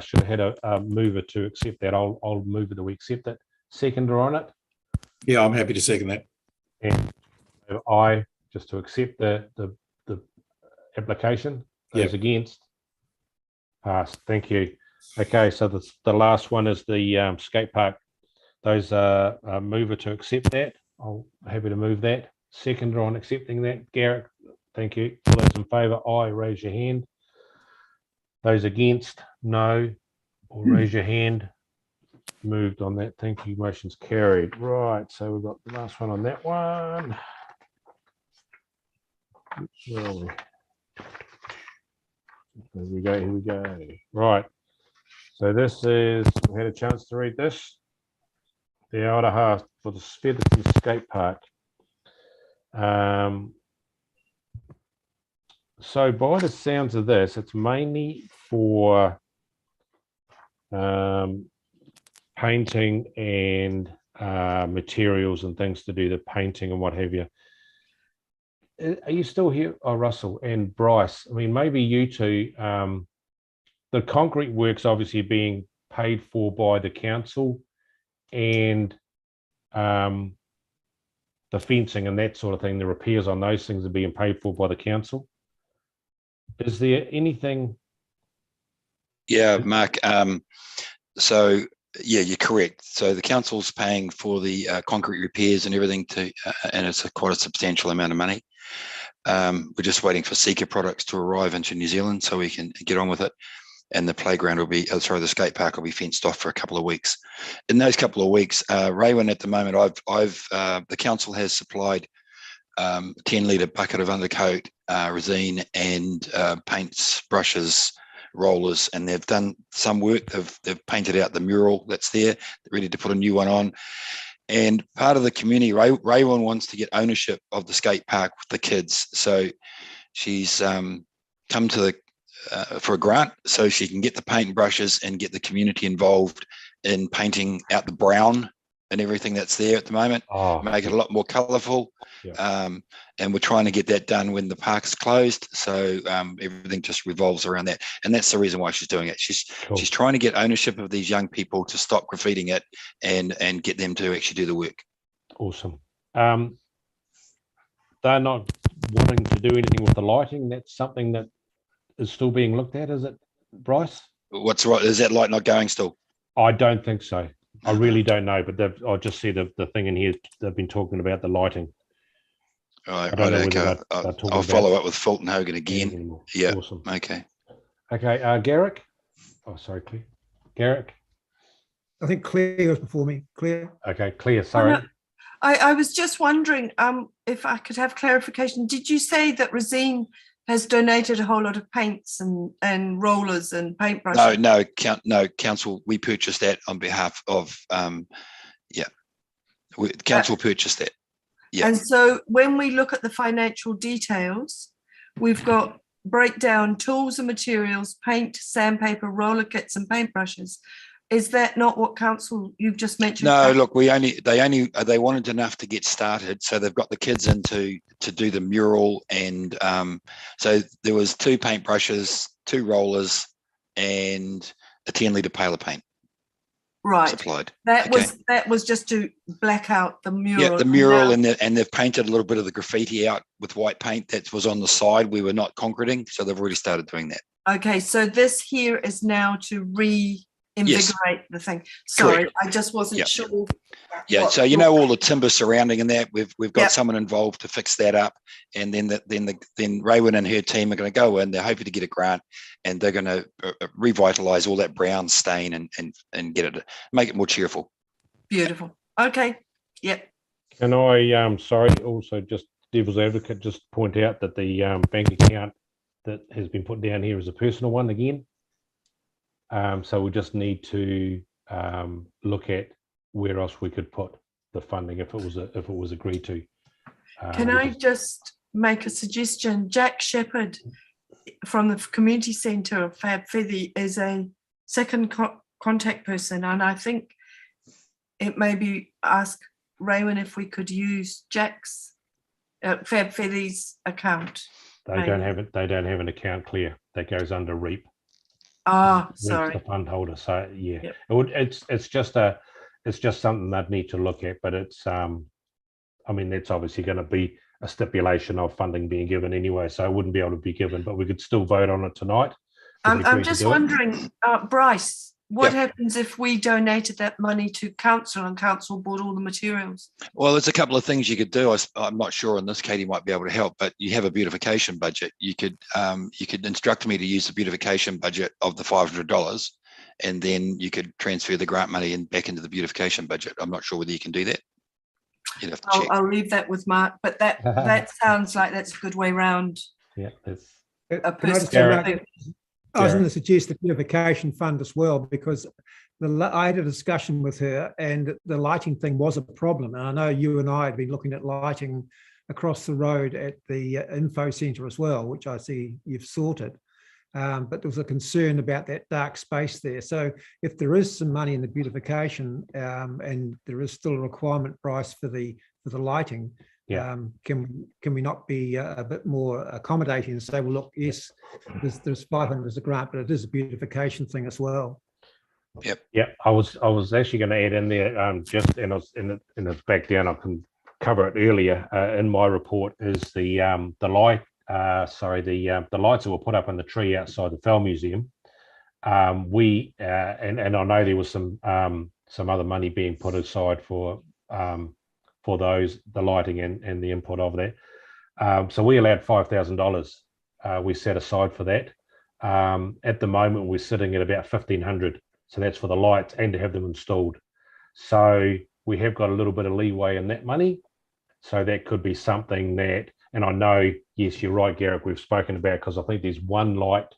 Should have had a mover to accept that. I'll move it that we accept it. Seconder on it. Yeah, I'm happy to second that. And I just to accept the application. Those against. Passed. Thank you. Okay, so the last one is the skate park. Those are mover to accept that. I'm happy to move that. Seconder on accepting that. Garrick, thank you. All those in favour, aye, raise your hand. Those against, no, or raise your hand. Moved on that. Thank you. Motion's carried. Right, so we've got the last one on that one. Where are we? Here we go. Right. So this is, we had a chance to read this. The outer half for the Featherston skate park. So by the sounds of this, it's mainly for painting and materials and things to do the painting and what have you. Are you still here? Oh, Russell and Bryce. I mean, maybe you two. The concrete works obviously being paid for by the council, and the fencing and that sort of thing, the repairs on those things are being paid for by the council. Is there anything? Yeah, Mark. So yeah, you're correct. So the council's paying for the concrete repairs and everything and it's quite a substantial amount of money. We're just waiting for Seeker products to arrive into New Zealand so we can get on with it. And the playground will be, the skate park will be fenced off for a couple of weeks. In those couple of weeks, Raywin at the moment, the council has supplied 10-litre bucket of undercoat, resin, and paints, brushes, rollers, and they've done some work. They've painted out the mural that's there, ready to put a new one on. And part of the community, Raywin wants to get ownership of the skate park with the kids. So she's come to the for a grant so she can get the paint and brushes and get the community involved in painting out the brown and everything that's there at the moment, make it a lot more colourful. And we're trying to get that done when the park's closed. So everything just revolves around that. And that's the reason why she's doing it. She's trying to get ownership of these young people to stop graffitiing it and get them to actually do the work. Awesome. They're not wanting to do anything with the lighting. That's something that is still being looked at, is it, Bryce? What's right? Is that light not going still? I don't think so. I really don't know, but I just see the thing in here. They've been talking about the lighting. Right, okay. I'll follow up with Fulton Hogan again. Yeah. Awesome. Okay. Okay. Garrick. Oh, sorry, Claire. Garrick. I think Claire was before me. Claire. Okay, Claire. Sorry. I was just wondering if I could have clarification. Did you say that Resine has donated a whole lot of paints and rollers and paintbrushes? No, council. We purchased that on behalf of council purchased that. Yeah. And so when we look at the financial details, we've got breakdown tools and materials, paint, sandpaper, roller kits, and paintbrushes. Is that not what council you've just mentioned? No, look, they wanted enough to get started, so they've got the kids in to do the mural, and so there was 2 paintbrushes, 2 rollers, and a 10-litre pail of paint. Right. Supplied. That was just to black out the mural. Yeah, the mural, and they've painted a little bit of the graffiti out with white paint that was on the side. We were not concreting, so they've already started doing that. Okay, so this here is now to invigorate the thing. Sorry, I just wasn't sure. Yeah, so you know all the timber surrounding in that. We've got someone involved to fix that up, and then Raywin and her team are going to go in. They're hoping to get a grant, and they're going to revitalise all that brown stain and get it, make it more cheerful. Beautiful. Okay. Yep. Can I sorry, also just devil's advocate, just point out that the bank account that has been put down here is a personal one again. So we just need to look at where else we could put the funding if it was agreed to. Can I just make a suggestion? Jack Shepherd from the community centre of Fab Feathy is a second contact person, and I think it may be ask Raywin if we could use Jack's Fab Feathy's account. They don't have it. They don't have an account clear that goes under REAP. Ah, sorry. The fund holder. So yeah, it's just something they'd need to look at. But it's I mean, that's obviously going to be a stipulation of funding being given anyway, so it wouldn't be able to be given. But we could still vote on it tonight. I'm just wondering, Bryce, what happens if we donated that money to council and council bought all the materials? Well, there's a couple of things you could do. I'm not sure on this. Katie might be able to help, but you have a beautification budget. You could instruct me to use the beautification budget of the $500, and then you could transfer the grant money back into the beautification budget. I'm not sure whether you can do that. You'd have to check. I'll leave that with Mark, but that sounds like that's a good way round. Yeah, that's I was going to suggest the beautification fund as well, because I had a discussion with her, and the lighting thing was a problem. And I know you and I had been looking at lighting across the road at the info centre as well, which I see you've sorted. But there was a concern about that dark space there. So if there is some money in the beautification, and there is still a requirement price for the lighting, can we not be a bit more accommodating and say, well, look, yes, there's 500 as a grant, but it is a beautification thing as well. Yep. I was actually going to add in there, just and it's back down. I can cover it earlier in my report. Is the light? The lights that were put up in the tree outside the Fell Museum. And I know there was some other money being put aside for those, the lighting and the input of that. So we allowed $5,000. We set aside for that. At the moment, we're sitting at about $1,500. So that's for the lights and to have them installed. So we have got a little bit of leeway in that money. So that could be something that, and I know, yes, you're right, Garrick, we've spoken about, because I think there's one light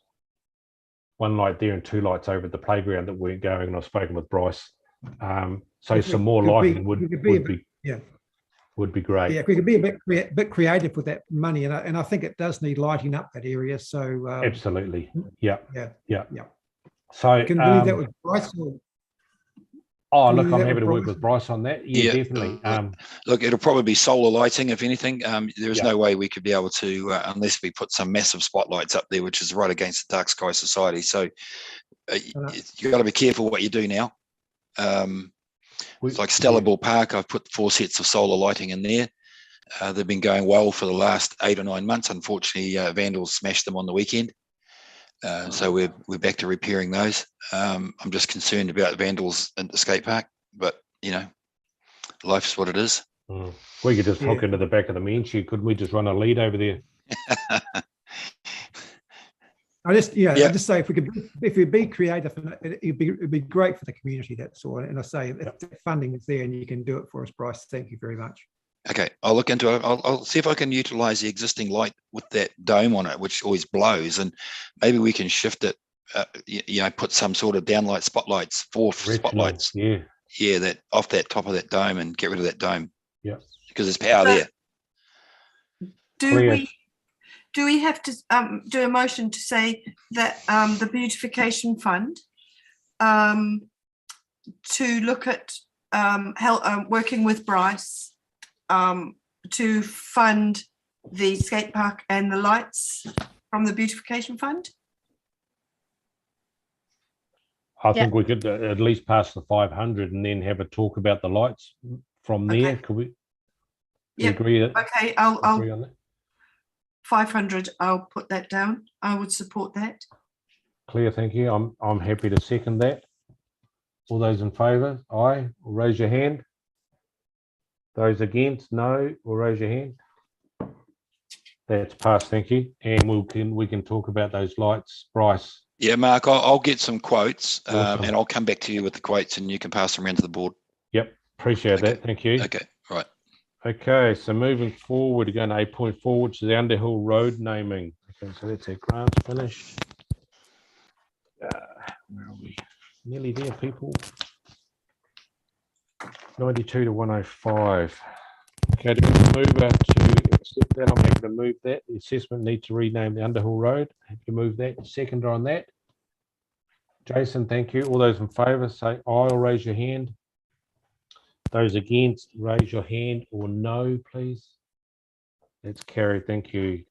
there and two lights over at the playground that weren't going, and I've spoken with Bryce. So some more lighting would be great. Yeah, if we could be a bit creative with that money, and I think it does need lighting up that area. So absolutely, yeah. So can we do that with Bryce? Oh, look, I'm happy to work with Bryce on that. Yeah, definitely. Look, it'll probably be solar lighting, if anything. There is no way we could be able to, unless we put some massive spotlights up there, which is right against the Dark Sky Society. So you've got to be careful what you do now. It's like Stellarball Park. I've put 4 sets of solar lighting in there. They've been going well for the last 8 or 9 months. Unfortunately, vandals smashed them on the weekend. So we're back to repairing those. I'm just concerned about vandals in the skate park, but life's what it is. We could just hook into the back of the main sheet. Couldn't we just run a lead over there? I just say if we be creative, it'd be great for the community. That's all. And I say if the funding is there and you can do it for us, Bryce, thank you very much. Okay, I'll look into it. I'll see if I can utilize the existing light with that dome on it, which always blows, and maybe we can shift it. Put some sort of downlight spotlights, 4 spotlights. Yeah, that off that top of that dome, and get rid of that dome. Yeah, because there's power there. Do we have to do a motion to say that the Beautification Fund to look at working with Bryce to fund the skate park and the lights from the Beautification Fund? I think we could at least pass the 500 and then have a talk about the lights from there. Okay. Could we agree? Okay, I'll agree on that? 500. I'll put that down. I would support that. Claire, thank you. I'm happy to second that. All those in favour, aye, or raise your hand. Those against, no, or raise your hand. That's passed, thank you. And we can talk about those lights, Bryce. Yeah, Mark, I'll get some quotes Awesome. and I'll come back to you with the quotes and you can pass them around to the board. Yep, appreciate that, thank you. Okay, right. Okay, so moving forward, again, 8.4, which is the Underhill Road naming. Okay, so that's our grants finished. Where are we? Nearly there, people. 92 to 105. Okay, to move to accept that, I'm happy to move that. The assessment needs to rename the Underhill Road. Happy to move that. Seconder on that. Jason, thank you. All those in favour say aye or raise your hand. Those against, raise your hand or no, please. That's carried. Thank you.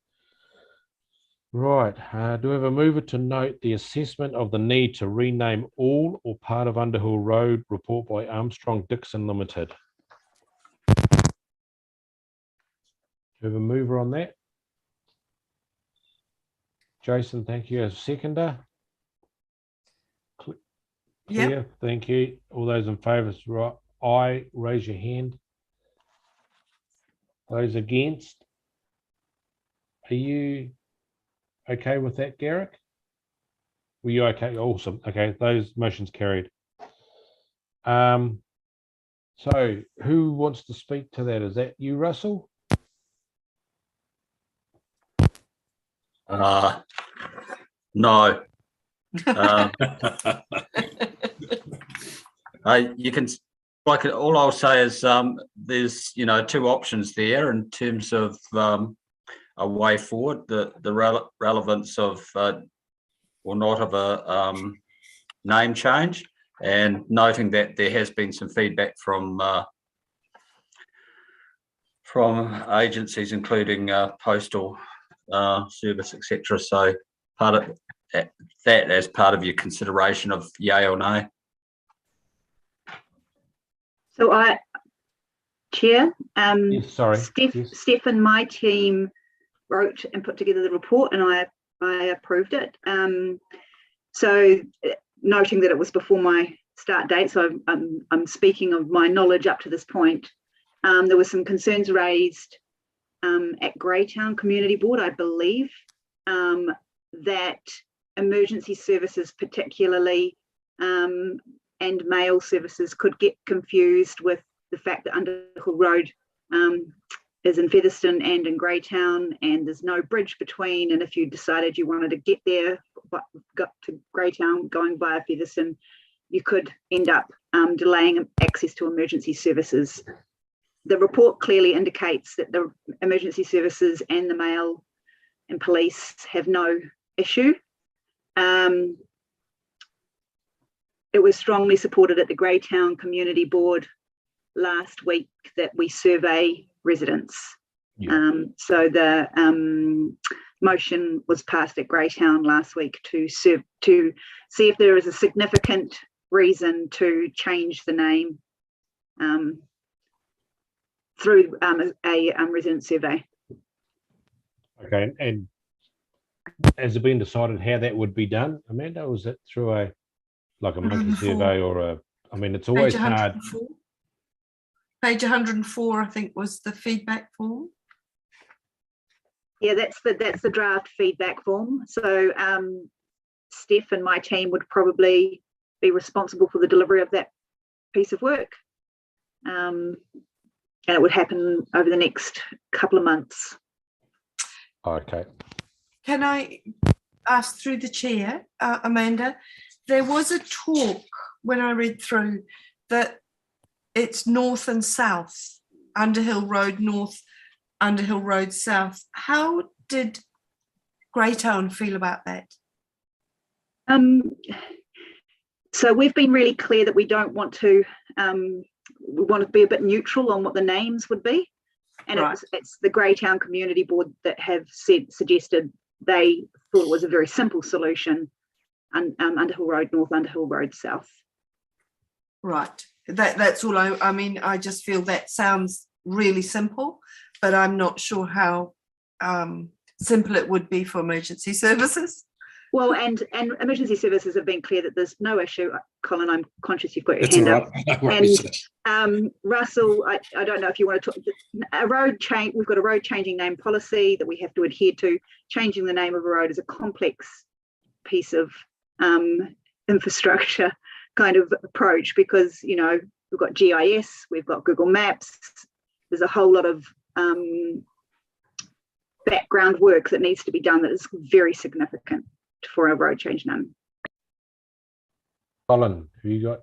Right. Do we have a mover to note the assessment of the need to rename all or part of Underhill Road, report by Armstrong Dixon Limited? Do we have a mover on that? Jason, thank you. As a seconder? Clear, Yep. thank you. All those in favour, right? Aye, raise your hand. Those against? Are you okay with that, Garrick? Were you okay? Awesome. Okay, those motions carried. So who wants to speak to that? Is that you, Russell? No. You can, like, all I'll say is there's, two options there in terms of a way forward, the relevance of or not of a name change, and noting that there has been some feedback from agencies, including postal service, etc. So part of that as part of your consideration of yay or nay. So Chair, Yes, sorry. Steph and my team wrote and put together the report, and I approved it. So noting that it was before my start date, so I'm speaking of my knowledge up to this point. There were some concerns raised at Greytown Community Board, I believe, that emergency services particularly and mail services could get confused with the fact that Underhill Road is in Featherston and in Greytown, and there's no bridge between, and if you decided you wanted to get there but got to Greytown going via Featherston, you could end up delaying access to emergency services. The report clearly indicates that the emergency services and the mail and police have no issue. It was strongly supported at the Greytown Community Board last week that we survey residents. Yeah. So the motion was passed at Greytown last week to see if there is a significant reason to change the name through a resident survey. Okay, and has it been decided how that would be done, Amanda? Or was it through a monkey survey or a? I mean, it's always hard. Page 104, I think, was the feedback form. Yeah, that's the draft feedback form. So Steph and my team would probably be responsible for the delivery of that piece of work. And it would happen over the next couple of months. Okay. Can I ask through the chair, Amanda, there was a talk when I read through that it's north and south, Underhill Road North, Underhill Road South. How did Greytown feel about that? So we've been really clear that we don't want to, we want to be a bit neutral on what the names would be. And right. It's the Greytown Community Board that have suggested they thought it was a very simple solution, Underhill Road North, Underhill Road South. Right. That's all I mean, I just feel that sounds really simple, but I'm not sure how simple it would be for emergency services. Well, and emergency services have been clear that there's no issue. Colin, I'm conscious you've got your That's hand all up. right. No worries. And Russell, I don't know if you want to talk. A road change. We've got a road changing name policy that we have to adhere to. Changing the name of a road is a complex piece of infrastructure kind of approach, because we've got GIS, we've got Google Maps. There's a whole lot of background work that needs to be done that is very significant for a road change name. Colin, who you got?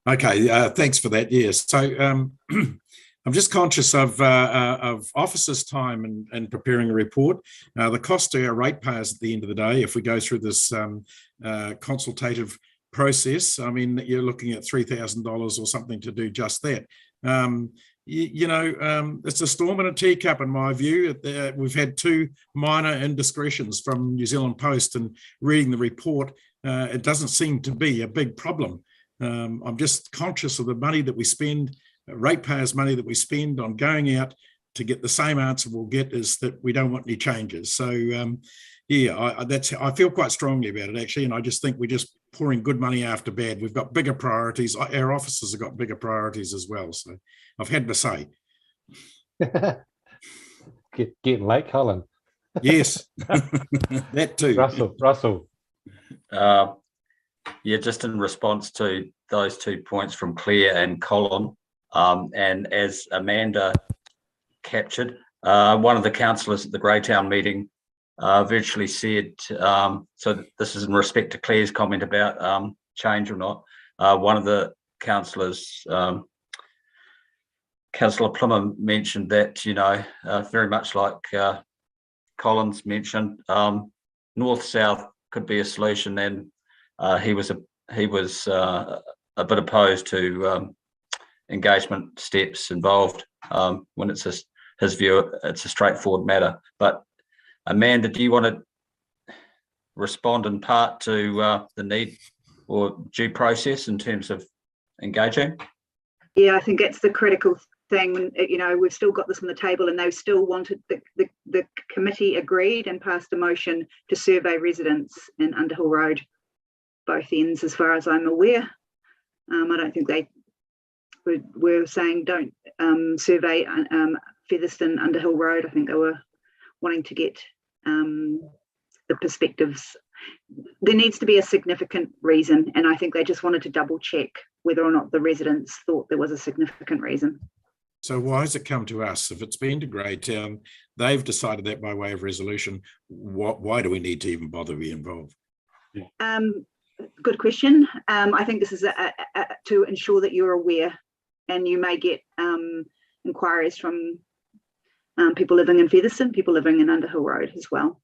Okay, thanks for that. Yes, so I'm just conscious of officers' time and preparing a report. The cost to our ratepayers at the end of the day, if we go through this consultative process, I mean, you're looking at $3,000 or something to do just that. It's a storm in a teacup, in my view. We've had 2 minor indiscretions from New Zealand Post, and reading the report, it doesn't seem to be a big problem. I'm just conscious of the money that we spend, ratepayers' money that we spend on going out to get the same answer we'll get, is that we don't want any changes. So, I feel quite strongly about it, actually, and I just think we're just pouring good money after bad. We've got bigger priorities. Our officers have got bigger priorities as well. So I've had to say. Getting late, Colin. Yes, that too. Russell. Just in response to those 2 points from Claire and Colin, and as Amanda captured, one of the councillors at the Greytown meeting virtually said, so this is in respect to Claire's comment about change or not, one of the councillors, Councillor Plummer, mentioned that, very much like Colin's mentioned, north-south could be a solution, and he was a bit opposed to engagement steps involved when it's his view. It's a straightforward matter. But Amanda, do you want to respond in part to the need or due process in terms of engaging? Yeah, I think it's the critical thing. We've still got this on the table, and they still wanted the committee agreed and passed a motion to survey residents in Underhill Road, both ends, as far as I'm aware. I don't think they were saying don't survey Featherston Underhill Road. I think they were wanting to get the perspectives. There needs to be a significant reason, and I think they just wanted to double check whether or not the residents thought there was a significant reason. So why has it come to us? If it's been to Greytown, they've decided that by way of resolution. Why do we need to even bother being involved? Good question. I think this is to ensure that you're aware, and you may get inquiries from people living in Featherston, people living in Underhill Road as well,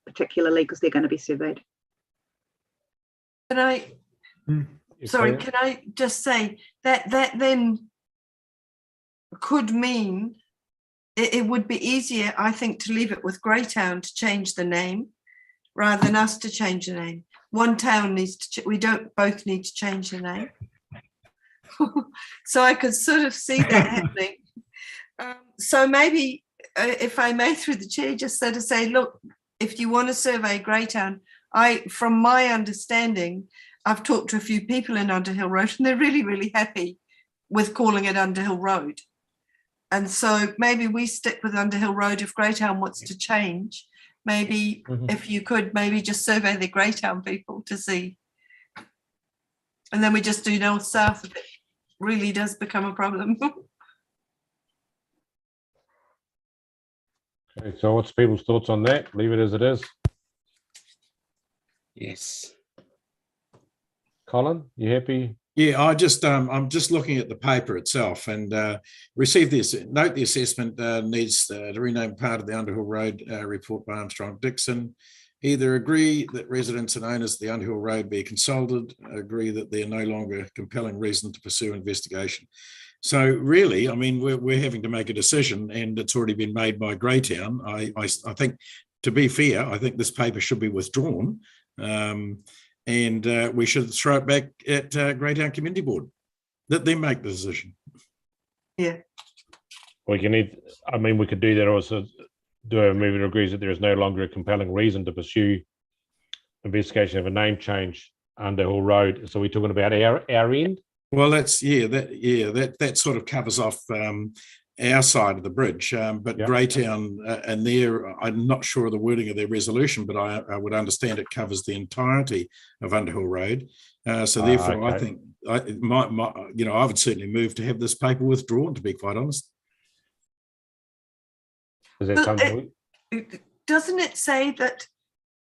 particularly because they're going to be surveyed. Can I just say that then could mean it would be easier, I think, to leave it with Greytown to change the name rather than us to change the name. One town needs to, we don't both need to change the name. So I could sort of see that happening. So maybe, if I may, through the chair, just sort of say, look, if you want to survey Greytown, from my understanding, I've talked to a few people in Underhill Road, and they're really, really happy with calling it Underhill Road. And so maybe we stick with Underhill Road if Greytown wants to change. Maybe if you could maybe just survey the Greytown people to see. And then we just do north-south if it really does become a problem. Okay, so what's people's thoughts on that? Leave it as it is. Yes. Colin, you happy? Yeah, I'm just looking at the paper itself, and received this. Note the assessment needs to rename part of the Underhill Road report by Armstrong Dixon. Either agree that residents and owners of the Underhill Road be consulted, agree that they're no longer a compelling reason to pursue investigation. So really, I mean, we're having to make a decision, and it's already been made by Greytown. I think, to be fair, I think this paper should be withdrawn. And we should throw it back at Greytown Community Board. Let them make the decision. Yeah. We could do that also. Do a movement agrees that there is no longer a compelling reason to pursue investigation of a name change Underhill Road. So we're talking about our end? Well, that sort of covers off our side of the bridge, but Greytown and I'm not sure of the wording of their resolution, but I would understand it covers the entirety of Underhill Road. So therefore, okay. I think I would certainly move to have this paper withdrawn, to be quite honest. Is that something? Doesn't it say that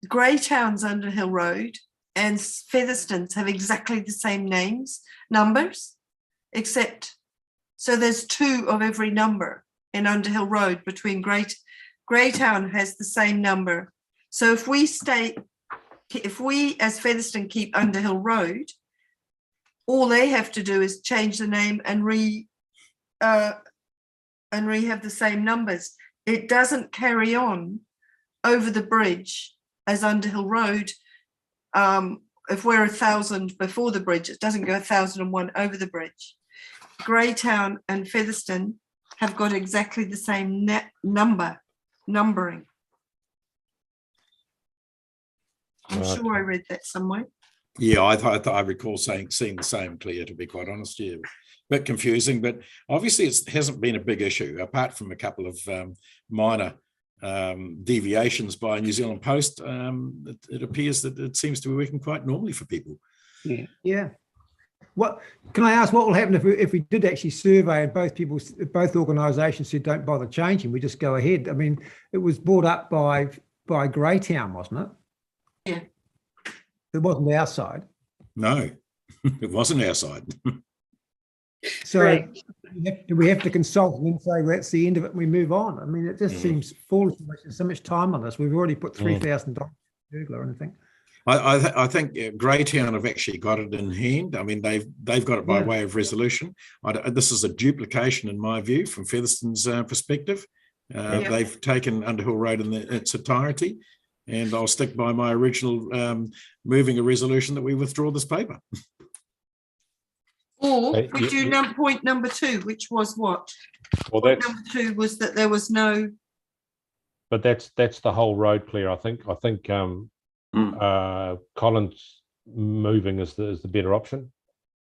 Greytown's Underhill Road and Featherston's have exactly the same numbers, except so there's 2 of every number in Underhill Road between Greytown has the same number. So if we as Featherston keep Underhill Road, all they have to do is change the name and have the same numbers. It doesn't carry on over the bridge as Underhill Road. If we're 1,000 before the bridge, it doesn't go 1,001 over the bridge. Greytown and Featherston have got exactly the same numbering. I'm sure I read that somewhere. Yeah, I recall seeing the same, Claire, to be quite honest. Yeah, a bit confusing, but obviously it hasn't been a big issue, apart from a couple of minor deviations by New Zealand Post. It appears that it seems to be working quite normally for people. Yeah. What can I ask? What will happen if we did actually survey and both organisations said don't bother changing? We just go ahead. I mean, it was brought up by Greytown, wasn't it? Yeah. It wasn't our side. No, it wasn't our side. So do we have to consult and then say, well, that's the end of it and we move on? I mean, it just seems foolish to waste so much time on this. We've already put $3,000 Google or anything. I think Greytown have actually got it in hand. I mean, they've got it by way of resolution. This is a duplication, in my view, from Featherston's perspective. They've taken Underhill Road in its entirety, and I'll stick by my original moving a resolution that we withdraw this paper. Or we do point number 2, which was what? Well, number 2 was that there was no. But that's the whole road, Claire. I think Collins moving is the better option.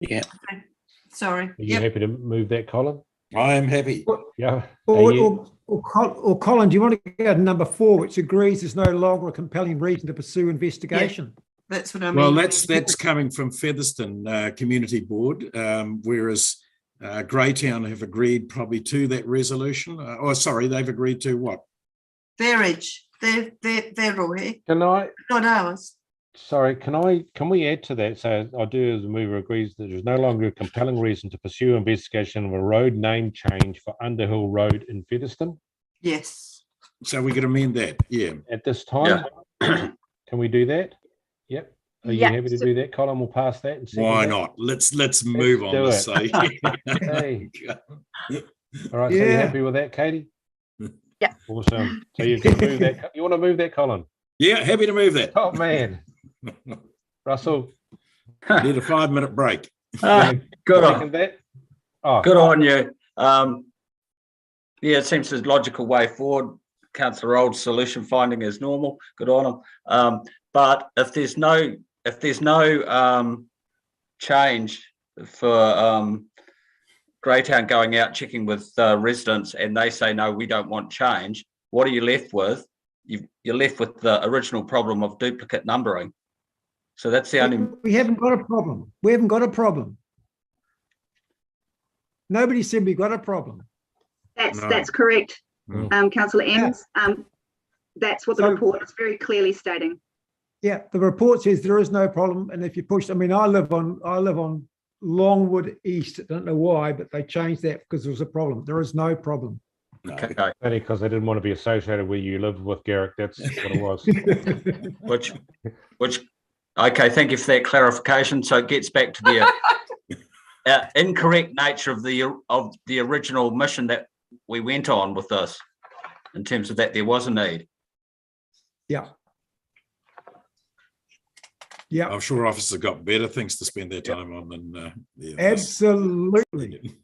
Yeah. Okay. Sorry. Are you happy to move that, Colin? I am happy. Yeah. Or Colin, do you want to go to number 4, which agrees there's no longer a compelling reason to pursue investigation? Yeah, that's what I mean. Well, that's coming from Featherston Community Board, whereas Greytown have agreed probably to that resolution. They've agreed to what? Their edge. They're all here. Can I? Not ours. Sorry, can we add to that? So I do, as the mover agrees, that there's no longer a compelling reason to pursue investigation of a road name change for Underhill Road in Featherston? Yes. So we could amend that, yeah. At this time, can we do that? Yep. Are you happy to do that, Colin? We'll pass that. And why not? Let's move on. Let's do it. Okay. All right. So you happy with that, Katie? Yeah. Awesome. So you can move that. You want to move that, Colin? Yeah, happy to move that. Oh man. Russell. Need a 5-minute break. Good on that. Oh. Good on you. It seems a logical way forward. Councillor Old's solution finding is normal. Good on them. But if there's no change for Greytown going out checking with residents and they say no, we don't want change, what are you left with? You're left with the original problem of duplicate numbering. So that's the only. We haven't got a problem. We haven't got a problem. Nobody said we got a problem. That's correct, Councillor Ems. That's what the report is very clearly stating. Yeah, the report says there is no problem, and if you push, I mean, I live on Longwood East. I don't know why, but they changed that because there was a problem. There is no problem. Okay. Only because they didn't want to be associated where you live with Garrick. That's what it was. which okay, thank you for that clarification. So it gets back to the incorrect nature of the original mission that we went on with this, in terms of that there was a need. Yeah. Yeah, I'm sure officers have got better things to spend their time on than absolutely.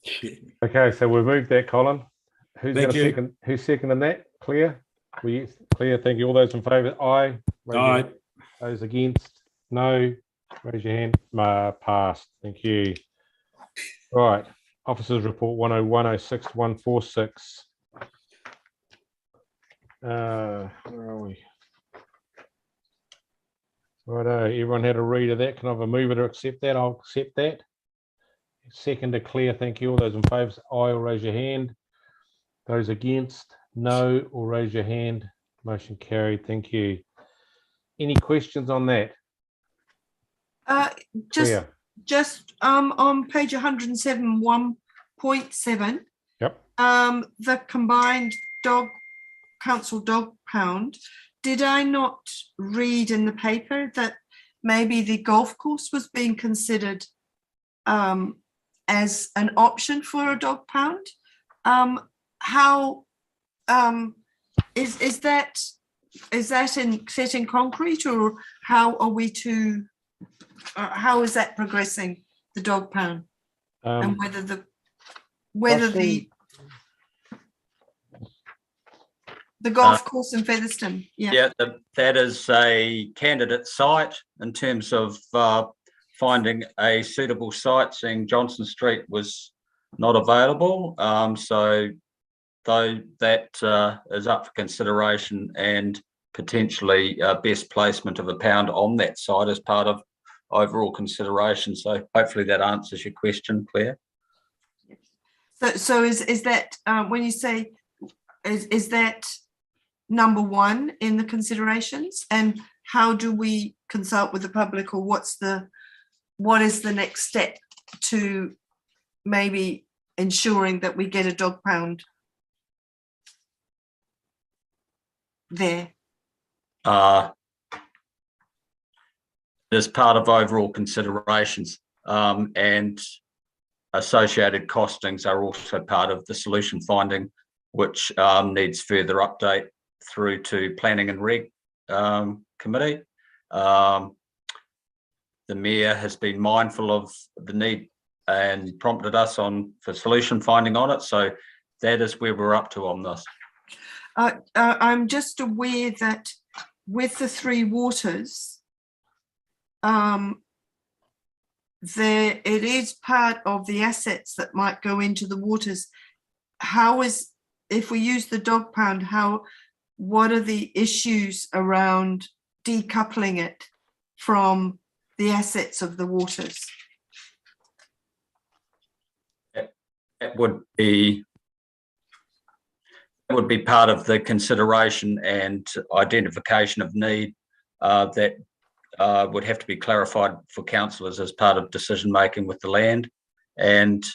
Okay, so we've moved that, Colin. Who's seconding that? Claire? Claire, thank you. All those in favour? Aye. Aye. Those against? No. Raise your hand. Passed. Thank you. Right. Officers report 10106 146. Where are we? Righto, everyone had a read of that. Can I have a mover to accept that? I'll accept that. Second to Claire, thank you. All those in favour, aye or raise your hand. Those against, no, or raise your hand. Motion carried, thank you. Any questions on that? Just on page 107, 1.7. Yep. The combined council dog pound. Did I not read in the paper that maybe the golf course was being considered as an option for a dog pound? How is that set in concrete, or how are we to how is that progressing, the dog pound, and whether the golf course in Featherston? Yeah, that is a candidate site in terms of finding a suitable site, seeing Johnson Street was not available. So though that is up for consideration, and potentially best placement of a pound on that site as part of overall consideration. So hopefully that answers your question, Claire. So is that when you say is that number one in the considerations, and how do we consult with the public, or what is the next step to maybe ensuring that we get a dog pound there? As part of overall considerations, and associated costings are also part of the solution finding, which needs further update through to Planning and Reg Committee. The Mayor has been mindful of the need and prompted us for solution finding on it. So that is where we're up to on this. I'm just aware that with the three waters, it is part of the assets that might go into the waters. If we use the dog pound, what are the issues around decoupling it from the assets of the waters? It would be part of the consideration and identification of need that would have to be clarified for councillors as part of decision making with the land, and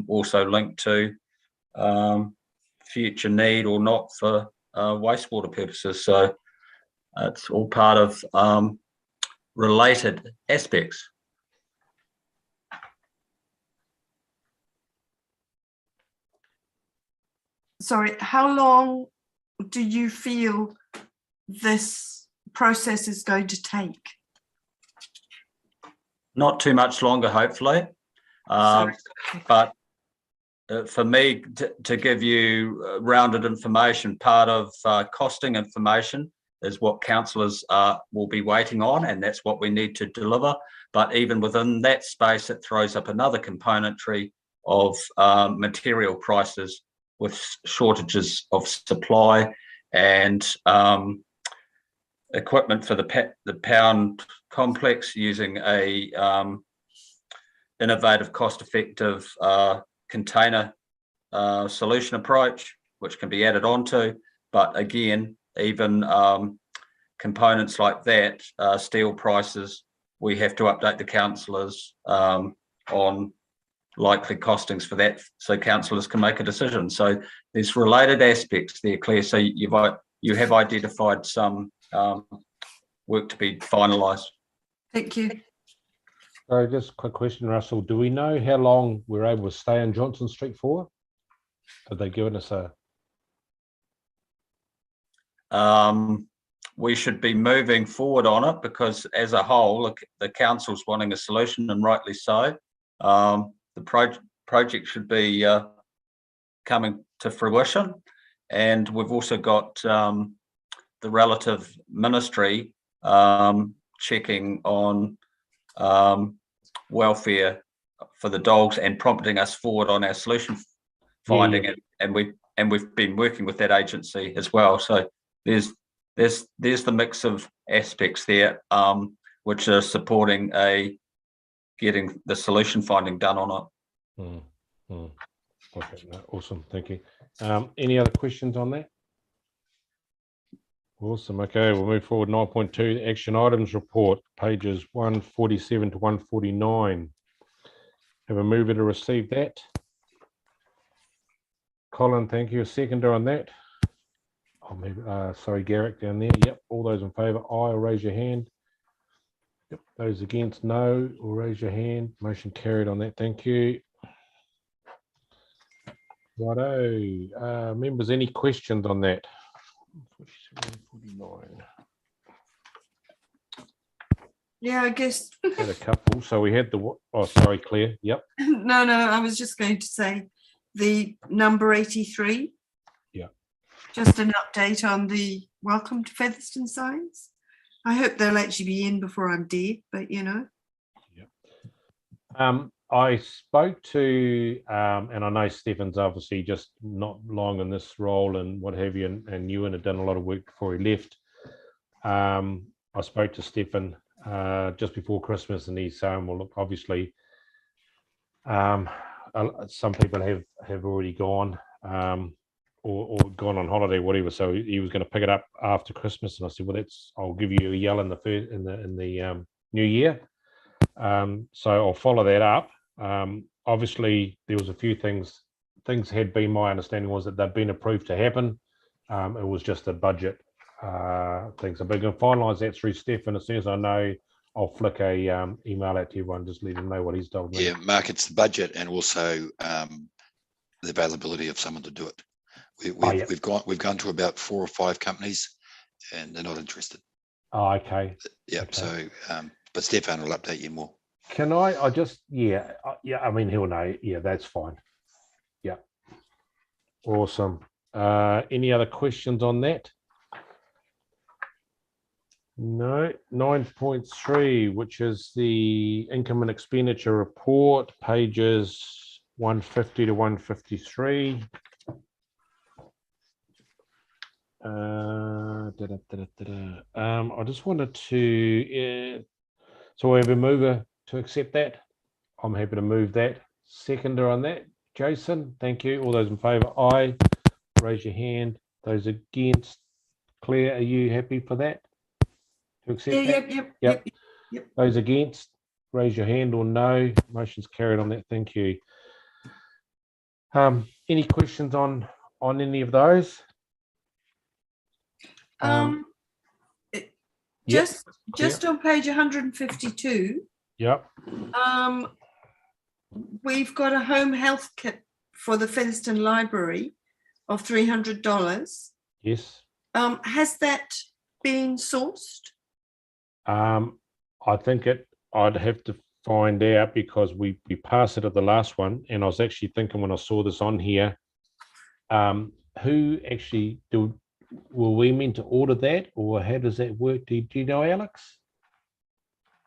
also linked to future need or not for wastewater purposes. So it's all part of related aspects. Sorry, how long do you feel this process is going to take? Not too much longer, hopefully. But for me to give you rounded information, part of costing information is what councillors will be waiting on, and that's what we need to deliver. But even within that space, it throws up another componentry of material prices, with shortages of supply and equipment for the pound complex, using a innovative, cost-effective container solution approach, which can be added onto. But again, even components like that, steel prices, we have to update the councillors on likely costings for that, so councillors can make a decision. So there's related aspects there, Claire. So you have identified some work to be finalised. Thank you. So just a quick question, Russell. Do we know how long we're able to stay on Johnson Street for? Have they given us a... We should be moving forward on it, because as a whole, the council's wanting a solution, and rightly so. The project should be coming to fruition, and we've also got the relative ministry checking on welfare for the dogs and prompting us forward on our solution finding. And we've been working with that agency as well. So there's the mix of aspects there, which are supporting getting the solution finding done on it. Okay, no, awesome, thank you. Any other questions on that? Awesome. Okay, we'll move forward. 9.2 action items report, pages 147 to 149. Have a mover to receive that? Colin, thank you. A seconder on that? Oh, maybe, sorry, Garrick down there. Yep. All those in favour, aye, or raise your hand. Yep. Those against, no, or raise your hand. Motion carried on that. Thank you. Righto. Members, any questions on that? 49. Yeah, I guess. Had a couple. So we had the, oh, sorry, Claire. Yep. No, I was just going to say the number 83. Yeah. Just an update on the welcome to Featherston signs. I hope they'll actually be in before I'm dead, but you know. Yeah. I spoke to, and I know Stefan's obviously just not long in this role and what have you, and Ewan had done a lot of work before he left. I spoke to Stefan just before Christmas, and he's saying, well, look, obviously, some people have already gone or gone on holiday, whatever. So he was going to pick it up after Christmas, and I said, well, I'll give you a yell in the new year. So I'll follow that up. Obviously, there was a few things had been, my understanding was that they've been approved to happen. It was just a budget thing. So we're going to finalise that through Stefan. As soon as I know, I'll flick a email out to everyone, just let him know what he's told me. Yeah, Mark, it's the budget and also the availability of someone to do it. We've gone to about 4 or 5 companies, and they're not interested. Oh, okay. Yeah. Okay. So, but Stefan will update you more. Can I just, yeah, I mean, he'll know. Yeah, that's fine. Yeah. Awesome. Any other questions on that? No. 9.3, which is the income and expenditure report, pages 150 to 153. I just wanted to, so we have a mover to accept that. I'm happy to move that. Seconder on that, Jason, thank you. All those in favour, aye. Raise your hand. Those against, Claire, are you happy for that? To accept that? Yep. Those against, raise your hand or no. Motion's carried on that. Thank you. Any questions on any of those? Just on page 152. Yep. We've got a home health kit for the Featherston Library of $300. Yes. Has that been sourced? I think I'd have to find out, because we passed it at the last one, and I was actually thinking when I saw this on here, who actually were we meant to order that, or how does that work? Do you know, Alex?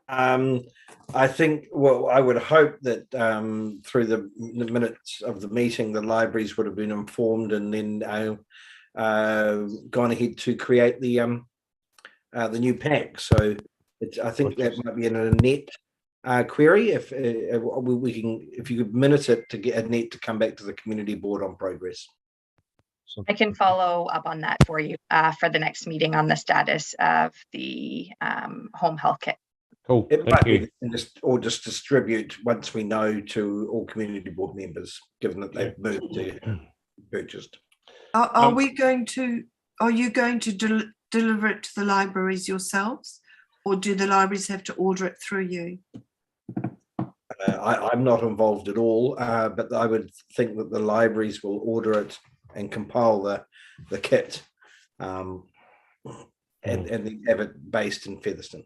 I think, well, I would hope that through the minutes of the meeting, the libraries would have been informed and then gone ahead to create the new pack. So I think that might be in a net query. If you could minute it to get a net to come back to the community board on progress. I can follow up on that for you for the next meeting on the status of the home health kit. Cool. It might be or just distribute once we know to all community board members, given that they've moved to purchased. Are you going to deliver it to the libraries yourselves, or do the libraries have to order it through you? I'm not involved at all, but I would think that the libraries will order it and compile the kit and then have it based in Featherston.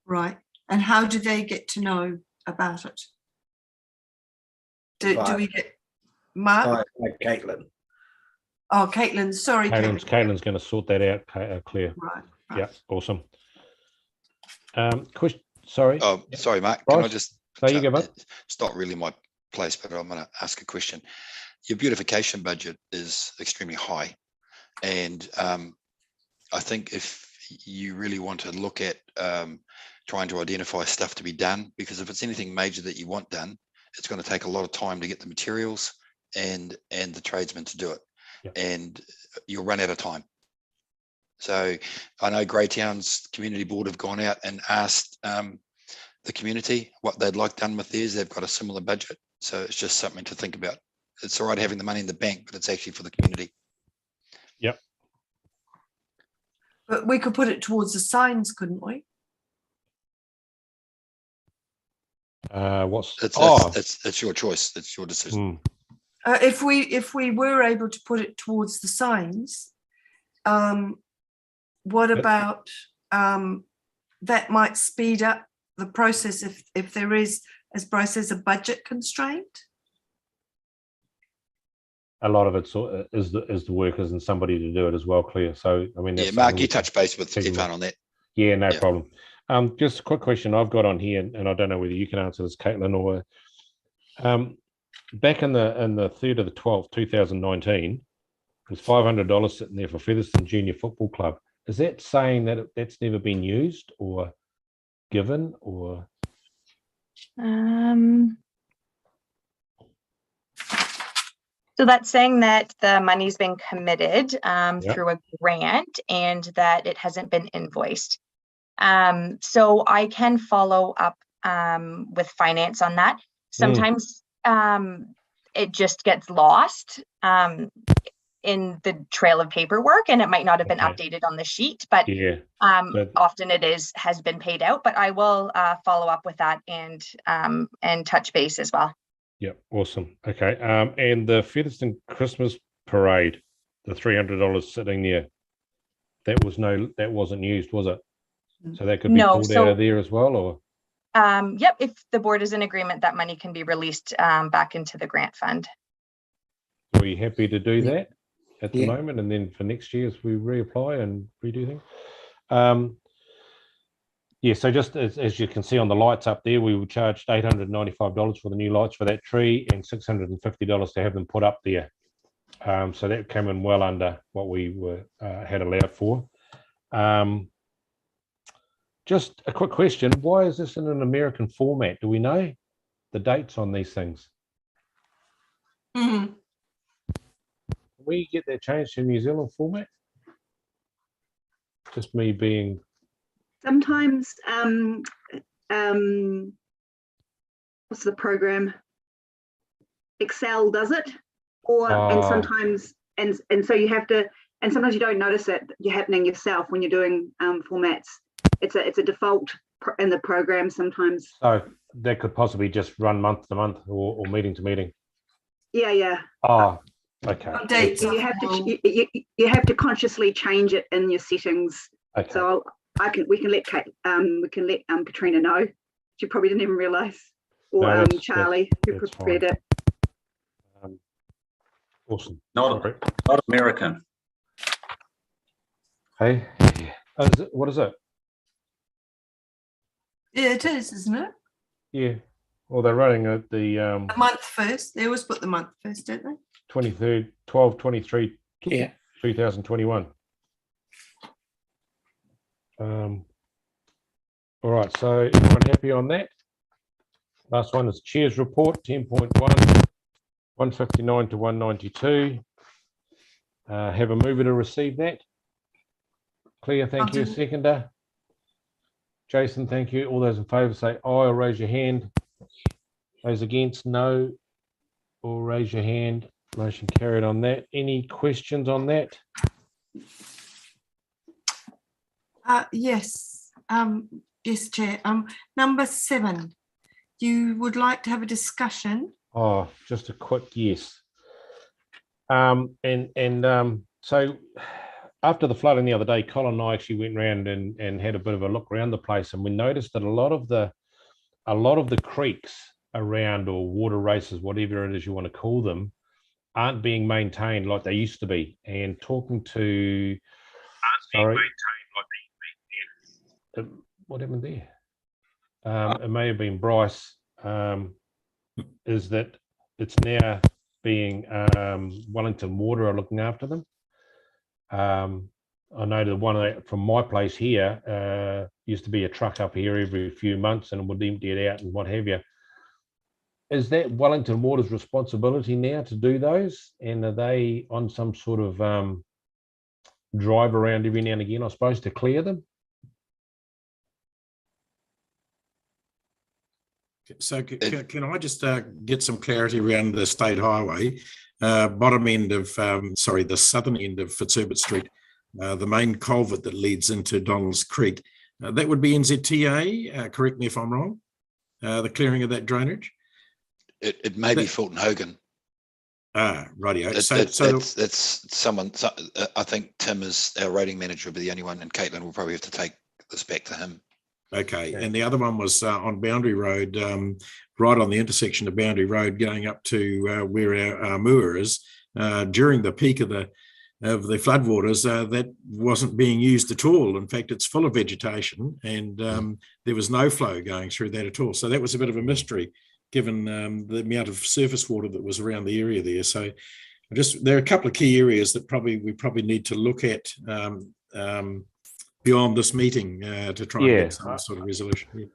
Right. And how do they get to know about it? Do we get Mark? Caitlin. Oh, Caitlin. Sorry, Caitlin's going to sort that out, Claire. Right. Yeah, awesome. Question. Sorry. Oh, sorry, Mark. Bryce? Can I just? No, you give up. It's not really my place, but I'm going to ask a question. Your beautification budget is extremely high, and I think if you really want to look at trying to identify stuff to be done, because if it's anything major that you want done, it's going to take a lot of time to get the materials and the tradesmen to do it, and you'll run out of time. So I know Greytown's community board have gone out and asked the community what they'd like done with theirs. They've got a similar budget, so it's just something to think about. It's all right having the money in the bank, but it's actually for the community. Yep. But we could put it towards the signs, couldn't we? It's your choice. It's your decision. If we were able to put it towards the signs, what about that might speed up the process if there is, as Bryce says, a budget constraint? A lot of it is the workers and somebody to do it as well, Claire. So I mean, Mark, you touch base with Stefan on that. Yeah, no problem. Just a quick question I've got on here, and I don't know whether you can answer this, Caitlin, or back in the 3rd of the 12th, 2019, there's $500 sitting there for Featherston Junior Football Club. Is that saying that that's never been used or given, or? So that's saying that the money's been committed through a grant and that it hasn't been invoiced. So I can follow up with finance on that. Sometimes it just gets lost in the trail of paperwork, and it might not have been updated on the sheet, but often it has been paid out. But I will follow up with that and touch base as well. Yep, awesome. Okay, and the Featherston Christmas Parade, the $300 sitting there, that wasn't used, was it? So that could be pulled out of there as well, or? Yep, if the board is in agreement, that money can be released back into the grant fund. Are we happy to do that at the moment, and then for next year as we reapply and redo things? So just as you can see on the lights up there, we were charged $895 for the new lights for that tree and $650 to have them put up there. So that came in well under what we had allowed for. Just a quick question. Why is this in an American format? Do we know the dates on these things? Can we get that changed to New Zealand format? Just me being... Sometimes, what's the program? Excel does it, and sometimes, and so you have to, and sometimes you don't notice it happening yourself when you're doing formats. It's a default in the program sometimes. So that could possibly just run month to month or meeting to meeting. Yeah. Oh, okay. So you have to consciously change it in your settings. Okay. So we can let Katrina know. She probably didn't even realise, or Charlie, who prepared it. Awesome. Not American. Hey, what is it? Yeah, it is, isn't it? Yeah. Well, they're running at the month first. They always put the month first, don't they? 23rd, 12/23, 2021. All right, so everyone happy on that? Last one is Chair's Report, 10.1, 159 to 192. Have a mover to receive that. Claire, thank you. Seconder. Jason, thank you. All those in favour say aye or raise your hand. Those against, no, or raise your hand. Motion carried on that. Any questions on that? Yes. Yes, Chair. Number 7, you would like to have a discussion? Oh, just a quick yes. So after the flooding the other day, Colin and I actually went around and had a bit of a look around the place, and we noticed that a lot of the creeks around, or water races, whatever it is you want to call them, aren't being maintained like they used to be. And talking to what happened there? It may have been Bryce. Is that it's now being Wellington Water are looking after them. I know the one from my place here used to be a truck up here every few months and would empty it out and what have you. Is that Wellington Water's responsibility now to do those? And are they on some sort of drive around every now and again, I suppose, to clear them? So can I just get some clarity around the state highway, bottom end of, the southern end of Fitzherbert Street, the main culvert that leads into Donald's Creek, that would be NZTA, correct me if I'm wrong, the clearing of that drainage? It may be Fulton Hogan. Rightio. That's someone, I think Tim is our rating manager, will be the only one, and Caitlin will probably have to take this back to him. Okay, and the other one was on Boundary Road, right on the intersection of Boundary Road, going up to where our moor is. During the peak of the floodwaters, that wasn't being used at all. In fact, it's full of vegetation, and there was no flow going through that at all. So that was a bit of a mystery, given the amount of surface water that was around the area there. So there are a couple of key areas that we probably need to look at beyond this meeting to try and get some sort of resolution.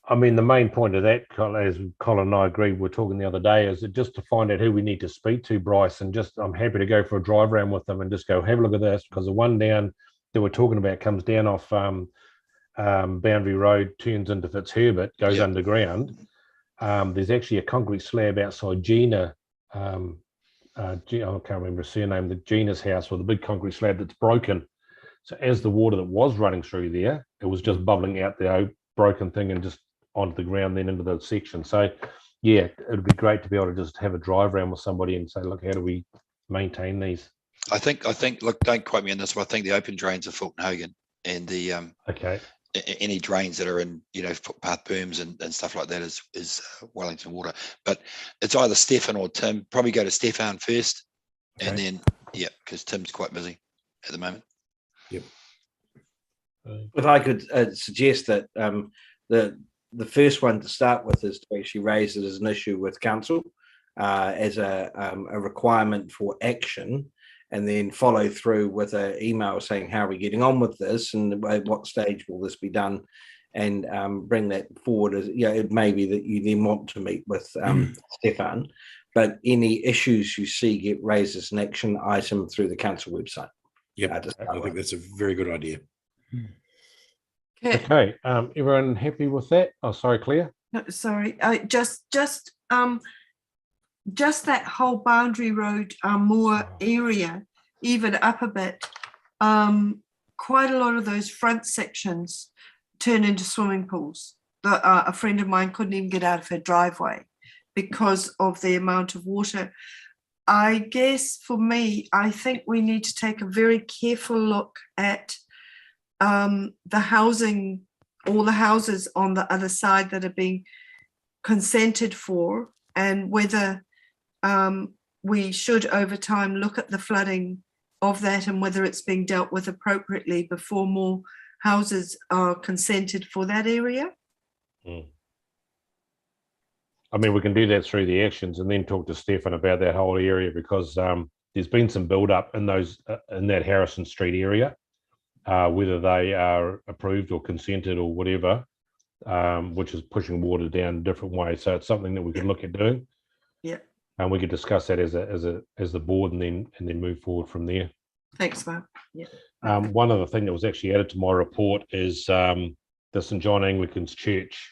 I mean, the main point of that, as Colin and I agreed, we were talking the other day, is that just to find out who we need to speak to, Bryce, and I'm happy to go for a drive around with them and just go have a look at this, because the one down that we're talking about comes down off Boundary Road, turns into Fitzherbert, goes underground. There's actually a concrete slab outside Gina. I can't remember her surname, the Gina's house, or the big concrete slab that's broken. So as the water that was running through there, it was just bubbling out the broken thing and just onto the ground, then into the section. So yeah, it'd be great to be able to just have a drive around with somebody and say, look, how do we maintain these? I think, look, don't quote me on this, but I think the open drains are Fulton Hogan, and the any drains that are in, footpath berms and stuff like that is Wellington Water. But it's either Stefan or Tim. Probably go to Stefan first, and then because Tim's quite busy at the moment. Yep. If I could suggest that the first one to start with is to actually raise it as an issue with council as a requirement for action, and then follow through with an email saying how are we getting on with this and at what stage will this be done, and bring that forward. As it may be that you then want to meet with Stefan, but any issues you see get raised as an action item through the council website. Yep, I think that's a very good idea. Okay, everyone happy with that? Oh, sorry, Claire. No, sorry. Just that whole Boundary Road moor area, even up a bit. Quite a lot of those front sections turn into swimming pools. A friend of mine couldn't even get out of her driveway because of the amount of water. I guess for me, I think we need to take a very careful look at the housing, all the houses on the other side that are being consented for, and whether we should over time look at the flooding of that and whether it's being dealt with appropriately before more houses are consented for that area. I mean, we can do that through the actions and then talk to Stefan about that whole area, because there's been some build up in that Harrison Street area, whether they are approved or consented or whatever, which is pushing water down a different way. So it's something that we could look at doing. Yeah. And we could discuss that as the board and then move forward from there. Thanks, Mark. Yeah. One other thing that was actually added to my report is the St. John Anglican's Church.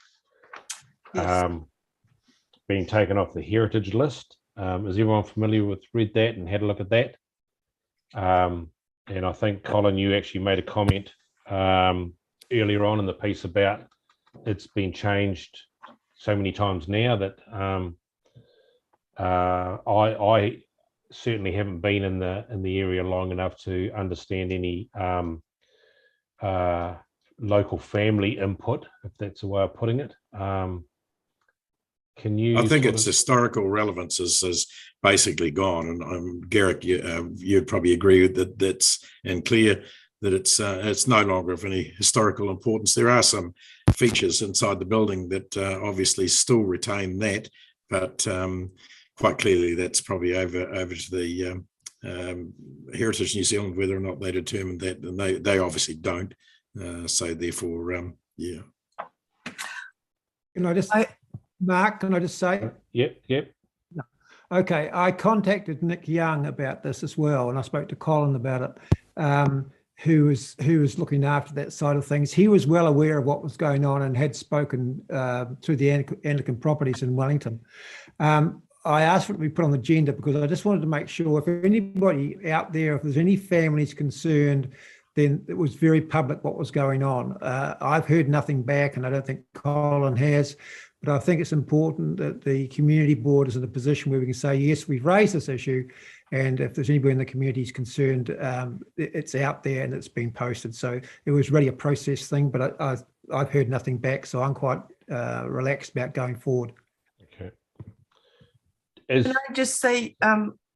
Yes. Being taken off the heritage list. Is everyone familiar with read that and had a look at that? And I think, Colin, you actually made a comment earlier on in the piece about it's been changed so many times now that I certainly haven't been in the area long enough to understand any local family input, if that's the way of putting it. Can you? I think its historical relevance is basically gone, and Garrick, you'd probably agree with that. And Claire, that it's no longer of any historical importance. There are some features inside the building that obviously still retain that, but quite clearly that's probably over to the Heritage New Zealand, whether or not they determined that, and they obviously don't. So therefore, yeah. Can I just, Mark, can I just say? Yep. Okay, I contacted Nick Young about this as well, and I spoke to Colin about it, who was looking after that side of things. He was well aware of what was going on and had spoken to the Anglican Properties in Wellington. I asked for it to be put on the agenda because I just wanted to make sure if anybody out there, if there's any families concerned, then it was very public what was going on. I've heard nothing back, and I don't think Colin has. But I think it's important that the community board is in a position where we can say, yes, we've raised this issue, and if there's anybody in the community is concerned, it's out there and it's been posted. So it was really a process thing, but I've heard nothing back, so I'm quite relaxed about going forward. Okay. Can I just say,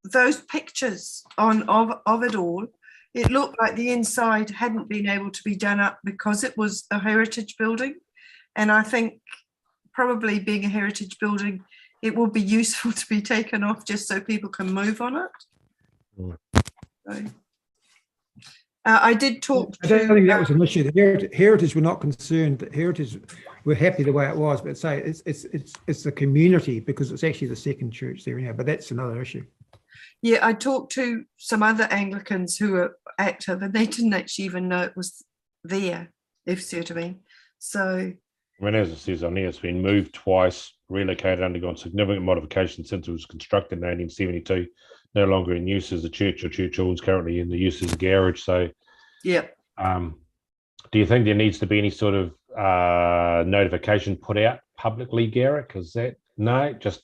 those pictures of it all, it looked like the inside hadn't been able to be done up because it was a heritage building, and I think probably being a heritage building, it will be useful to be taken off just so people can move on it. So, I did talk to... I don't think that was an issue. The Heritage were not concerned. The Heritage were happy the way it was, but say it's the community, because it's actually the second church there now, but that's another issue. Yeah, I talked to some other Anglicans who are active, and they didn't actually even know it was there, if you see what I mean. So... I mean, as it says on here, it's been moved twice, relocated, undergone significant modification since it was constructed in 1872. No longer in use as a church or church hall, is currently in the use as a garage. So, yeah. Do you think there needs to be any sort of notification put out publicly, Garrick? Is that just?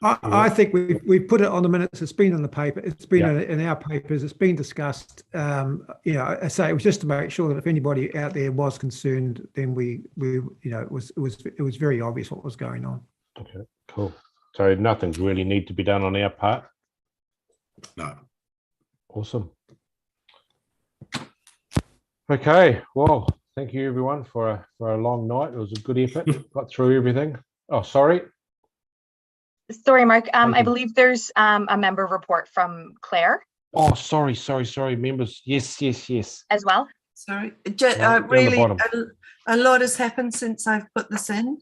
I think we've put it on the minutes. It's been in the paper. It's been in our papers. It's been discussed. I say it was just to make sure that if anybody out there was concerned, then it was very obvious what was going on. Okay, cool. So nothing's really need to be done on our part. No. Awesome. Okay. Well, thank you everyone for a long night. It was a good effort. Got through everything. Oh, sorry. Sorry, Mark. I believe there's a member report from Claire. Oh, sorry. Members. Yes. As well. Sorry. Really, a lot has happened since I've put this in,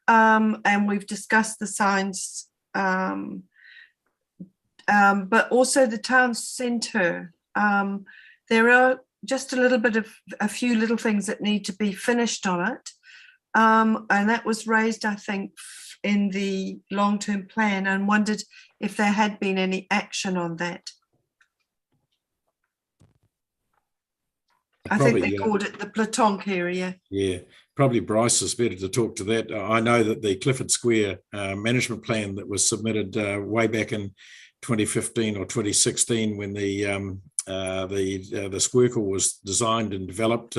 and we've discussed the signs, but also the town centre. There are just a few little things that need to be finished on it, and that was raised, I think, in the long-term plan, and wondered if there had been any action on that. I think they called it the Platonk area. Yeah, probably Bryce is better to talk to that. I know that the Clifford Square management plan that was submitted way back in 2015 or 2016, when the Squircle was designed and developed,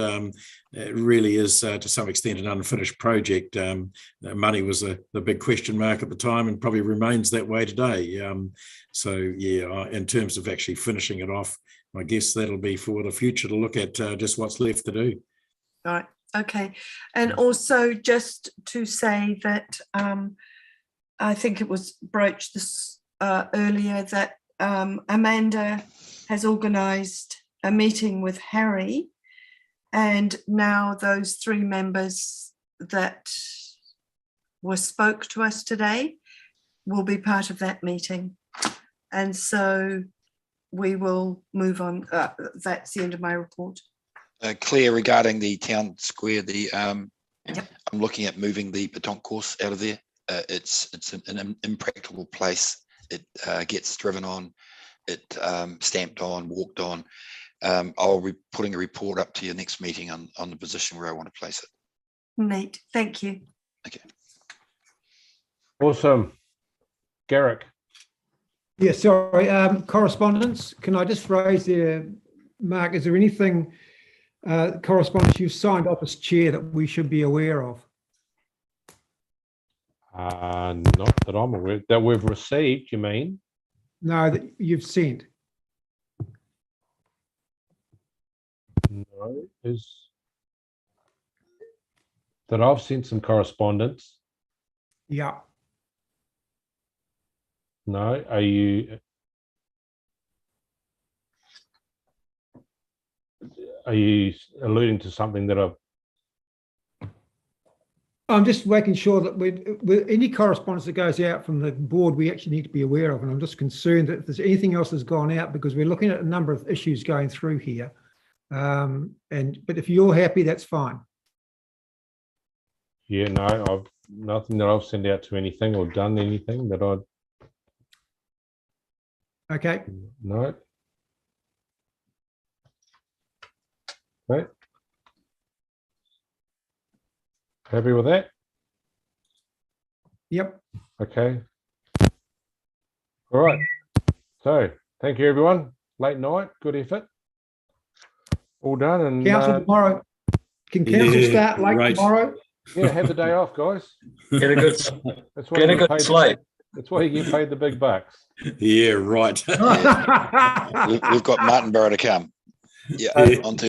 it really is to some extent an unfinished project. Money was the big question mark at the time, and probably remains that way today. So yeah, in terms of actually finishing it off, I guess that'll be for the future to look at just what's left to do. All right. Okay. And also just to say that I think it was broached this earlier that Amanda has organised a meeting with Harry, and now those 3 members that spoke to us today will be part of that meeting. And so we will move on. That's the end of my report. Claire, regarding the town square, I'm looking at moving the Platonk course out of there. It's an impractical place. It gets driven on, it stamped on, walked on. I'll be putting a report up to your next meeting on the position where I want to place it. Neat. Thank you. Okay. Awesome. Garrick. Yeah, sorry. Correspondence. Can I just raise there, Mark, is there anything correspondence you've signed off as chair that we should be aware of? Not that I'm aware. That we've received, you mean? No, that you've sent. No, that I've sent some correspondence. Yeah. No, are you alluding to something that I'm just making sure that with any correspondence that goes out from the board, we actually need to be aware of. And I'm just concerned that if there's anything else that's gone out, because we're looking at a number of issues going through here. But if you're happy, that's fine. Yeah, no, I've nothing that I've sent out to anything or done anything that I'd. Okay. No. Right. Happy with that? Yep. Okay. All right. So thank you, everyone. Late night, good effort. All done. And council tomorrow. Can council start late tomorrow? Yeah, have the day off, guys. Get a good, that's why get a good sleep. That's why you get paid the big bucks. Yeah, right. We've got Martin Barrow to come. Yeah, on to